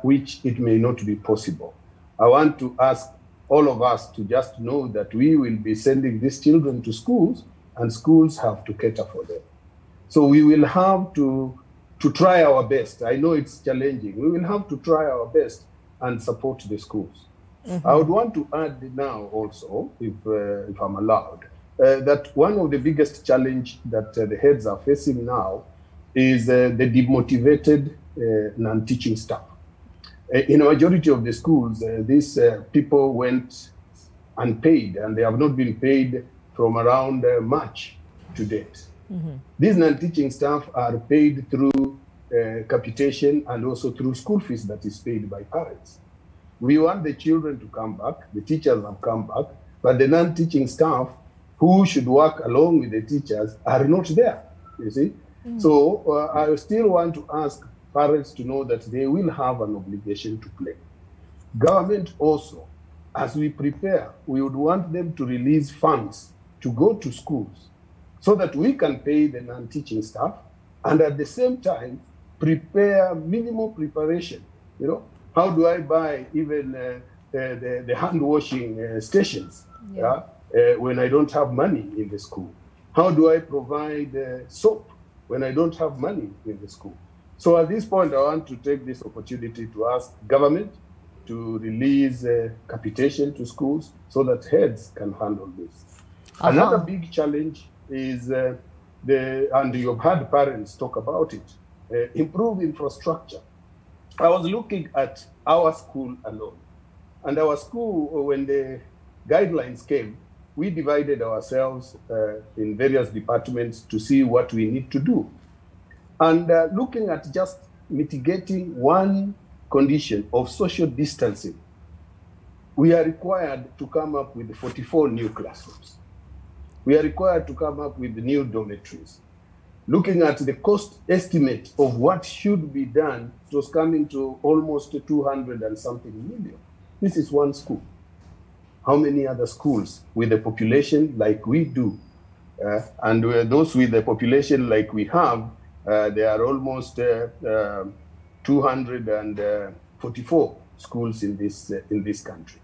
Speaker 31: which it may not be possible. I want to ask all of us to just know that we will be sending these children to schools, and schools have to cater for them. So we will have to try our best. I know it's challenging. We will have to try our best and support the schools. I would want to add now also, if I'm allowed, that one of the biggest challenge that the heads are facing now is the demotivated non-teaching staff. In a majority of the schools, these people went unpaid, and they have not been paid from around March to date. These non-teaching staff are paid through capitation and also through school fees that is paid by parents. We want the children to come back, the teachers have come back, but the non-teaching staff who should work along with the teachers are not there, you see? So I still want to ask parents to know that they will have an obligation to play. Government also, as we prepare, we would want them to release funds to go to schools so that we can pay the non-teaching staff and at the same time prepare minimal preparation. You know, how do I buy even the hand washing stations? When I don't have money in the school? How do I provide soap when I don't have money in the school? So at this point, I want to take this opportunity to ask government to release capitation to schools so that heads can handle this. Another big challenge is, and you've heard parents talk about it, improve infrastructure. I was looking at our school alone. And our school, when the guidelines came, we divided ourselves in various departments to see what we need to do. And looking at just mitigating one condition of social distancing, we are required to come up with 44 new classrooms. We are required to come up with new dormitories. Looking at the cost estimate of what should be done, it was coming to almost 200 and something million. This is one school. How many other schools with a population like we do? And those with a population like we have, there are almost 244 schools in this country.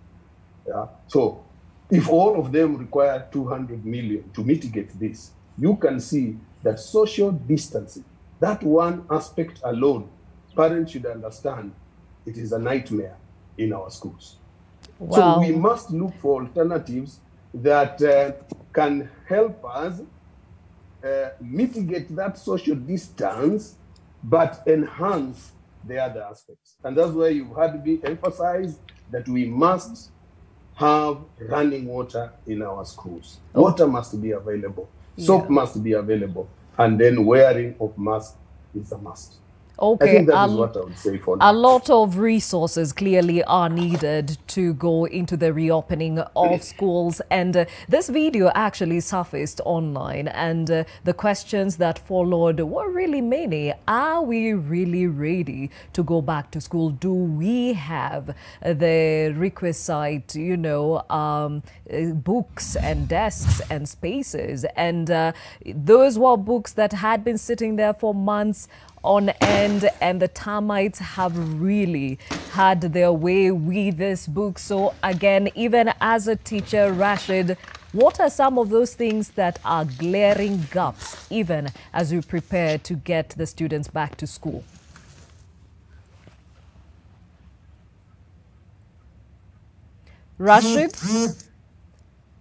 Speaker 31: Yeah? So if all of them require 200 million to mitigate this, you can see that social distancing, that one aspect alone, parents should understand it is a nightmare in our schools.
Speaker 1: Wow.
Speaker 31: So we must look for alternatives that can help us mitigate that social distance, but enhance the other aspects. And that's why you've heard me emphasize that we must have running water in our schools. Water must be available. Soap must be available. And then wearing of mask is a must.
Speaker 1: Okay,
Speaker 31: I think that is what I would say for now.
Speaker 1: A lot of resources clearly are needed to go into the reopening of schools. And this video actually surfaced online. And the questions that followed were really many. Are we really ready to go back to school? Do we have the requisite, you know, books and desks and spaces? And those were books that had been sitting there for months on end, and the termites have really had their way with this book. So again, even as a teacher, Rashid, what are some of those things that are glaring gaps, even as we prepare to get the students back to school? Rashid?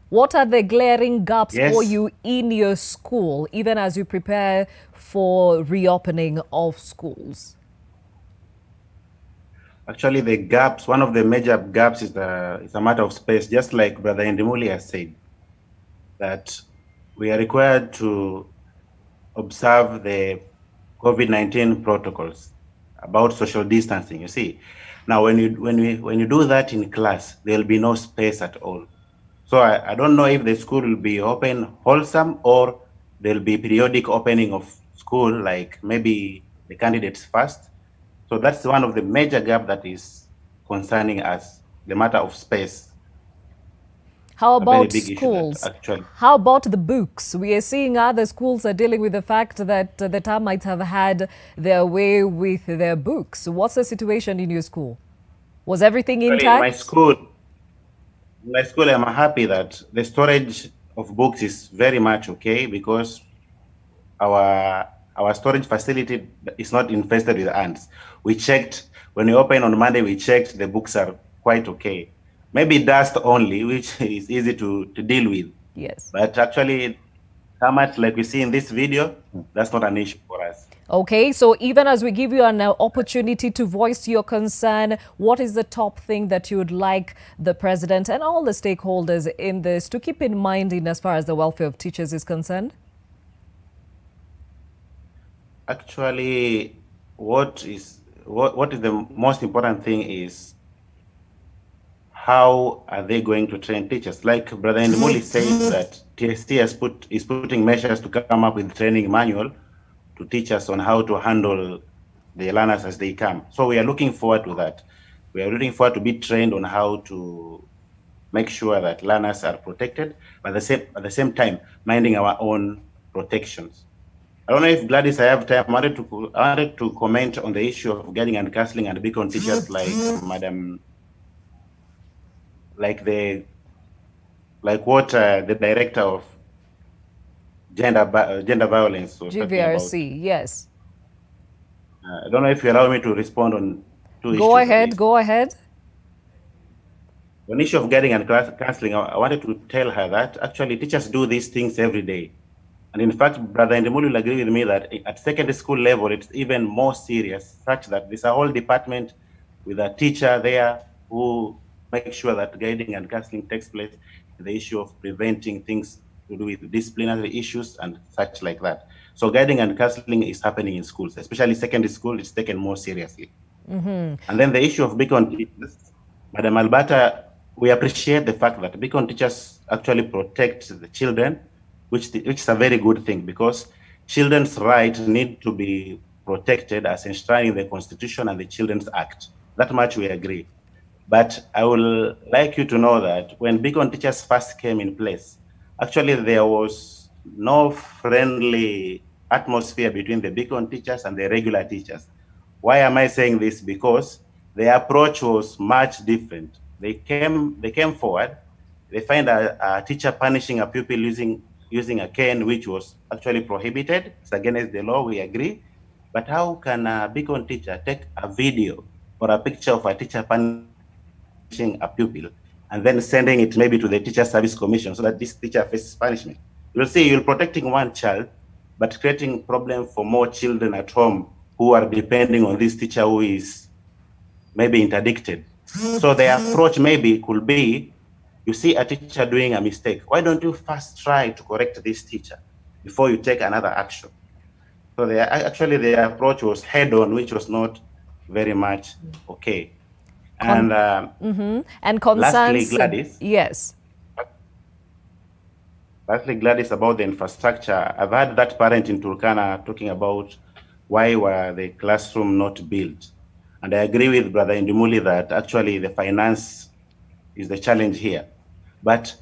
Speaker 1: What are the glaring gaps for you in your school, even as you prepare for reopening of schools?
Speaker 6: Actually, the gaps, one of the major gaps is a matter of space, just like Brother Ndimuli has said, that we are required to observe the COVID-19 protocols about social distancing, you see. Now, when you do that in class, there will be no space at all. So I don't know if the school will be open wholesome or there'll be periodic opening of school, like maybe the candidates first. So that's one of the major gaps that is concerning us, the matter of space.
Speaker 1: How about schools? How about the books? We are seeing other schools are dealing with the fact that the termites have had their way with their books. What's the situation in your school? Was everything intact?
Speaker 6: In my school, I'm happy that the storage of books is very much okay, because our storage facility is not infested with ants. We checked, when we opened on Monday, we checked, the books are quite okay. Maybe dust only, which is easy to deal with.
Speaker 1: Yes.
Speaker 6: But actually, termites, like we see in this video, that's not an issue for us.
Speaker 1: Okay, so even as we give you an opportunity to voice your concern, what is the top thing that you would like the president and all the stakeholders in this to keep in mind in as far as the welfare of teachers is concerned?
Speaker 6: Actually, what is the most important thing is how are they going to train teachers? Like Brother Ndimuli said that TST is putting measures to come up with training manual to teach us on how to handle the learners as they come. So we are looking forward to that. We are looking forward to be trained on how to make sure that learners are protected, but at the same time, minding our own protections. I don't know if Gladys, I have time. I wanted to comment on the issue of guiding and counseling and beacon teachers like what the director of gender violence was
Speaker 1: GVRC, yes.
Speaker 6: I don't know if you allow me to respond on two issues.
Speaker 1: Go ahead.
Speaker 6: On the issue of guiding and counseling, I wanted to tell her that actually teachers do these things every day. And in fact, Brother Ndimuli will agree with me that at secondary school level, it's even more serious, such that there's a whole department with a teacher there who makes sure that guiding and counseling takes place, the issue of preventing things to do with disciplinary issues and such like that. So guiding and counseling is happening in schools, especially secondary school, it's taken more seriously. And then the issue of beacon teachers, Madam Albata we appreciate the fact that Beacon teachers actually protect the children, which is a very good thing, because children's rights need to be protected as enshrined in the Constitution and the Children's Act. That much we agree. But I would like you to know that when Beacon teachers first came in place, actually there was no friendly atmosphere between the Beacon teachers and the regular teachers. Why am I saying this? Because the approach was much different. They came forward, they find a teacher punishing a pupil using a cane, which was actually prohibited. It's against the law, we agree. But how can a Beacon teacher take a video or a picture of a teacher punishing a pupil and then sending it maybe to the Teacher Service Commission so that this teacher faces punishment? You'll see you're protecting one child, but creating problem for more children at home who are depending on this teacher who is maybe interdicted. So the approach maybe could be, you see a teacher doing a mistake, why don't you first try to correct this teacher before you take another action? So actually the approach was head-on, which was not very much okay. And
Speaker 1: and concerns,
Speaker 6: lastly, Gladys.
Speaker 1: Yes.
Speaker 6: Lastly, Gladys, about the infrastructure. I've heard that parent in Turkana talking about why were the classroom not built. And I agree with Brother Indimuli that actually the finance is the challenge here. But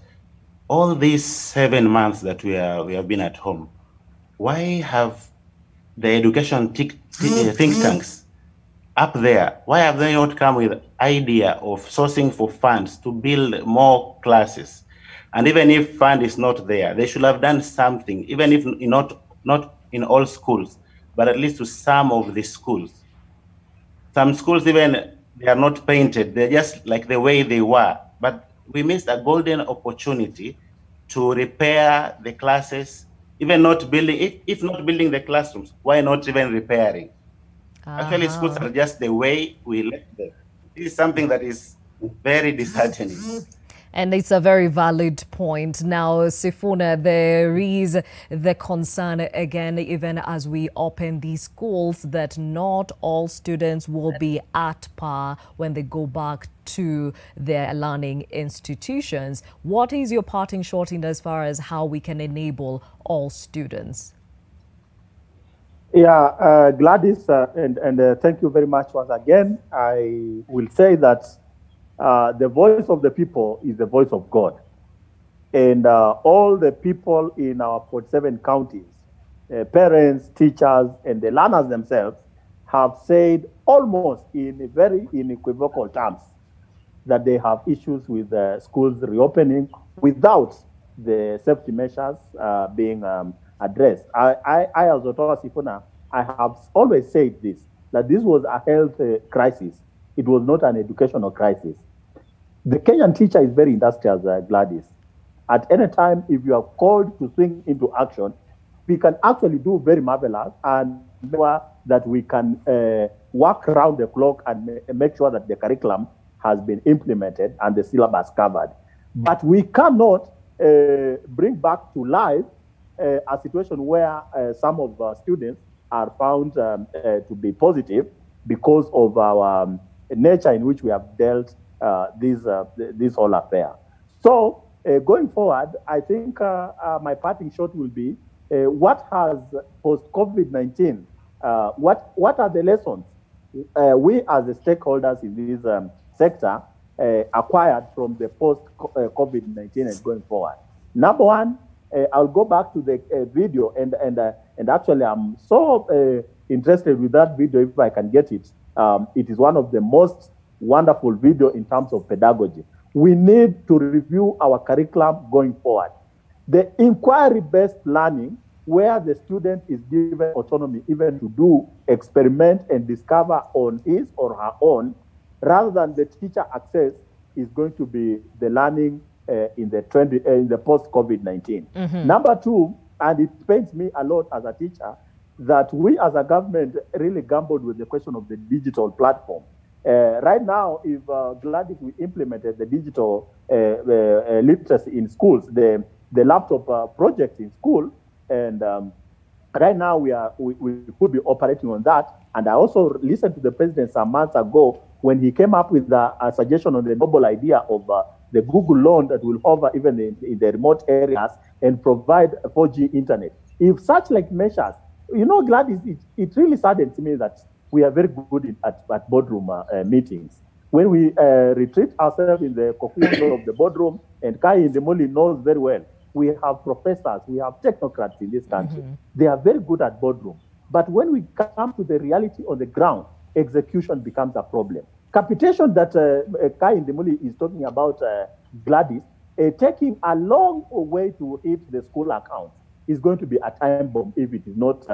Speaker 6: all these 7 months that we have been at home, why have the education think tanks up there, why have they not come with idea of sourcing for funds to build more classes? And even if fund is not there, they should have done something, even if not in all schools, but at least to some of the schools. Some schools, even they are not painted, they're just like the way they were. But we missed a golden opportunity to repair the classes, even not building, if not building the classrooms, why not even repairing? Actually, schools are just the way we left them. This is something that is very disheartening.
Speaker 1: And it's a very valid point. Now, Sifuna, there is the concern again, even as we open these schools, that not all students will be at par when they go back to their learning institutions. What is your parting shot in as far as how we can enable all students?
Speaker 7: Yeah, Gladys, and thank you very much once again. I will say that the voice of the people is the voice of God. And all the people in our 47 counties, parents, teachers, and the learners themselves have said almost in very unequivocal terms that they have issues with schools reopening without the safety measures being addressed. I as Otowa Sifuna, I have always said this, that this was a health crisis. It was not an educational crisis. The Kenyan teacher is very industrious, Gladys. At any time, if you are called to swing into action, we can actually do very marvelous and that we can work around the clock and make sure that the curriculum has been implemented and the syllabus covered. But we cannot bring back to life a situation where some of our students are found to be positive because of our nature in which we have dealt this whole affair. So going forward, I think my parting shot will be what has post-COVID-19, what are the lessons we as the stakeholders in this sector acquired from the post-COVID-19 and going forward. Number one, I'll go back to the video and actually I'm so interested with that video if I can get it. It is one of the most wonderful video in terms of pedagogy. We need to review our curriculum going forward. The inquiry-based learning, where the student is given autonomy even to do, experiment and discover on his or her own, rather than the teacher access, is going to be the learning in the post-COVID-19. Number two, and it pains me a lot as a teacher, that we as a government really gambled with the question of the digital platform. Right now, if Gladys, we implemented the digital literacy in schools, the laptop project in school, and right now we could be operating on that. And I also listened to the president some months ago when he came up with a suggestion on the noble idea of the Google loan that will hover even in the remote areas and provide 4G internet. If such like measures, you know, Gladys, it really saddens me that we are very good at boardroom meetings. When we retreat ourselves in the cocoon of the boardroom, and Kai Ndemoli knows very well, we have professors, we have technocrats in this country. They are very good at boardroom. But when we come to the reality on the ground, execution becomes a problem. Capitation that Kai Ndemoli is talking about, Gladys, taking a long way to hit the school account is going to be a time bomb if it is not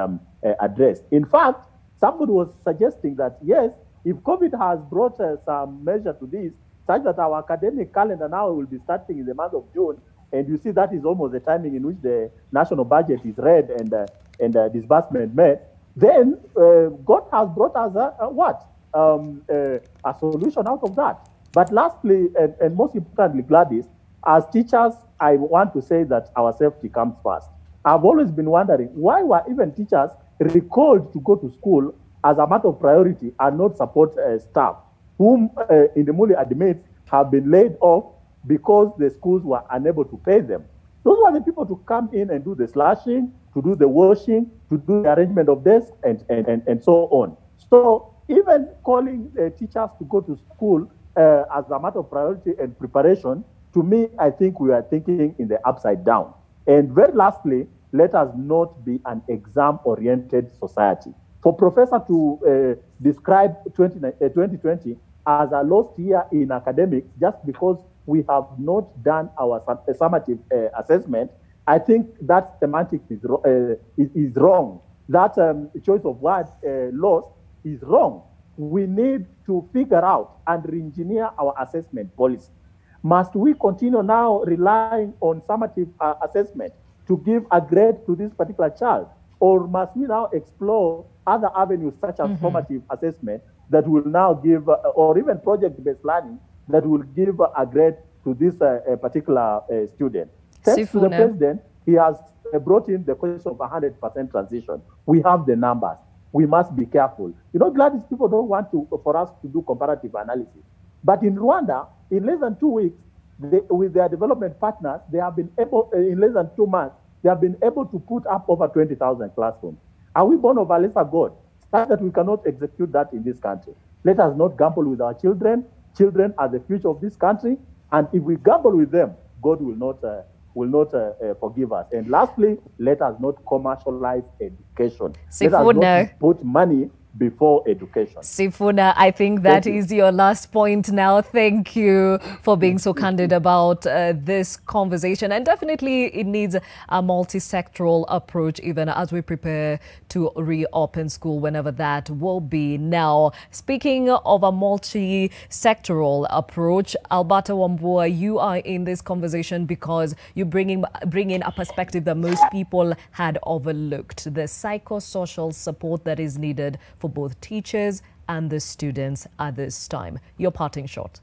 Speaker 7: addressed. In fact, somebody was suggesting that, yes, if COVID has brought some measure to this, such that our academic calendar now will be starting in the month of June, and you see that is almost the timing in which the national budget is read and disbursement made, then God has brought us a solution out of that. But lastly, and most importantly, Gladys, as teachers, I want to say that our safety comes first. I've always been wondering why were even teachers recalled to go to school as a matter of priority and not support staff, whom Ndemoli admits have been laid off because the schools were unable to pay them. Those were the people to come in and do the slashing, to do the washing, to do the arrangement of desks, and so on. So even calling teachers to go to school as a matter of priority and preparation, to me, I think we are thinking in the upside down. And very lastly, let us not be an exam-oriented society. For Professor to describe 2020 as a lost year in academics just because we have not done our summative assessment, I think that semantics is wrong. That choice of word, lost, is wrong. We need to figure out and re-engineer our assessment policy. Must we continue now relying on summative assessment to give a grade to this particular child? Or must we now explore other avenues such as formative assessment that will now give, or even project-based learning that will give a grade to this particular student? Thanks to the president, he has brought in the question of 100% transition. We have the numbers. We must be careful. You know, Gladys, people don't want for us to do comparative analysis. But in Rwanda, in less than 2 weeks, with their development partners, they have been able, in less than 2 months, they have been able to put up over 20,000 classrooms. Are we born of a lesser God? Such that we cannot execute that in this country. Let us not gamble with our children. Children are the future of this country. And if we gamble with them, God will not forgive us. And lastly, let us not commercialize education. Let us not put money before education.
Speaker 1: Sifuna, I think that is your last point now. Thank you for being so candid about this conversation. And definitely it needs a multi-sectoral approach even as we prepare to reopen school whenever that will be. Now, speaking of a multi-sectoral approach, Alberta Wambua, you are in this conversation because you bring in a perspective that most people had overlooked, the psychosocial support that is needed for both teachers and the students at this time. Your parting shot.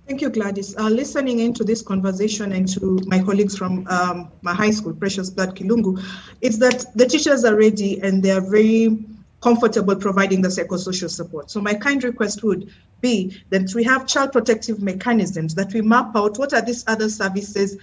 Speaker 8: Thank you, Gladys. Listening into this conversation and to my colleagues from my high school, Precious Blood Kilungu, is that the teachers are ready and they are very comfortable providing the psychosocial support. So my kind request would be that we have child protective mechanisms, that we map out what are these other services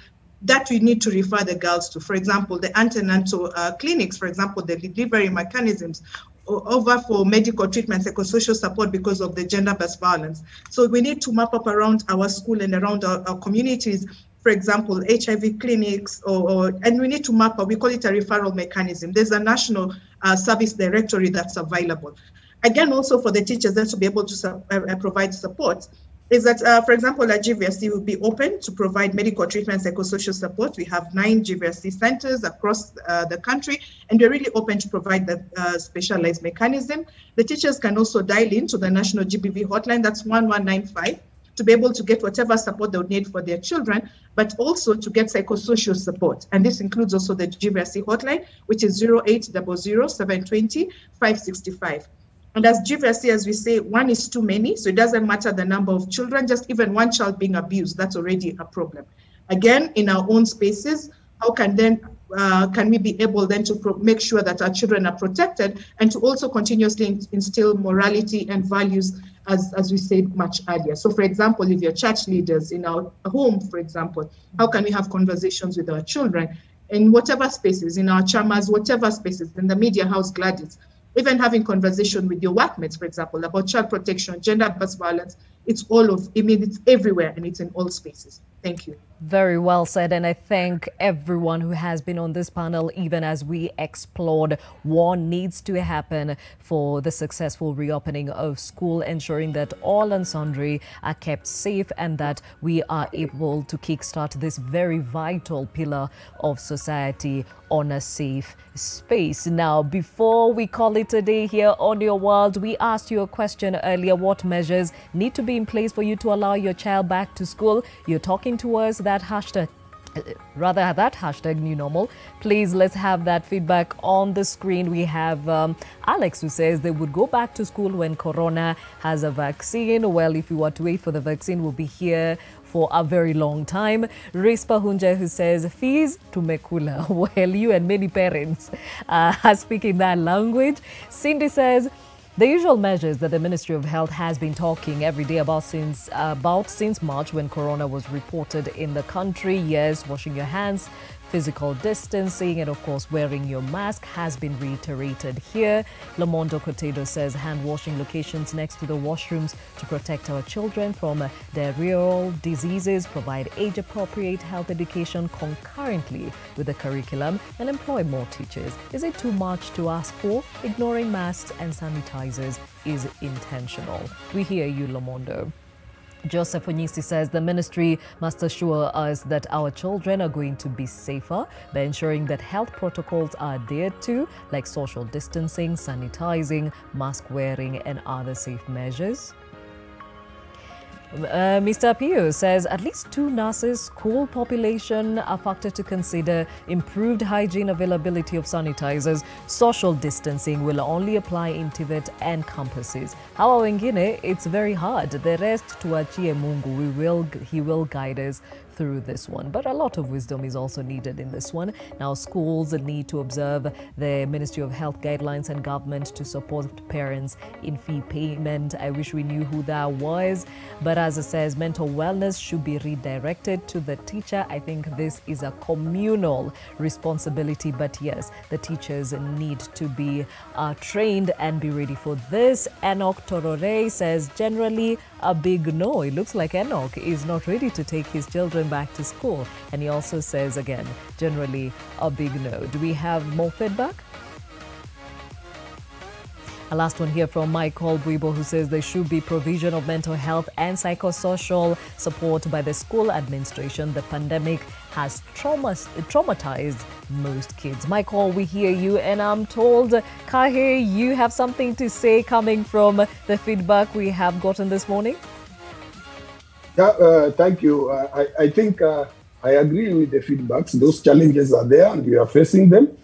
Speaker 8: that we need to refer the girls to. For example, the antenatal clinics, for example, the delivery mechanisms, over for medical treatment, psychosocial support because of the gender-based violence. So we need to map up around our school and around our communities, for example, HIV clinics, and we need to map up, we call it a referral mechanism. There's a national service directory that's available. Again, also for the teachers then to be able to provide support, is that, for example, at GVSC will be open to provide medical treatment, psychosocial support. We have 9 GVSC centers across the country, and we're really open to provide the specialized mechanism. The teachers can also dial in to the national GBV hotline, that's 1195, to be able to get whatever support they would need for their children, but also to get psychosocial support. And this includes also the GVSC hotline, which is 0800 720 565. And as GVSC, as we say, 1 is too many, so it doesn't matter the number of children, just even one child being abused, that's already a problem. Again, in our own spaces, how can then can we be able then to make sure that our children are protected and to also continuously instill morality and values, as we said much earlier. So for example, if you're church leaders in our home, for example, how can we have conversations with our children in whatever spaces, in our chamas, whatever spaces, in the media house, Gladys, even having conversation with your workmates, for example, about child protection, gender-based violence, it's it's everywhere and it's in all spaces. Thank you.
Speaker 1: Very well said, and I thank everyone who has been on this panel, even as we explored what needs to happen for the successful reopening of school, ensuring that all and sundry are kept safe and that we are able to kickstart this very vital pillar of society on a safe space. Now, before we call it a day here on Your World, we asked you a question earlier: what measures need to be in place for you to allow your child back to school? You're talking to us, that hashtag new normal. Please, let's have that feedback on the screen. We have Alex, who says they would go back to school when Corona has a vaccine. Well, if you were to wait for the vaccine, we'll be here for a very long time. Rispa Hunja, who says fees to Mekula. Well, you and many parents are speaking that language. Cindy says the usual measures that the Ministry of Health has been talking every day about since March, when Corona was reported in the country. Yes, washing your hands, physical distancing, and of course wearing your mask has been reiterated here. Lamondo Cotedo says hand washing locations next to the washrooms to protect our children from diarrheal diseases, provide age-appropriate health education concurrently with the curriculum, and employ more teachers. Is it too much to ask for? Ignoring masks and sanitizers is intentional. We hear you, Lamondo. Joseph Onyisi says the ministry must assure us that our children are going to be safer by ensuring that health protocols are adhered to, like social distancing, sanitizing, mask wearing, and other safe measures. Mr. Pio says at least 2 nurses, school population, a factor to consider, improved hygiene, availability of sanitizers, social distancing will only apply in TVET and campuses. Hawa wengine, it's very hard. The rest tuachie Mungu, he will guide us through this one. But a lot of wisdom is also needed in this one. Now, schools need to observe the Ministry of Health guidelines and government to support parents in fee payment. I wish we knew who that was. But as it says, mental wellness should be redirected to the teacher. I think this is a communal responsibility. But yes, the teachers need to be trained and be ready for this. Enoch Torore says generally a big no. It looks like Enoch is not ready to take his children back to school. And he also says, again, generally a big no. Do we have more feedback? A last one here from Michael Buibo, who says there should be provision of mental health and psychosocial support by the school administration. The pandemic has traumatized most kids. Michael, we hear you, and I'm told, Kahe, you have something to say coming from the feedback we have gotten this morning?
Speaker 31: Yeah, thank you. I think I agree with the feedbacks. Those challenges are there and we are facing them.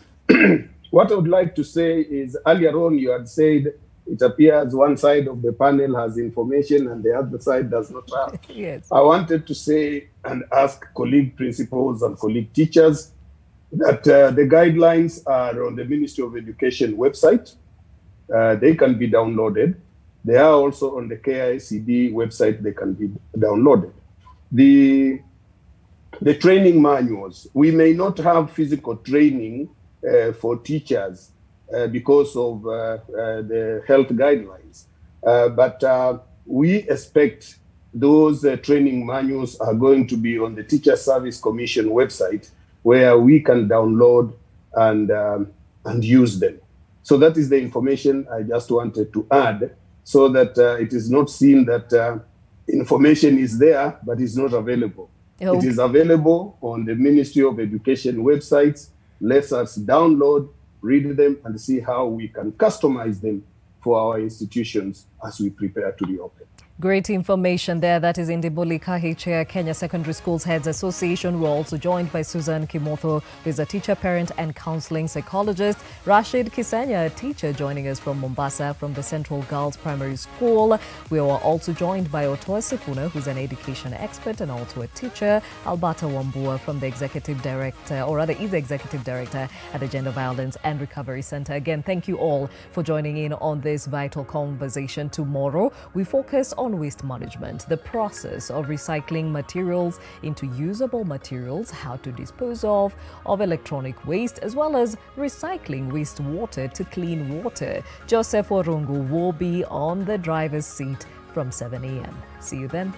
Speaker 31: What I would like to say is earlier on you had said it appears one side of the panel has information and the other side does not have.
Speaker 1: Yes.
Speaker 31: I wanted to say and ask colleague principals and colleague teachers that the guidelines are on the Ministry of Education website. They can be downloaded. They are also on the KICD website. They can be downloaded. The training manuals, we may not have physical training for teachers because of the health guidelines. But we expect those training manuals are going to be on the Teacher Service Commission website where we can download and use them. So that is the information I just wanted to add so that it is not seen that information is there but is not available. Okay. It is available on the Ministry of Education websites. Let us download, read them, and see how we can customize them for our institutions as we prepare to reopen.
Speaker 1: Great information there. That is Indibuli Kahichea, Kenya Secondary Schools Heads Association. We're also joined by Susan Kimotho, who is a teacher, parent and counseling psychologist. Rashid Kisenya, a teacher, joining us from Mombasa from the Central Girls Primary School. We are also joined by Otoa Sifuna, who's an education expert and also a teacher. Alberta Wambua from the executive director, or rather is the executive director at the Gender Violence and Recovery Center. Again, thank you all for joining in on this vital conversation. Tomorrow, we focus on waste management, the process of recycling materials into usable materials, how to dispose of electronic waste, as well as recycling wastewater to clean water. Joseph Orungu will be on the driver's seat from 7 a.m. See you then.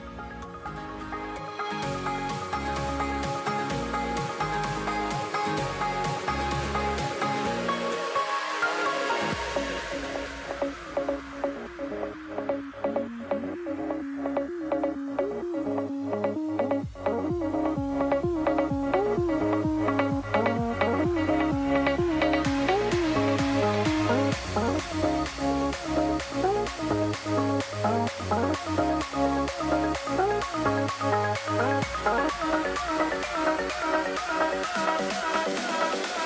Speaker 5: Thank you.